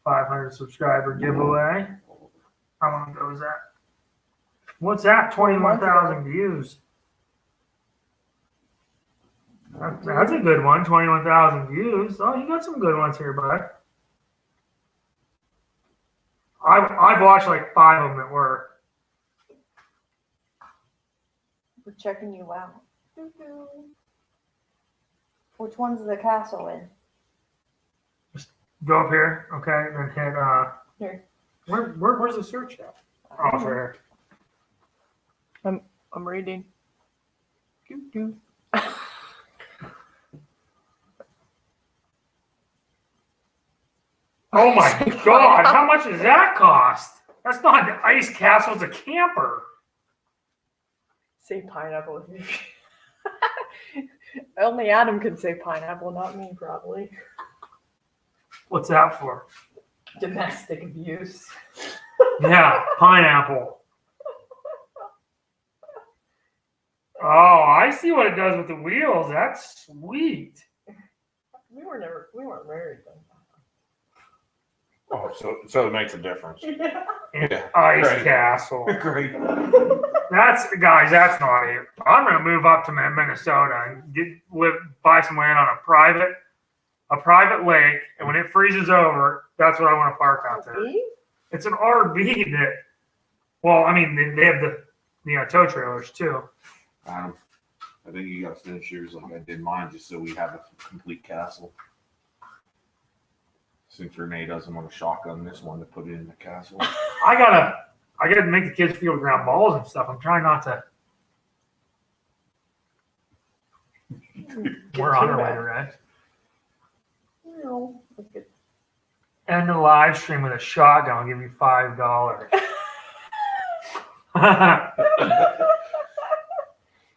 500 subscriber giveaway. How long ago was that? What's that? 21,000 views. That's a good one. 21,000 views. Oh, you got some good ones here, bud. I've watched like 5 of them at work. We're checking you out. Doo-doo. Which one's the castle in? Go up here, okay, and hit Here. Where's the search at? Oh, it's right here. I'm reading. Doo-doo. Oh my God! How much does that cost? That's not an ice castle; it's a camper. Say pineapple. Only Adam can say pineapple, not me, probably. What's that for? Domestic abuse. Yeah, pineapple. Oh, I see what it does with the wheels. That's sweet. We weren't married then. Oh, so it makes a difference. Yeah. Yeah. Ice Great. castle. Great. That's not it. I'm gonna move up to Minnesota and buy some land on a private lake, and when it freezes over, that's what I want to park out there. It's an RV that. Well, I mean, they have the tow trailers too. I think you got to finish yours like I did mine, just so we have a complete castle. Since Renee doesn't want to shotgun this one to put it in the castle. I gotta make the kids feel ground balls and stuff. I'm trying not to. We're on our way to rest. No, that's good. End the live stream with a shotgun. I'll give you $5.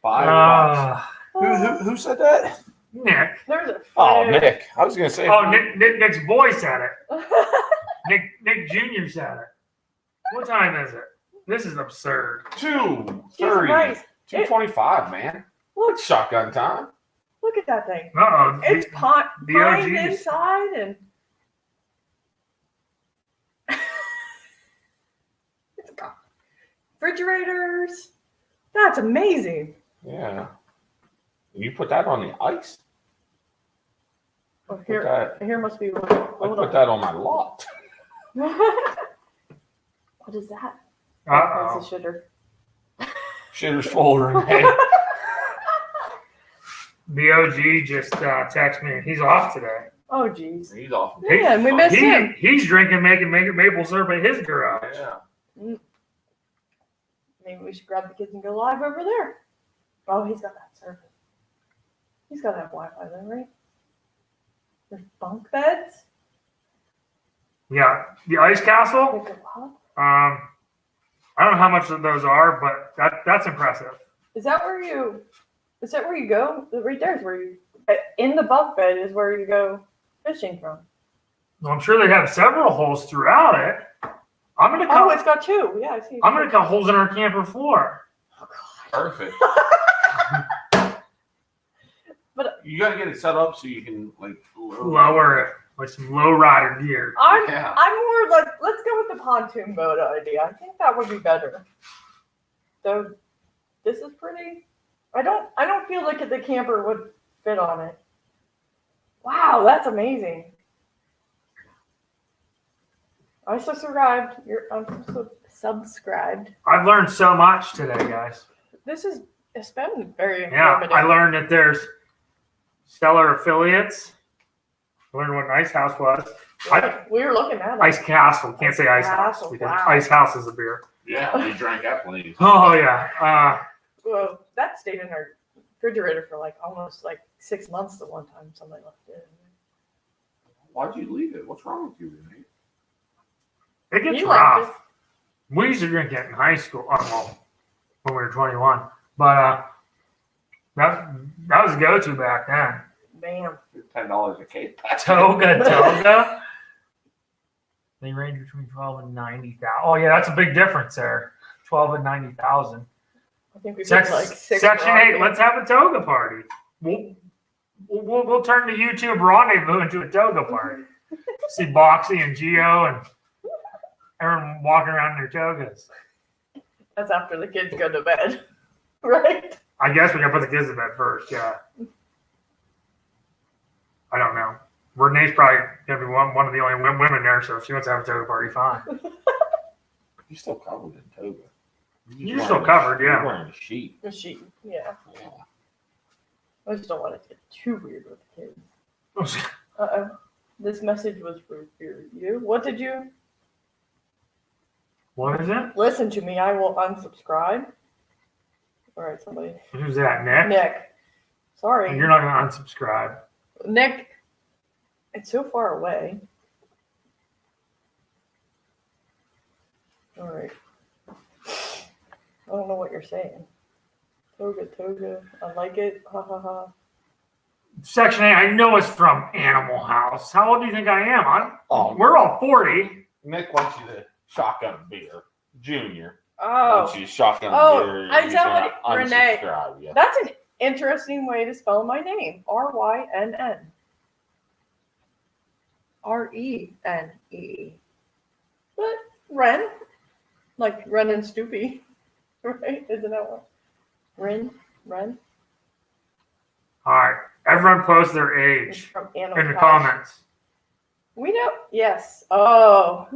$5. Who said that? Nick. There's a Oh, Nick. I was gonna say. Oh, Nick's boy said it. Nick Jr. said it. What time is it? This is absurd. 2:30. Right. 2:25, man. Look, Shotgun time. look at that thing. Uh-oh. It's pined OGs. inside and it's got refrigerators. That's amazing. Yeah. You put that on the ice? Oh, Put here, that, here must be one. I Hold put on. that on my lot. What is that? Uh-oh. That's a shitter. Shitter's full, Renee. The OG just texted me. He's off today. Oh, jeez. He's off. Man, we missed him. He's drinking, making maple syrup at his garage. Yeah. Maybe we should grab the kids and go live over there. Oh, he's got that service. He's got to have Wi-Fi then, right? There's bunk beds. Yeah, the Ice Castle. They go up. I don't know how much those are, but that's impressive. Is that where you? Is that where you go? Right there is where you. In the bunk bed is where you go fishing from. Well, I'm sure they have several holes throughout it. I'm gonna Oh, cut. it's got two. Yeah, I see. I'm gonna cut holes in our camper floor. Oh, God. Perfect. But You gotta get it set up so you can like Lower it with some low rider gear. I'm Yeah. more like, let's go with the pontoon boat idea. I think that would be better. So this is pretty. I don't feel like the camper would fit on it. Wow, that's amazing. I subscribed. I'm subscribed. I've learned so much today, guys. It's been very Yeah, informative. I learned that there's seller affiliates. I learned what an ice house was. We were looking at it. Ice Castle. Can't say ice house Castle, because wow. ice house is a beer. Yeah, we drank that plenty. Oh yeah. Well, that stayed in our refrigerator for like almost like 6 months the one time somebody left it. Why'd you leave it? What's wrong with you, Renee? It gets You liked rough. We used to drink it in high school. Well, when we were 21, but that was a go-to back then. Bam. $10 a case. Toga. They range between 12 and 90,000. Oh yeah, that's a big difference there. 12 and 90,000. I think we put like 6. Section 8. Let's have a toga party. We'll turn the YouTube rendezvous into a toga party. See Boxy and Geo and everyone walking around in their togas. That's after the kids go to bed, right? I guess we gotta put the kids to bed first. Yeah. I don't know. Renee's probably gonna be one of the only women there, so if she wants to have a toga party, fine. You're still covered in toga. You're still covered, yeah. You're wearing a sheet. The sheet, yeah. Yeah. I just don't want it to get too weird with the kids. Uh-oh. This message was for you. What did you? What is it? Listen to me. I will unsubscribe. All right, somebody. Who's that, Nick? Nick. Sorry. You're not gonna unsubscribe. Nick, it's so far away. All right. I don't know what you're saying. Toga. I like it. Ha ha ha. Section 8, I know it's from Animal House. How old do you think I am? Oh, We're all 40. Nick wants you to shotgun beer. Junior. Oh, Wants you to shotgun Oh, beer. I He's tell gonna you, Renee. unsubscribe you. that's an interesting way to spell my name. Rynn. Rene. But Ren, like Ren and Stoopy, right? Isn't that what? Ren. All right. Everyone post their It's age from Animal in the House. comments. We know. Yes. Oh,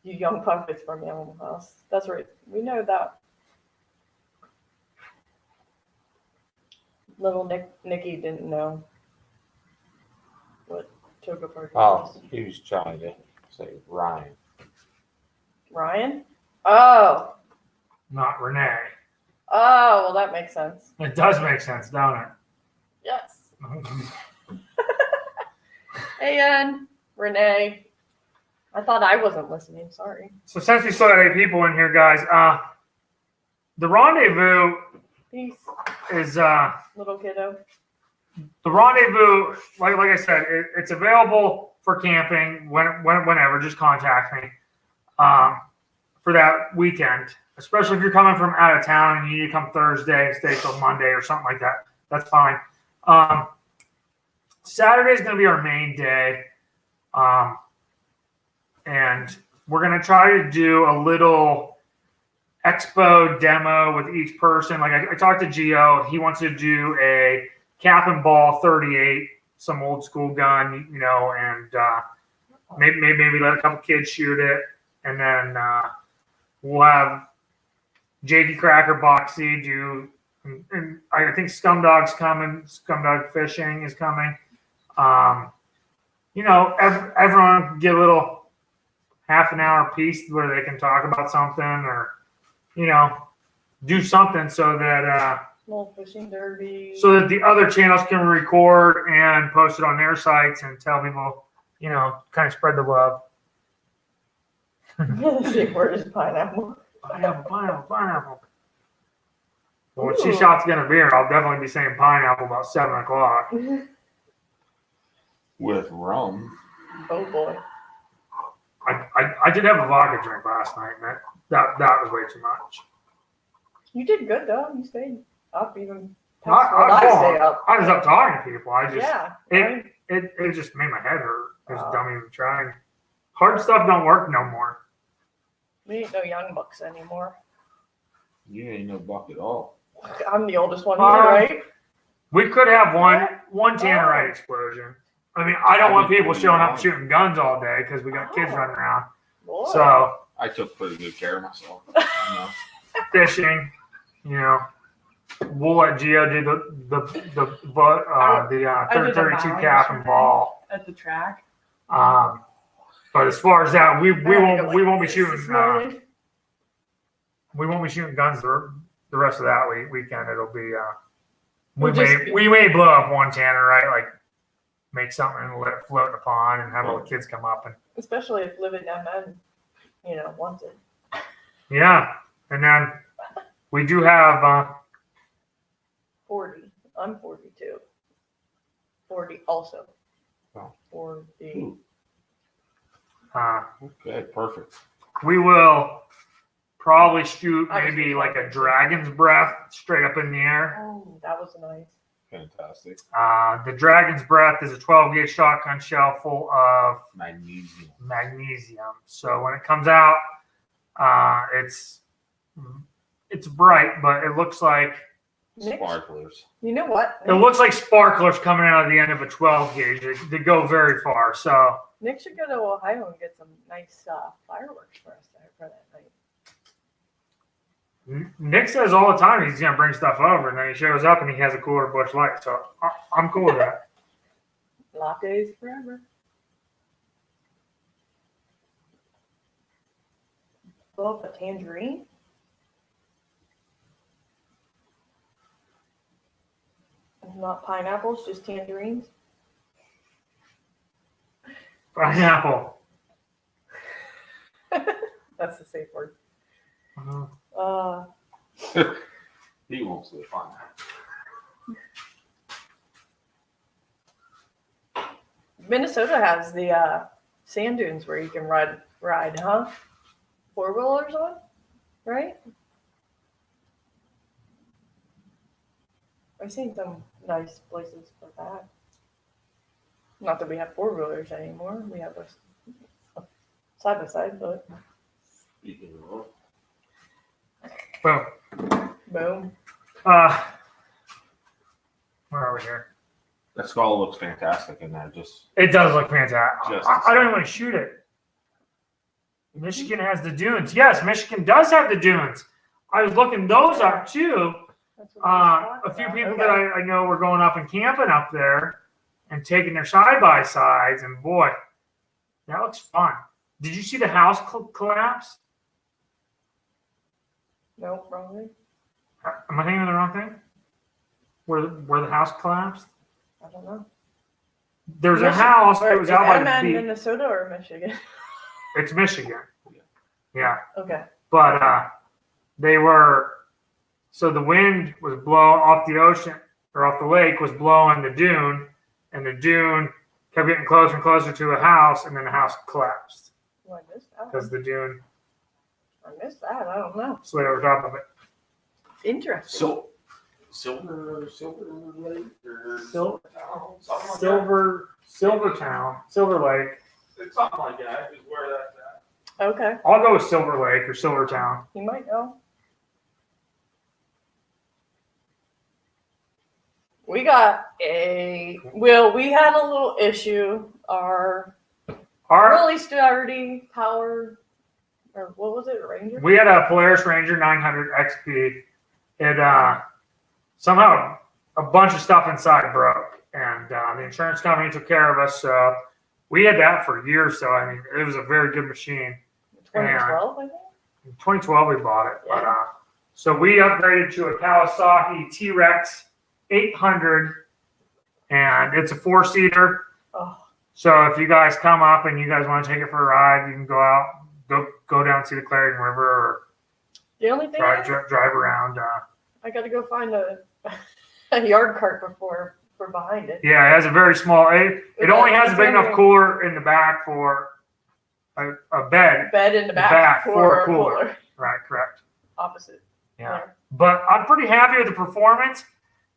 you young puppets from Animal House. That's right. We know that. Little Nicky didn't know what toga party Oh, was. he was trying to say Ryan. Ryan? Oh. Not Renee. Oh, well, that makes sense. It does make sense, don't Yes. it? Hey, Ann. Renee. I thought I wasn't listening. Sorry. So since we still got 8 people in here, guys, the rendezvous Peace, is little kiddo. the rendezvous. Like I said, it's available for camping whenever. Just contact me for that weekend. Especially if you're coming from out of town and you need to come Thursday and stay till Monday or something like that. That's fine. Saturday's going to be our main day. And we're going to try to do a little expo demo with each person. Like I talked to Gio. He wants to do a cap and ball 38 some old school gun, you know, and maybe let a couple kids shoot it, and then we'll have JD Cracker Boxy do, and I think Scumdog's coming. Scumdog Fishing is coming. You know, everyone get a little half an hour piece where they can talk about something, or you know, do something so that Little fishing derby. so that the other channels can record and post it on their sites and tell people, you know, kind of spread the love. The safe word is pineapple. Pineapple. Well, when she shots gonna beer, I'll definitely be saying pineapple about 7:00. With rum. Oh boy. I did have a vodka drink last night, and that was way too much. You did good though. You stayed up even I, past what I stay up. I was up talking to people. I just Yeah. it just made my head hurt. It was Oh. dumb even trying. Hard stuff don't work no more. We ain't no young bucks anymore. You ain't no buck at all. I'm the oldest one here, Um, right? We could have one tannerite explosion. I mean, I don't want people showing up shooting guns all day because we got kids running around. Boy. So I took pretty good care of myself. You know? fishing, you know, we'll let Gio do the I did a 32 bow cap and yesterday. ball. At the track. But as far as that, we won't be shooting This morning. we won't be shooting guns the rest of that weekend. It'll be We'll just be- we may blow up one tannerite, like make something and let it float in a pond and have all the kids come up and Especially if living MN, you know, wants it. yeah. And then we do have 40. I'm 42. 40 also. Oh. 40. Okay, perfect. we will probably shoot I was maybe just like a wondering. dragon's breath straight up in the air. Oh, that was nice. Fantastic. The dragon's breath is a 12 gauge shotgun shell full of Magnesium. magnesium. So when it comes out, it's bright, but it looks like Nick, Sparklers. you know what? it looks like sparklers coming out of the end of a 12 gauge. They go very far. So Nick should go to Ohio and get some nice fireworks for us there for that night. Nick says all the time he's gonna bring stuff over, and then he shows up and he has a cooler Busch Light. So I'm cool with that. Lattes forever. Love a tangerine. Not pineapples, just tangerines. Pineapple. That's the safe word. Uh-huh. He won't say fine. Minnesota has the sand dunes where you can ride, huh? 4-wheelers on, right? I've seen some nice places for that. Not that we have 4-wheelers anymore. We have a side by side, but Speaking of, Boom. boom. Where are we here? that skull looks fantastic in there. Just It does look fantastic. Just I don't even want to shoot it. Michigan has the dunes. Yes, Michigan does have the dunes. I was looking those up too. That's what I was A few talking people about. that I know were going up and camping up there and taking their side by sides, and boy, that looks fun. Did you see the house collapse? No, wrong way. Am I thinking of the wrong thing? Where the house collapsed? I don't know. There's a Michigan- house that Wait, was is out by MN the beach. Minnesota or Michigan? It's Michigan. Yeah. Okay. But they were, so the wind was blowing off the ocean or off the lake was blowing the dune, and the dune kept getting closer and closer to the house, and then the house collapsed Oh, I missed that. because the dune I missed that. I don't know. slid over top of it. Interesting. so silver lake or Sil- Town, something like Silvertown, Silver Lake. that. It's something like that is where that's at. Okay. I'll go with Silver Lake or Silvertown. You might know. We got we had a little issue. Our really sturdy power, or what was it, Ranger? We had a Polaris Ranger 900 XP. It somehow a bunch of stuff inside broke, and the insurance company took care of us. So we had that for years. So I mean, it was a very good machine. 2012, I think. In 2012, we bought it. Yeah. But, so we upgraded to a Kawasaki T-Rex 800, and it's a 4-seater. Oh, So if you guys come up and you guys want to take it for a ride, you can go out, go down and see the Clarion River, or the only thing drive is, around. I got to go find a yard cart for behind it. Yeah, it has a very small. It only has a big enough cooler in the back for a bed. Bed in the back for for a a cooler. cooler. Right, correct. Opposite. Yeah. But I'm pretty happy with the performance.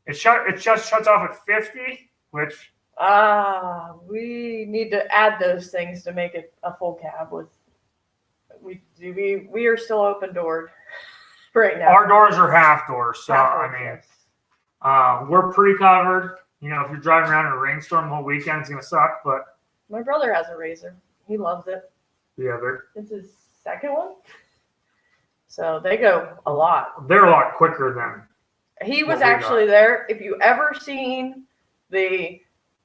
It just shuts off at 50, which We need to add those things to make it a full cab. We are still open doored right now. our doors are half doors. So Half I doors, mean, yes. we're pretty covered. You know, if you're driving around in a rainstorm the whole weekend, it's gonna suck. But My brother has a Razor. He loves it. yeah, It's his second one. So they go a lot. they're a lot quicker than. He What was we actually there. If you ever seen the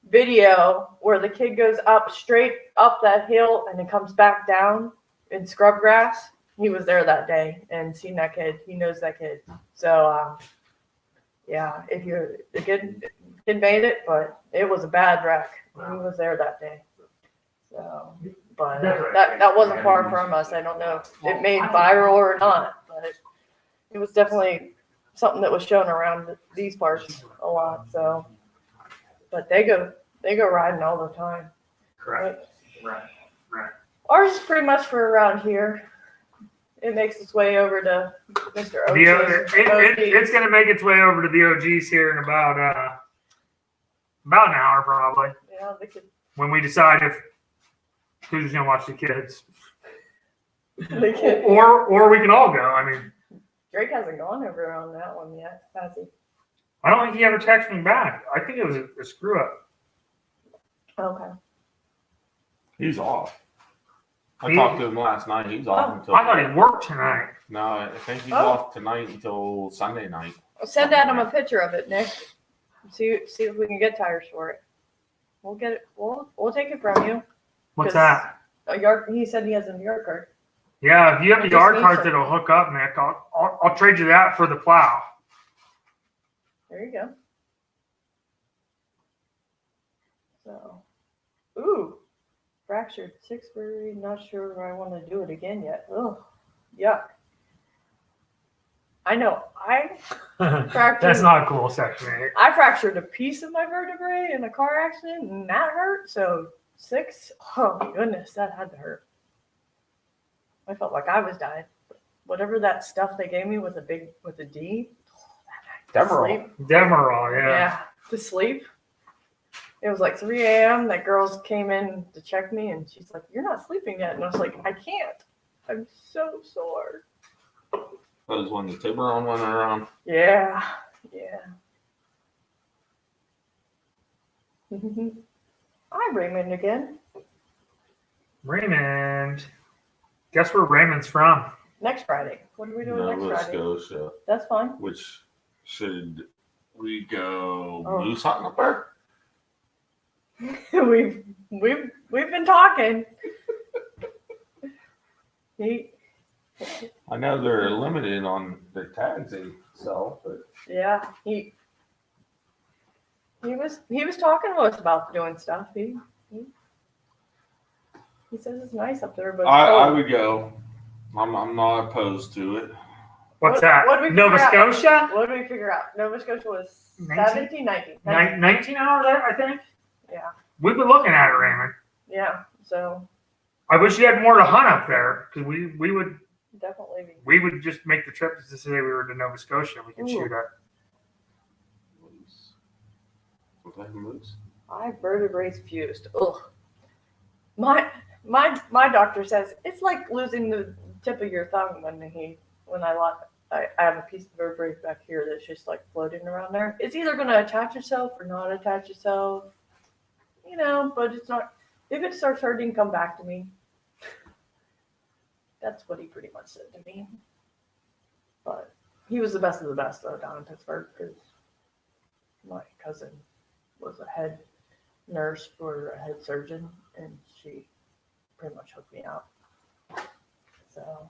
video where the kid goes up straight up that hill and it comes back down in scrub grass, he was there that day and seen that kid. He knows that kid. So yeah, if the kid made it, but it was a bad wreck. He was there that day. So, but that wasn't far from us. I don't know if it made viral or not, but it was definitely something that was shown around these parts a lot. So, but they go riding all the time. Correct. Right. Ours is pretty much for around here. It makes its way over to Mr. Oaks. It's going to make its way over to the OGs here in about an hour, probably, Yeah, the kid. when we decide if who's going to watch the kids, The kid. or we can all go. I mean, Drake hasn't gone over on that one yet, has he? I don't think he ever texted me back. I think it was a screw up. Okay. He's off. I talked to him last night. He's off until. I thought he worked tonight. No, I think he's Oh. off tonight until Sunday night. Send Adam a picture of it, Nick. See if we can get tires for it. We'll get it. We'll take it from you. What's 'Cause that? A yard. He said he has a yard cart. Yeah, if you have a Just yard need cart some. that'll hook up, Nick, I'll trade you that for the plow. There you go. So, ooh, fractured 6 vertebrae. Not sure where I want to do it again yet. Oh, yuck. I know. That's not a cool section, Nick. I fractured a piece of my vertebrae in a car accident, and that hurt. So 6. Oh my goodness, that had to hurt. I felt like I was dying. Whatever that stuff they gave me with a D. Demerol. Demerol, yeah. Yeah, to sleep. It was like 3 a.m. That girls came in to check me, and she's like, "You're not sleeping yet." And I was like, "I can't. I'm so sore." That was when the Tiburon went around. Yeah. Hi, Raymond again. Raymond. Guess where Raymond's from? Next Friday. What are we doing Nova next Friday? Scotia. That's fine. Which should we go Oh. moose hunting up there? we've been talking. I know they're limited on the tags they sell, but He was talking to us about doing stuff. He says it's nice up there, but it's I cold. would go. I'm not opposed to it. What's What that? did we Nova figure out? Scotia? What did we figure out? Nova Scotia was 19? 19. 19 hours, I think. Yeah. We've been looking at it, Raymond. Yeah. So I wish you had more to hunt up there, because we would definitely. just make the trip just to say we were to Nova Scotia. We could Ooh. shoot at. Moose. What type of moose? 5 vertebrae fused. Ugh. My doctor says it's like losing the tip of your thumb when I I have a piece of vertebrae back here that's just like floating around there. It's either going to attach itself or not attach itself, but it's not. If it starts hurting, come back to me. That's what he pretty much said to me. But he was the best of the best though down in Pittsburgh because my cousin was a head nurse for a head surgeon and she pretty much hooked me up. So.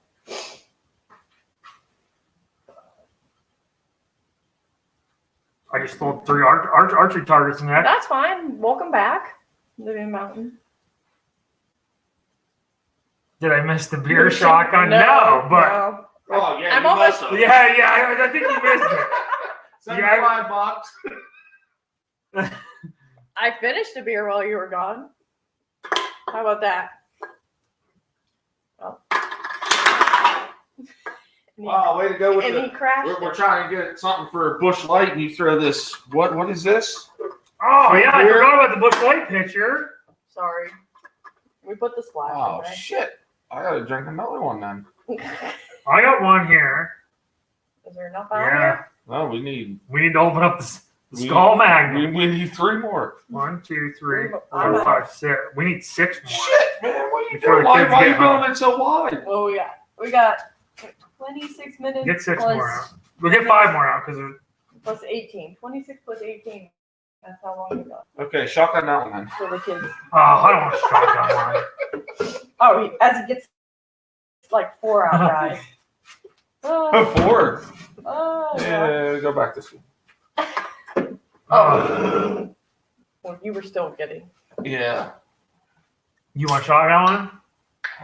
I just stole 3 archery targets in that. That's fine. Welcome back, Living Mountain. Did I miss the beer shotgun? No, but no. Oh yeah, I'm you almost- must have. yeah, I think you missed it. 75 bucks. I finished a beer while you were gone. How about that? Oh. Wow, way to go with And he the. crashed. We're trying to get something for Busch Light, and you throw this. What is this? Oh yeah, I Beer? forgot about the Busch Light pitcher. Sorry. We put the splash Oh in there. shit! I gotta drink another one then. I got one here. Is there enough out Yeah, here? No, we need we need to open up the We- skull magnet. we need 3 more. 1, 2, 3, I'm 4, a- 5, 6. We need 6 more. Shit, man, what are you Before doing? the Why kids are you get home. building it so wide? Well, we got 26 minutes Get 6 plus, more out. We'll get 5 more out because plus 18. 26 plus 18. That's how long we got Okay, shotgun that one then. for the kids. I don't want to shotgun one. Oh, as it gets like 4 out, guys. Oh, 4. yeah. Yeah, go back this way. Oh. Well, you were still getting. Yeah. You want shotgun one?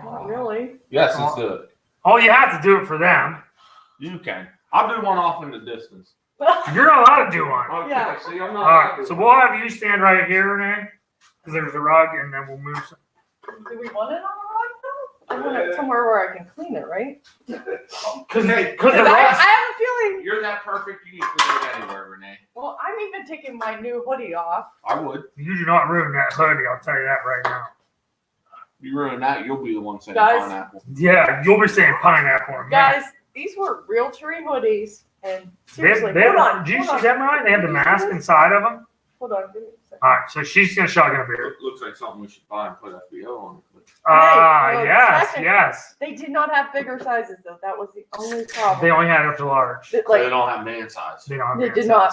Not really. Yes, let's do it. Oh, you have to do it for them. You can. I'll do one off in the distance. You're not allowed to do one. Okay, Yeah. see, I'm All not. right, so we'll have you stand right here, Renee, because there's a rug, and then we'll move some. Do we want it on the rug though? I want it somewhere where I can clean it, right? Because Hey, the I rug's have a feeling. You're that perfect. You can do it anywhere, Renee. Well, I'm even taking my new hoodie off. I would. You do not ruin that hoodie, I'll tell you that right now. You ruin that, you'll be the one saying Guys. pineapple. Yeah, you'll be saying pineapple in a minute. Guys, these were real tree hoodies. And seriously, They have, hold on. did you hold see on. them right? They have the mask inside of them. Hold on, give me a second. All right, so she's gonna shotgun a beer. Looks like something we should buy and put FBO on it. Hey, Yes, second. yes. They did not have bigger sizes though. That was the only problem. They only had it up to large. It, But they like don't have man size. They don't have they man did size.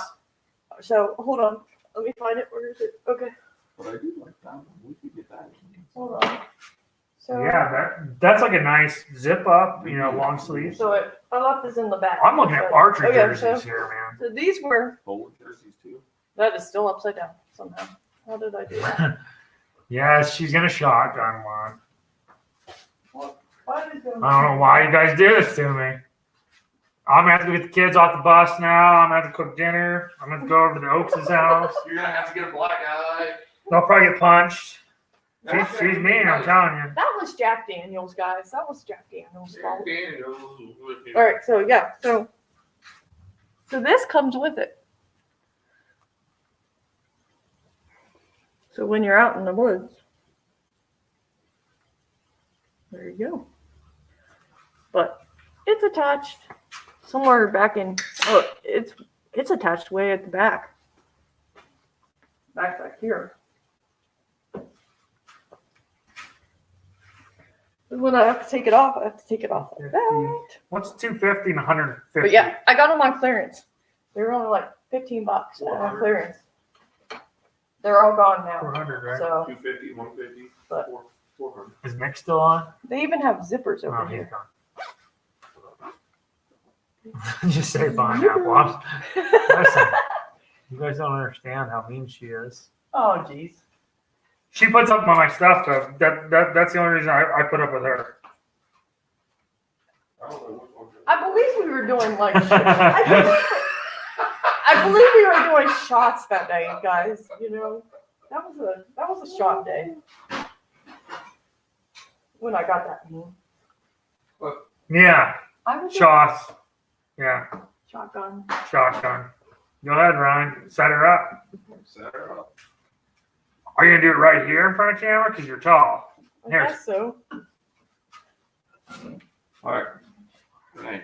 not. So hold on. Let me find it. Where is it? Okay. But I do like that one. We could get that. Hold on. So Yeah, that's like a nice zip up, long sleeves. So I left this in the back. I'm looking at So- archery okay, jerseys so- here, man. So these were. Bowling jerseys too. That is still upside down somehow. How did I do that? Yes, she's gonna shotgun one. Why is it- I don't know why you guys do this to me. I'm gonna have to go get the kids off the bus now. I'm gonna have to cook dinner. I'm gonna go over to the Oaks' house. You're gonna have to get a black eye. They'll probably get punched. She's mean, I'm telling you. That was Jack Daniels, guys. That was Jack Daniels' fault. All All right, so yeah, so this comes with it. So when you're out in the woods, there you go. But it's attached somewhere back in. Oh, it's attached way at the back. Back here. When I have to take it off, I have to take it off like that. What's 250 and 150? But yeah, I got them on clearance. They were only like $15 on clearance. They're all gone now. 400, right? So 250, 150, But- 400. Is Nick still on? they even have zippers over Oh, he's here. gone. Just say pineapple. Listen, you guys don't understand how mean she is. Oh jeez. She puts up with my stuff, though. That's the only reason I put up with her. I don't know which one. I believe we were doing like I believe we were doing shots that day, guys. That was a shot day. When I got that mean. Yeah, I was shots. Yeah, shotgun. shotgun. Go ahead, Ryan. Set her up. Set her up. Are you gonna do it right here in front of camera? Because you're tall. I Here. guess so. All right. Hey,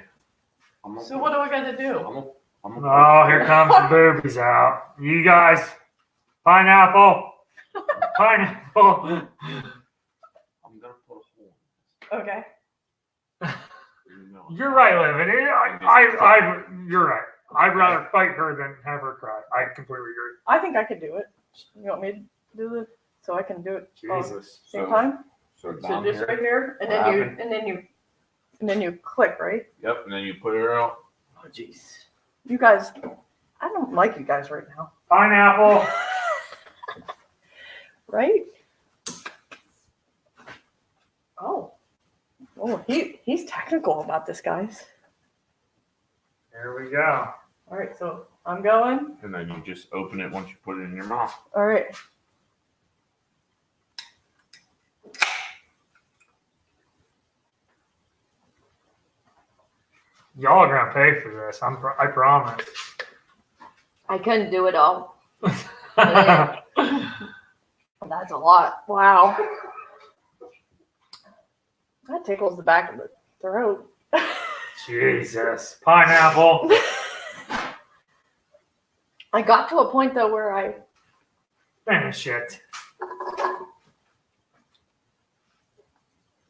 So what do I gotta do? Oh, here comes the boobies out. You guys, pineapple. Pineapple. I'm gonna put a hole Okay. in this. You're right, Livin. You're right. I'd rather fight her than have her cry. I completely agree. I think I could do it. You want me to do it so I can do it Jesus. same time? So So down just here. right here, and then you click, right? Yep, and then you put her out. Oh jeez. You guys, I don't like you guys right now. Pineapple. Right? Oh. Oh, he's technical about this, guys. There we go. All right, so I'm going. And then you just open it once you put it in your mouth. All right. Y'all are gonna pay for this. I promise. I couldn't do it all. That's a lot. Wow. That tickles the back of the throat. Jesus. Pineapple. I got to a point though where I Finish it.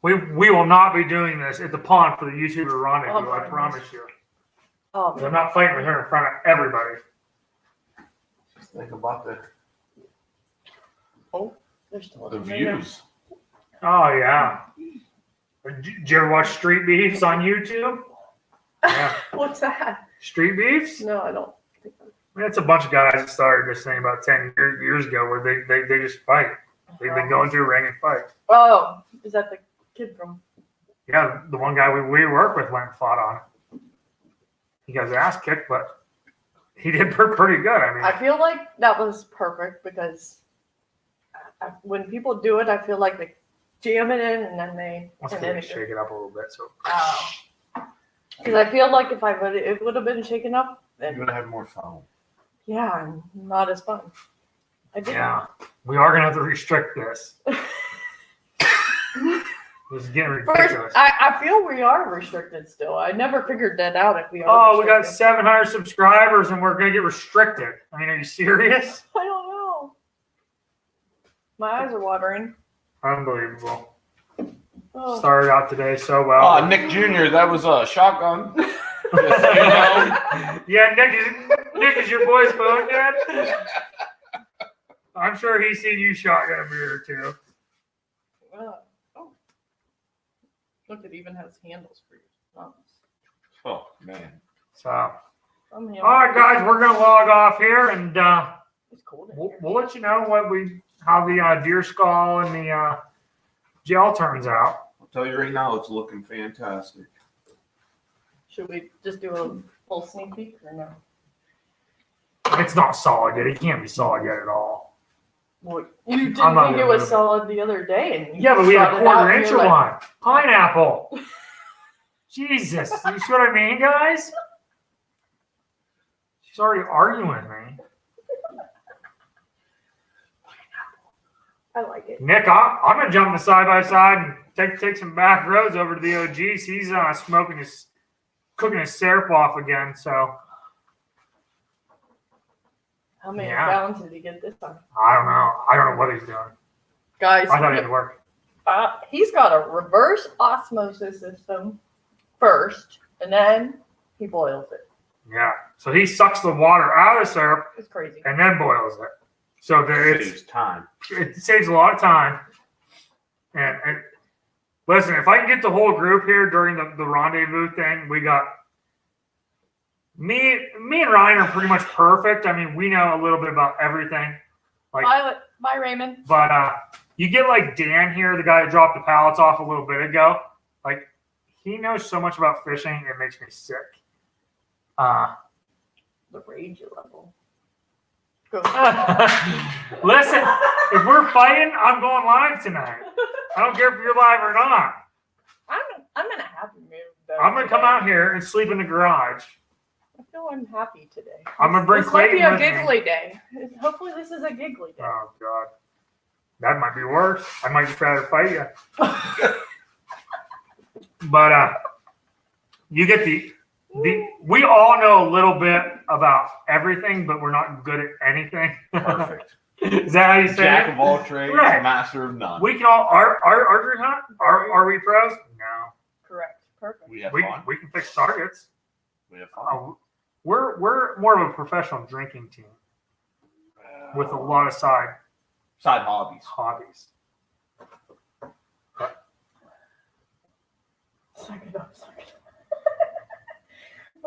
We will not be doing this at the pond for the YouTuber rendezvous. I promise you. I'm not fighting with her in front of everybody. Just think about there's still the views. Oh yeah. Did you ever watch Street Beefs on YouTube? Yeah. What's that? Street Beefs? No, I don't think It's a bunch of guys that started this thing about 10 years ago where they just fight. They've been going to a ring and fight. Oh, is that the kid from? Yeah, the one guy we work with went and fought on it. He got his ass kicked, but he did pretty good. I mean, I feel like that was perfect because when people do it, I feel like they jam it in and then they. let's and then shake it up a little bit. So because I feel like if it would have been shaken up, You're then gonna have more fun. yeah, not as fun. I did. yeah, we are gonna have to restrict this. This is getting First, ridiculous. I feel we are restricted still. I never figured that out if we are. Oh, we got restricted. 700 subscribers and we're gonna get restricted. I mean, are you serious? I don't know. My eyes are watering. Unbelievable. Oh. Started out today so well. Nick Jr., that was a shotgun. Just so you know. Yeah, Nick is your boy's phone, Dad? I'm sure he's seen you shotgun a mirror too. Oh. Look, it even has handles for your thumbs. Oh man. So, all Thumb handles. right, guys, we're gonna log off here, and It's cold in we'll here. let you know how the deer skull and the gel turns out. I'll tell you right now, it's looking fantastic. Should we just do a full sneak peek or no? It's not solid yet. It can't be solid yet at all. Well, you didn't I'm not think it gonna was move it. solid the other day. And Yeah, but we had a brought it out quarter and inch you're of like, one. Pineapple. Jesus, you see what I mean, guys? She's already arguing with me. I like it. Nick, I'm gonna jump the side by side and take some back roads over to the OGs. He's cooking his syrup off again. So How many Yeah. gallons did he get this time? I don't know. I don't know what he's doing. Guys, I thought it would work. he's got a reverse osmosis system first, and then he boils it. Yeah. So he sucks the water out of the syrup It's crazy. and then boils it. So there Saves time. it saves a lot of time. And listen, if I can get the whole group here during the rendezvous thing, we got me and Ryan are pretty much perfect. I mean, we know a little bit about everything. Like, Bye, Raymond. but you get like Dan here, the guy that dropped the pallets off a little bit ago. Like, he knows so much about fishing, it makes me sick. The rage level. Go. Listen, if we're fighting, I'm going live tonight. I don't care if you're live or not. I'm in a happy mood. Though, I'm gonna come today. out here and sleep in the garage. I feel I'm happy today. I'm gonna bring This might be Clayton a with me. giggly day. Hopefully, this is a giggly day. Oh God, that might be worse. I might just try to fight you. But you get We all know a little bit about everything, but we're not good at anything. Perfect. Is that how you say Jack it? of all trades, Right. master of none. We can all archery hunt. Are we pros? No. Correct. Perfect. We have We fun. can fix targets. We have fun. We're more of a professional drinking team with a lot of side hobbies. hobbies. Suck it up.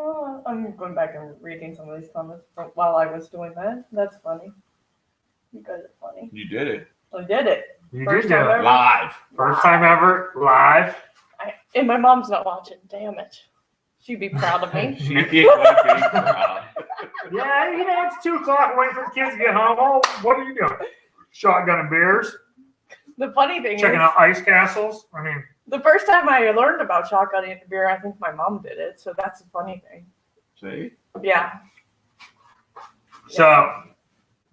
Oh, I'm going back and reading some of these comments from while I was doing that. That's funny. You guys are funny. You did it I did it. You First did do time it. ever. live. First time ever live. And my mom's not watching. Damn it. She'd be proud of me. She would be proud. Yeah, you know, it's 2 o'clock waiting for the kids to get home. Oh, what are you doing? Shotgunning beers, The funny thing checking is, out ice castles. I mean, the first time I learned about shotgunning beer, I think my mom did it. So that's a funny thing. See? Yeah. so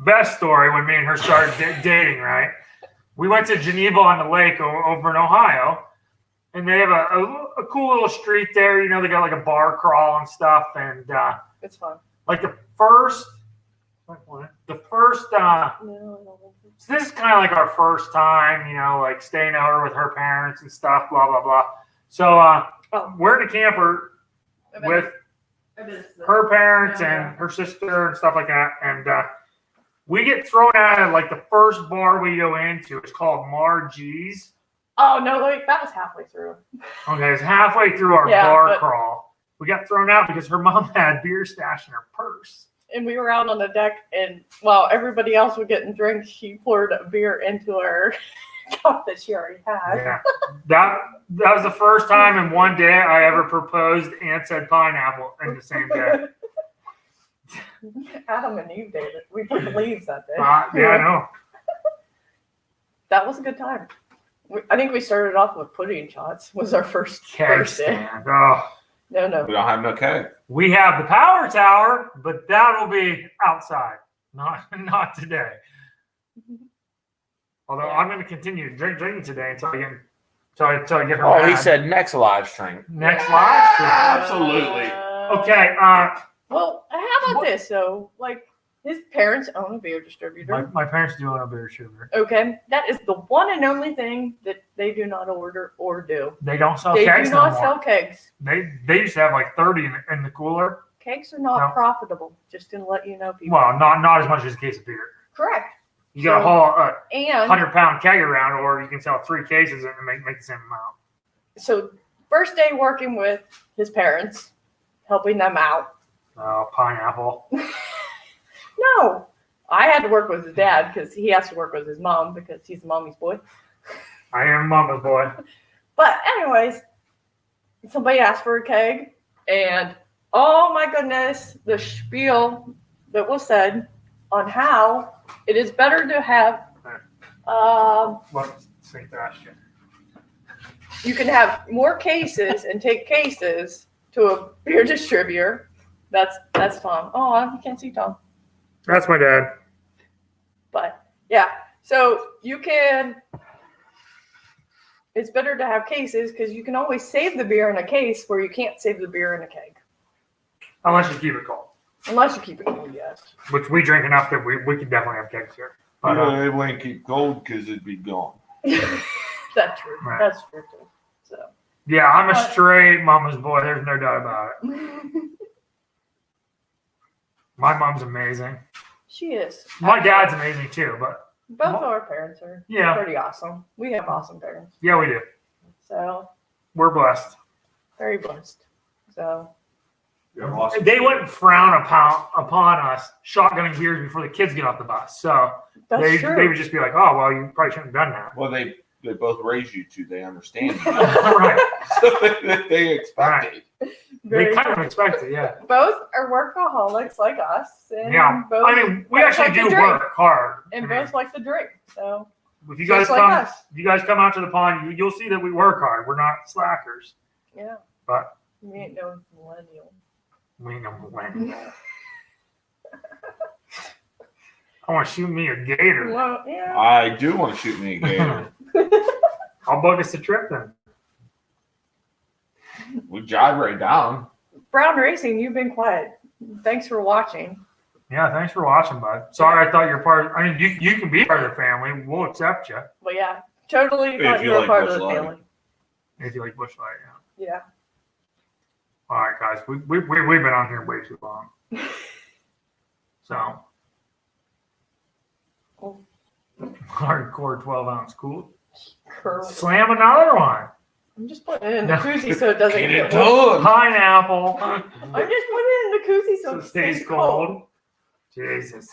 best story when me and her started dating, right? We went to Geneva on the lake over in Ohio, and they have a cool little street there. You know, they got like a bar crawl and stuff, and It's fun. like the first. No, I don't think so. So this is kind of like our first time, you know, like staying over with her parents and stuff, blah blah blah. So we're in a camper with her parents and her sister and stuff like that, and we get thrown out of like the first bar we go into. It's called Margie's. Oh no, wait, that was halfway through. Okay, it's halfway through our Yeah, bar but- crawl. We got thrown out because her mom had beer stashed in her purse. And we were out on the deck, and while everybody else was getting drinks, she poured a beer into her cup that she already had. Yeah, that was the first time in one day I ever proposed and said pineapple in the same day. Adam and Eve did it. We put the leaves that day. Yeah, I know. That was a good time. I think we started off with pudding shots. Was our first Keg day. stand. Oh, No. We don't have no keg. we have the power tower, but that'll be outside, not today. Although Yeah. I'm going to continue drinking today until I get her. Oh, he mad. said next live stream. Next live stream. Absolutely. Okay. Well, how about this? So, like, his parents own a beer distributor. My parents do own a beer sugar. Okay, that is the one and only thing that they do not order or do. They don't sell They kegs do no not more. sell kegs. They used to have like 30 in the cooler. Kegs are not No. profitable. Just to let you know, people. Well, not as much as a case of beer. Correct. You got to So- haul a And 100-pound keg around, or you can sell 3 cases and make the same amount. so, first day working with his parents, helping them out. Oh, pineapple. No, I had to work with his dad because he has to work with his mom because he's a mommy's boy. I am mama's boy. But anyways, somebody asked for a keg, and oh my goodness, the spiel that was said on how it is better to have. Let's think that shit. You can have more cases and take cases to a beer distributor. That's Tom. Oh, you can't see Tom. That's my dad. But yeah, so you can. It's better to have cases because you can always save the beer in a case where you can't save the beer in a keg. Unless you keep it cold. Unless you keep it cold, yes. Which we drink enough that we could definitely have kegs here. But, It wouldn't keep cold because it'd be gone. That's true. Right. That's true too. So. yeah, I'm a straight mama's boy. There's no doubt about it. My mom's amazing. She is. My dad's amazing too, but Both of our parents are Yeah. pretty awesome. We have awesome parents. yeah, we do. So, We're blessed. very blessed. So, You're awesome. They wouldn't frown upon us shotgunning beers before the kids get off the bus. So that's they true. would just be like, oh, well, you probably shouldn't have done that. Well, they both raised you two. They understand you. Right. So they expect it. They Very kind true. of expect it, yeah. Both are workaholics like us. And Yeah. both I mean, we like actually to do drink. work hard. And I mean, both like to drink. So, if you guys just like come, us. you guys come out to the pond, you'll see that we work hard. We're not slackers. yeah. But We ain't no millennial. we ain't no millennial. I want to shoot me a gator. Well, yeah. I do want to shoot me a gator. I'll book us a trip then. We jive right down. Brown Racing, you've been quiet. Thanks for watching. Yeah, thanks for watching, bud. Sorry, I thought you're part. I mean, you can be part of the family. We'll accept you But yeah, totally If thought you you were like part of Busch the Light. family. if you like Busch Light. Yeah. Yeah. All right, guys. We've been on here way too long. So. Cool. Hardcore 12-ounce cool. Curl. Slam another one. I'm just putting it in the koozie so it doesn't Get get it cold. done. Pineapple. I'm just putting it in the koozie so, So it it stays cold. Jesus.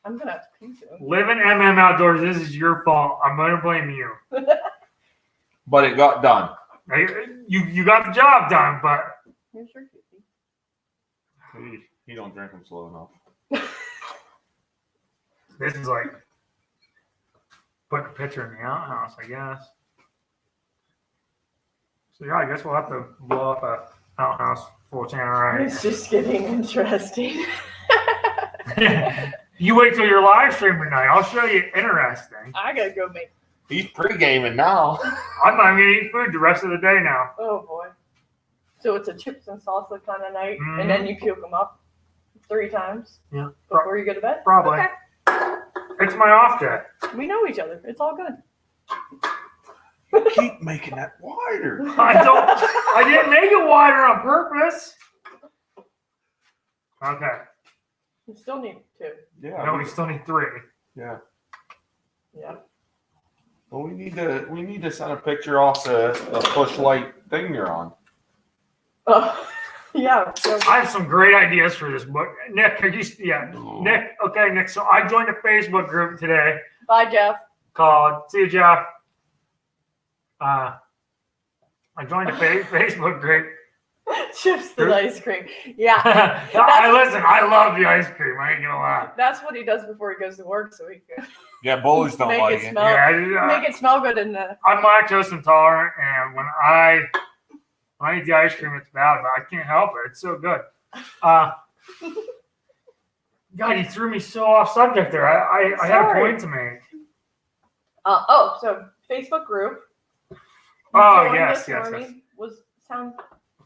I'm gonna have to pee soon. Living MM Outdoors, this is your fault. I'm going to blame you. But it got done. You got the job done, but Here's your koozie. He don't drink them slow enough. this is like putting a picture in the outhouse, I guess. So yeah, I guess we'll have to blow up a outhouse full of Tannerite. It's just getting interesting. You wait till your live stream tonight. I'll show you interesting. I gotta go make. He's pre-gaming now. I'm not gonna eat food the rest of the day now. Oh boy. So it's a chips and salsa kind of night, Mhm. and then you puke them up 3 times Yeah, before you go to bed. probably. Okay. It's my off day. We know each other. It's all good. Keep making that wider. I didn't make it wider on purpose. Okay. You still need 2. Yeah. No, we still need 3. Yeah. Yeah. Well, we need to send a picture off the Busch Light thing you're on. Oh, yeah. So, I have some great ideas for this book. Nick, Nick. Okay, Nick. So I joined a Facebook group today bye, Jeff. called "See you, Jeff." I joined a Facebook group. Chips and ice cream. Yeah. I love the ice cream. I ain't gonna lie. That's what he does before he goes to work, so he can Yeah, bullies don't Make like it it. smell- Yeah, make it smell good in the. I'm lactose intolerant, and when I eat the ice cream, it's bad, but I can't help it. It's so good. God, you threw me so off subject there. I had a Sorry. point to make. So Facebook group. Oh, Joined yes, this yes, morning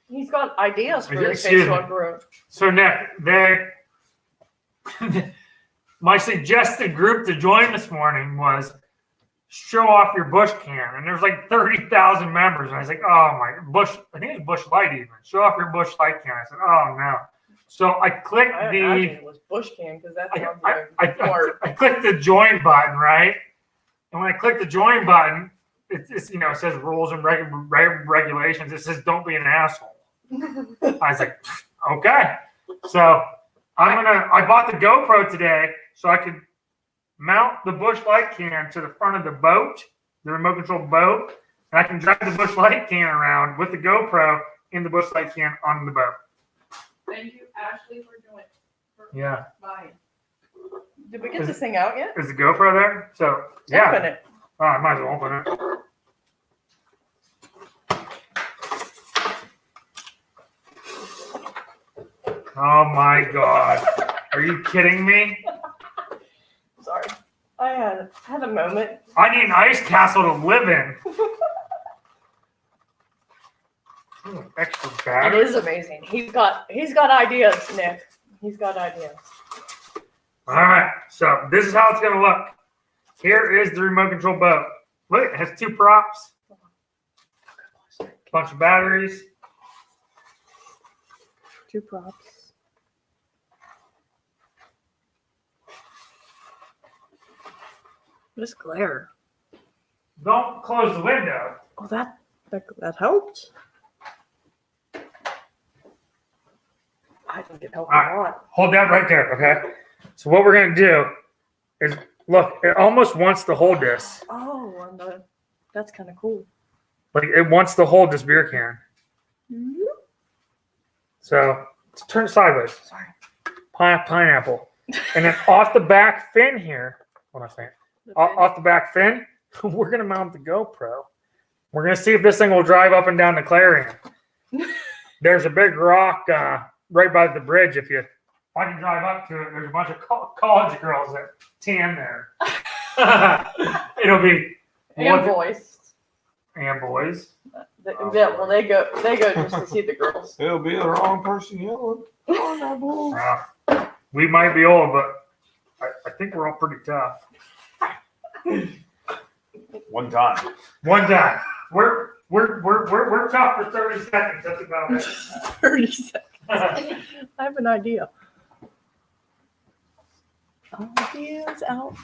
He's got ideas for the Excuse me. Facebook group. So, Nick, my suggested group to join this morning was show off your Busch can. And there's like 30,000 members. And I was like, oh my, Busch, I think it's Busch Light even. Show off your Busch Light can. I said, oh no. So I clicked I imagine it was Busch can because that sounds like I clicked the join button, right? And when I clicked the join button, it's it says rules and regulations. It says don't be an asshole. I was like, okay. So I bought the GoPro today so I could mount the Busch Light can to the front of the boat, the remote control boat, and I can drive the Busch Light can around with the GoPro in the Busch Light can on the boat. Thank you, Ashley, for doing it. Yeah. Bye. Did we get this thing out yet? Is the GoPro there? So yeah. Open it. Oh, I might as well open it. Oh my God. Are you kidding me? Sorry. I had a moment. I need an ice castle to live in. Ooh, extra It battery. is amazing. He's got ideas, Nick. He's got ideas. All right. So this is how it's going to look. Here is the remote control boat. Look, it has 2 props. Bunch of batteries. 2 props. This glare. Don't close the window. Oh, that helped. I think it helped a lot. Hold that right there, okay? So what we're going to do is, look, it almost wants to hold this. Oh, and that's kind of cool. Like, it wants to hold this beer can. So, let's turn it sideways. Sorry. Pineapple. And then off the back fin here, what am I saying? Off the back fin, we're going to mount the GoPro. We're going to see if this thing will drive up and down the Clarion. There's a big rock right by the bridge. If I can drive up to it, there's a bunch of college girls that tan there. It'll be And voice. and boys. Yeah, well, they go just to see the girls. It'll be the wrong person yelling. Oh, no, boy. We might be old, but I think we're all pretty tough. One time. One time. We're tough for 30 seconds. That's about it. 30 seconds. I have an idea. Ideas out.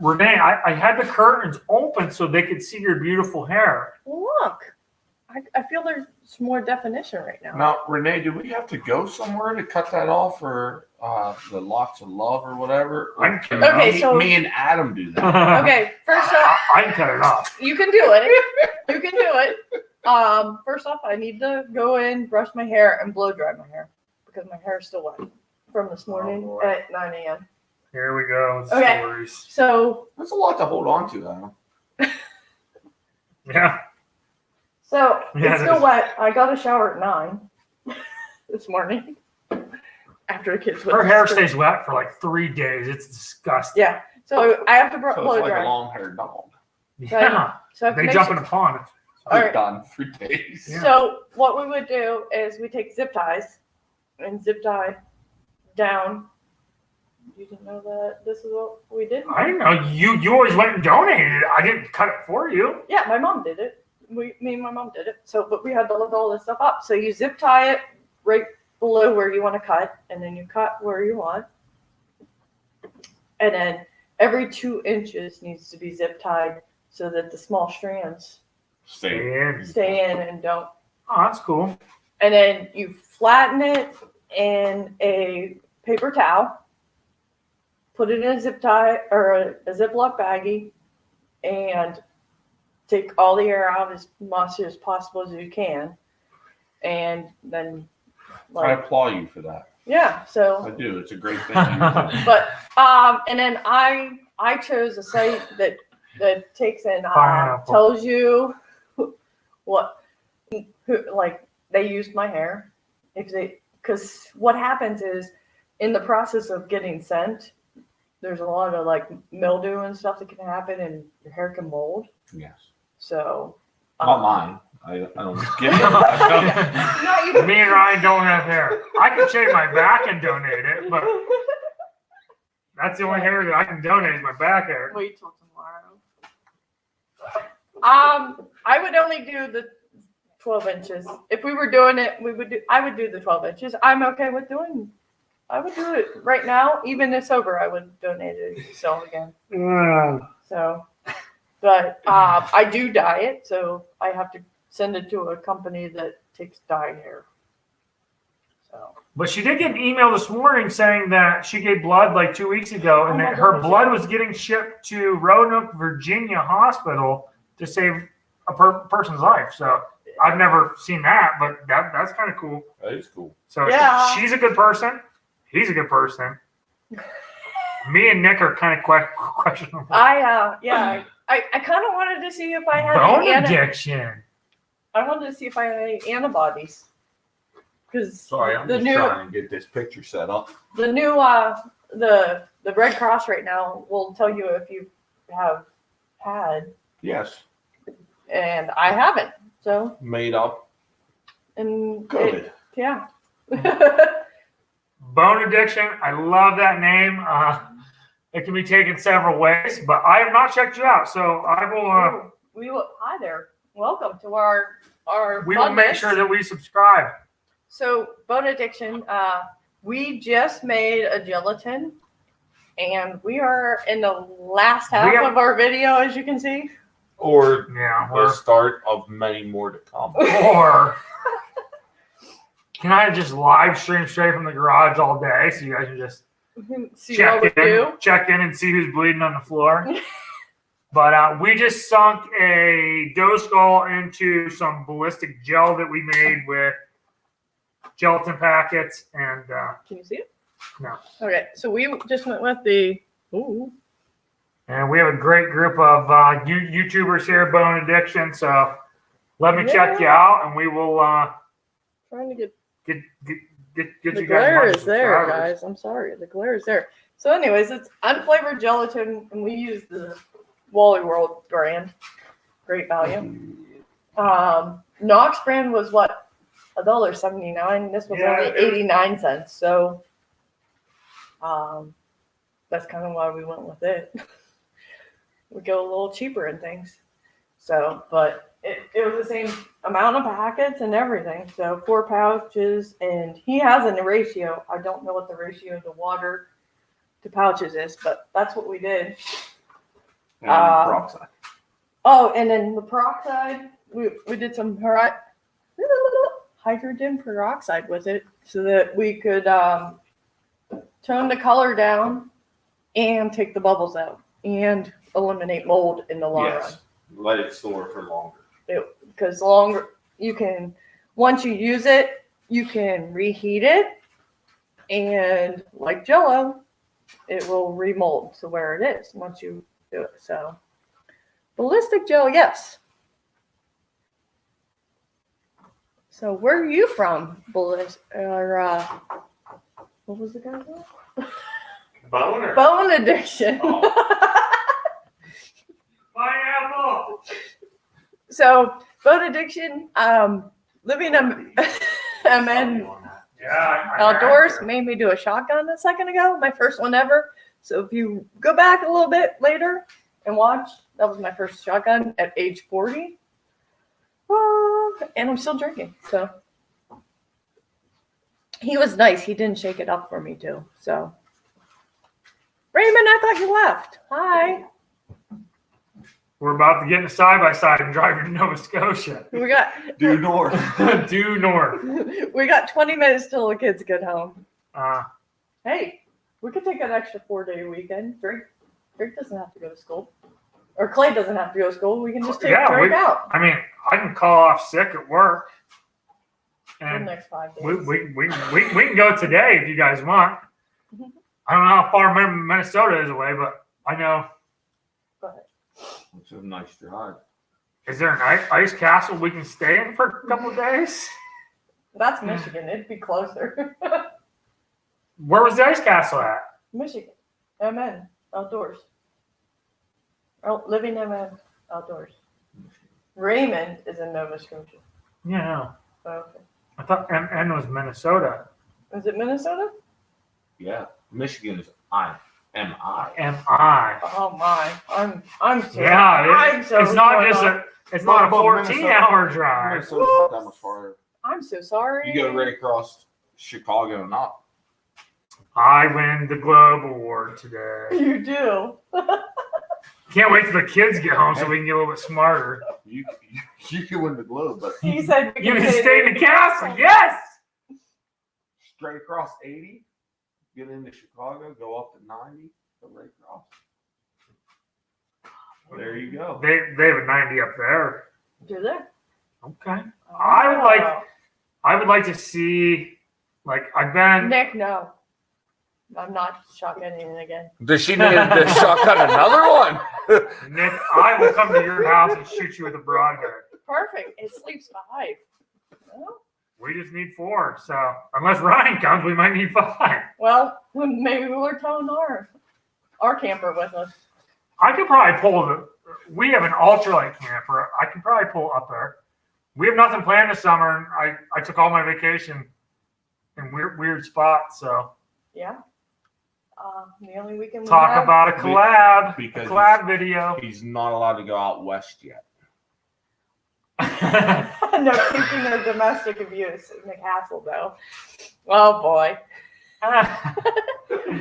Renee, I had the curtains open so they could see your beautiful hair. Look, I feel there's more definition right now. Now, Renee, do we have to go somewhere to cut that off for the Lots of Love or whatever? I can Okay, so- me and Adam do that. Okay, first off, I can cut it off. you can do it. You can do it. First off, I need to go in, brush my hair, and blow dry my hair because my hair is still wet from this morning boy. at 9 a.m. Here we go. With Okay. Stories. So that's a lot to hold on to, Adam. Yeah. So Yeah, it's it still is. wet. I got a shower at 9 this morning after the kids went Her to hair school. stays wet for like 3 days. It's disgusting. Yeah. So I have to So blow it's like dry. a long-haired dog. Yeah. So I have to They make jump sure- in a pond. All right. Done 3 days. Yeah. So what we would do is we take zip ties and zip tie down. You didn't know that this is what we did? I didn't know you always went and donated it. I didn't cut it for you. Yeah, my mom did it. Me and my mom did it. So, but we had to lift all this stuff up. So you zip tie it right below where you want to cut, and then you cut where you want. And then every 2 inches needs to be zip tied so that the small strands Stay. And, stay in and don't. oh, that's cool. And then you flatten it in a paper towel, put it in a zip tie or a Ziploc baggie, and take all the air out as much as possible as you can. And then, I applaud you for that. yeah, so, I do. It's a great thing. but, and then I chose a site that takes and Pineapple. tells you what, like, they used my hair. Because what happens is, in the process of getting sent, there's a lot of like mildew and stuff that can happen, and your hair can mold. Yes. So, Not mine. I don't give it. Me and Ryan don't have hair. I can shave my back and donate it, but that's the only hair that I can donate is my back hair. wait till tomorrow. I would only do the 12 inches. If we were doing it, I would do the 12 inches. I'm okay with I would do it right now, even if sober, I would donate it to sell again. So, but I do dye it, so I have to send it to a company that takes dyed hair. So, But she did get an email this morning saying that she gave blood like 2 weeks ago, and Oh my that her goodness. blood was getting shipped to Roanoke, Virginia hospital to save a person's life. So I've never seen that, but that's kind of cool. That is cool. So Yeah. she's a good person. He's a good person. Me and Nick are kind of questionable. I kind of wanted to see if I had Bone any addiction. I wanted to see if I had any antibodies. Because Sorry, I'm the just new trying to get this picture set up. the new the Red Cross right now will tell you if you have had, Yes. and I haven't. So Made up and COVID. yeah. Bone addiction. I love that name. It can be taken several ways, but I have not checked you out, so I will. We will. Hi there. Welcome to our We will make sure that we subscribe. So bone addiction. We just made a gelatin, and we are in the last half of our video, as you can see. Or Yeah. the start of many more to come. Or can I just live stream straight from the garage all day so you guys can just See what we do. check in and see who's bleeding on the floor? But we just sunk a dough skull into some ballistic gel that we made with gelatin packets, and Can you see it? No. Okay, so we just went with the. Ooh. and we have a great group of YouTubers here, Bone Addiction. So let me check you out, and we will Trying to get get the you guys glare money is there, subscribers. guys. I'm sorry, the glare is there. So, anyways, it's unflavored gelatin, and we use the Wally World brand. Great value. Knox brand was what? $1.79. This was Yeah, only it- 89 cents. So that's kind of why we went with it. We go a little cheaper in things. So, but it was the same amount of packets and everything. So 4 pouches, and he has a ratio. I don't know what the ratio to water to pouches is, but that's what we did. And peroxide. Oh, and then the peroxide, we did some hydrogen peroxide with it so that we could tone the color down and take the bubbles out and eliminate mold in the long Yes. Let it store for longer. run. Because longer you can, once you use it, you can reheat it, and like Jello, it will remold to where it is once you do it. So, Ballistic Jello, yes. So, where are you from, Ballistic? Or what was the guy's name? Boner. Bone Addiction. Pineapple. So, Bone Addiction, living in MN Yeah. I Outdoors had to. made me do a shotgun a second ago, my first one ever. So if you go back a little bit later and watch, that was my first shotgun at age 40. And I'm still drinking. So he was nice. He didn't shake it up for me too. So Raymond, I thought you left. Hi. We're about to get in a side by side and drive to Nova Scotia. We got Due north. Due north. we got 20 minutes till the kids get home. Uh, Hey, we could take an extra 4-day weekend. Drake doesn't have to go to school. Or Clay doesn't have to go to school. We can just take Yeah, Drake out I mean, I can call off sick at work, for the and next 5 days. we can go today if you guys want. I don't know how far Minnesota is away, but I know. Go ahead. It's a nice drive. Is there an ice castle we can stay in for a couple of days? That's Michigan. It'd be closer. Where was the ice castle at? Michigan. MN. Outdoors. Oh, living MN. Outdoors. Raymond is in Nova Scotia. Yeah, Okay. I thought MN was Minnesota. Is it Minnesota? Yeah. Michigan is MI. MI. Oh my. I'm so Yeah, it's not sorry. just it's not a Well, 14-hour drive. Minnesota's not that much farther. I'm so sorry. You go right across Chicago, not. I win the Globe Award today. You do. Can't wait till the kids get home so we can get a little bit smarter. You can win the globe, but He said we You can sit stay in the castle, yes! straight across 80, get into Chicago, go up to 90, go right across. There you go. They have a 90 up there. Do they? Okay. Oh. I would like to see, like, I've been. Nick, no. I'm not shotgunning again. Does she need to shotgun another one? Nick, I will come to your house and shoot you with a broadhead. Perfect. It sleeps 5. No? We just need 4. So unless Ryan comes, we might need 5. Well, maybe we're towing our camper with us. I could probably pull we have an ultralight camper. I could probably pull up there. We have nothing planned this summer, and I took all my vacation in weird spots. So Yeah. The only weekend we talk have. about a collab, Because video. he's not allowed to go out west yet. No, speaking of domestic abuse in the castle, though. Oh boy.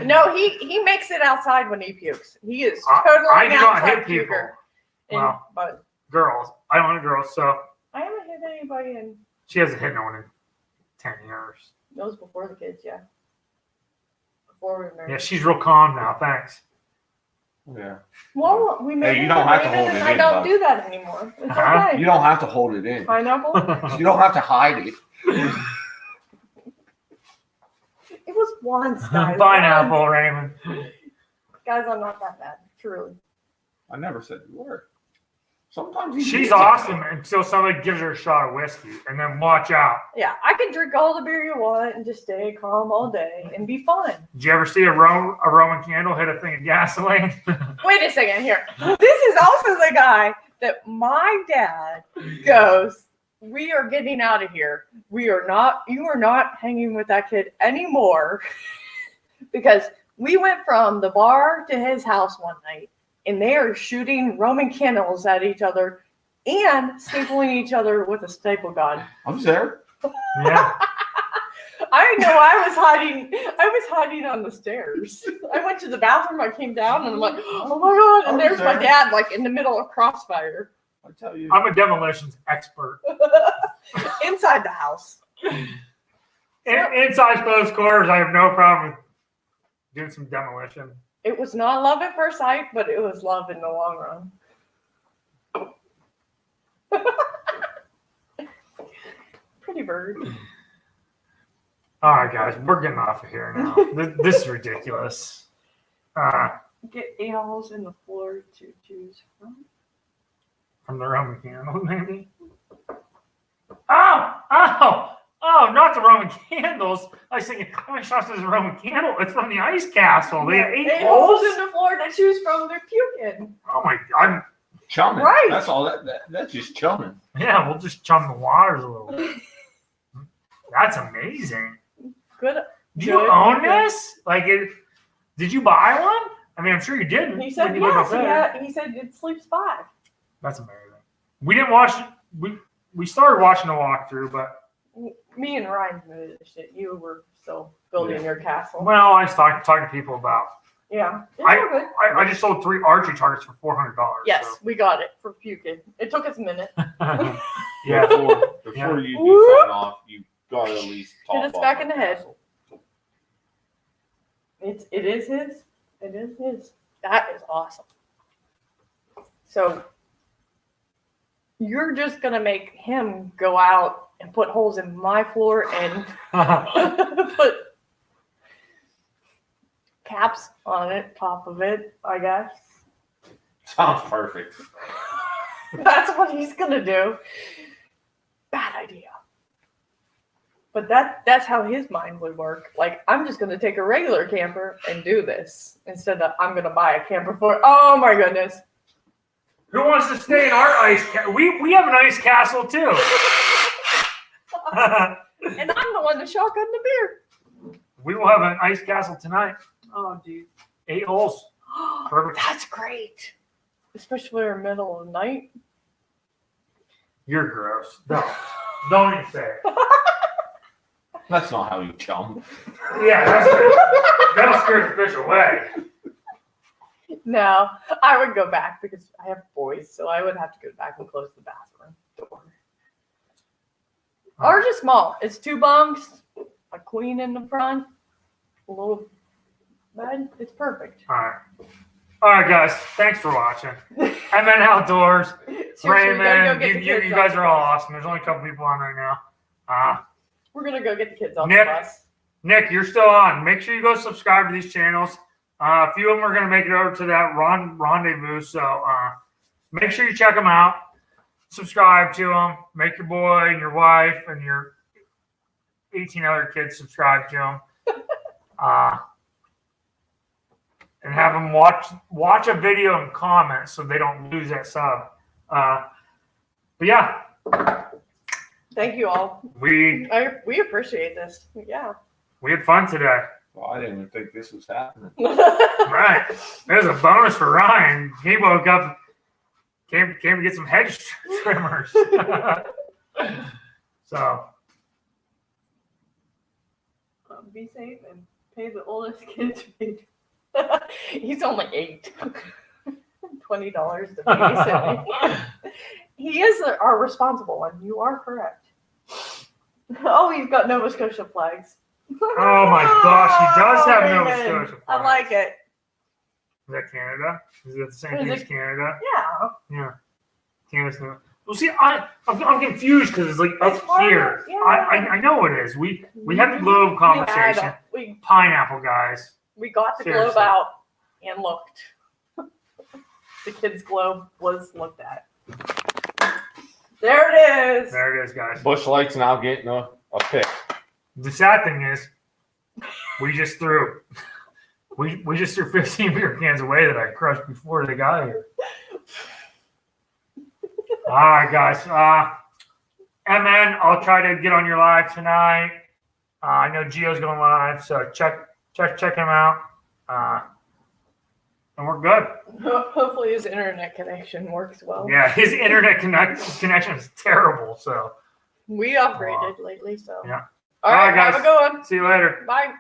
No, he makes it outside when he pukes. He is totally I an do not outside hit people. puker. Well. But Girls. I don't hit girls. So I haven't hit anybody in she hasn't hit no one in 10 years. those before the kids, yeah. Before we were married. Yeah, she's real calm now. Thanks. Yeah. Well, we made Hey, you don't have to hold and it I in, don't bud. do that anymore. It's Uh-huh. okay. You don't have to hold it in. Pineapple? You don't have to hide it. It was once, guys. Pineapple, Once. Raymond. Guys, I'm not that bad. Truly. I never said you were. Sometimes you She's do. awesome until somebody gives her a shot of whiskey, and then watch out. Yeah, I can drink all the beer you want and just stay calm all day and be fun. Did you ever see a Roman candle hit a thing of gasoline? Wait a second here. This is also the guy that my dad goes, "We are getting out of here. You are not hanging with that kid anymore." Because we went from the bar to his house one night, and they are shooting Roman candles at each other and stapling each other with a staple gun. I was there. Yeah. I know I was hiding on the stairs. I went to the bathroom, I came down, and I'm like, oh my God, and there's my dad like in the middle of crossfire. I tell you. I'm a demolitions expert. Inside the house. Inside closed quarters, I have no problem with doing some demolition. It was not love at first sight, but it was love in the long run. Pretty bird. All right, guys, we're getting off of here now. This is ridiculous. Get nails in the floor to choose From the Roman candle, maybe. Oh, not the Roman candles. I was thinking, how many shots is a Roman candle? It's from the ice castle. They have 8 holes holes. in the floor to choose from. They're puking. Oh my God. Chumming. Right. That's all. That's just chumming. Yeah, we'll just chum the waters a little bit. That's amazing. Good. Do you own this? Did you buy one? I mean, I'm sure you did. He said when you lived yes. up there. He said it sleeps 5. That's amazing. We didn't watch. We started watching the walkthrough, but Me and Ryan moved this shit. You were still building your castle. well, I was talking to people about. Yeah. It's all good. I just sold 3 archery targets for $400. Yes, we got it for puking. It took us a minute. So. Yeah. Before you do sign off, you gotta at least talk Hit us about back my in the head. castle. It is his. It is his. That is awesome. So you're just gonna make him go out and put holes in my floor and put caps on it, top of it, I guess. Sounds perfect. That's what he's gonna do. Bad idea. But that's how his mind would work. Like, I'm just gonna take a regular camper and do this instead of I'm gonna buy a camper for. Oh my goodness. Who wants to stay in our ice castle? We have an ice castle too. And I'm the one that shotgun the beer. We will have an ice castle tonight. Oh, dude. 8 holes. Perfect. That's great. Especially in the middle of the night. You're gross. Don't even say it. That's not how you chum. Yeah, that'll scare the fish away. No, I would go back because I have boys, so I would have to go back and close the bathroom door. Ours is small. It's 2 bunks, a queen in the front, a little bed. It's perfect. All right, guys. Thanks for watching. I'm in Outdoors. Seriously, we gotta go Raymond, get the you kids guys off are the all bus. awesome. There's only a couple people on right now. We're gonna go get the kids off Nick. the bus. Nick, you're still on. Make sure you go subscribe to these channels. A few of them are going to make it over to that rendezvous. So make sure you check them out. Subscribe to them. Make your boy and your wife and your 18 other kids subscribe to them. And have them watch a video and comment so they don't lose that sub. But yeah, Thank you all. we We appreciate this. Yeah. had fun today. Well, I didn't even think this was happening. Right. There's a bonus for Ryan. He woke up, came to get some hedge trimmers. So Be safe and pay the oldest kid to pay. He's only 8. $20 to babysit me. He is our responsible one. You are correct. Oh, he's got Nova Scotia flags. Oh my gosh, he does have Nova Raymond. Scotia I like it. Is that Canada? Is that the same Is thing it- as Canada? Yeah. Yeah. Canada's not. Well, see, I'm confused because it's like up It's hard, here. yeah. I know it is. We had the globe conversation. We Pineapple guys. got the Seriously. globe out and looked. The kids' globe was looked at. There it is. There it is, guys. Busch Light's now getting a pick. The sad thing is, we just threw 15 beer cans away that I crushed before they got here. All right, guys. MN, I'll try to get on your live tonight. I know Gio's going live, so check him out. And we're good. Hopefully his internet connection works well. Yeah, his internet connection is terrible. So We upgraded lately, so. Yeah. All right, All right, guys. have a good one. see you later. Bye.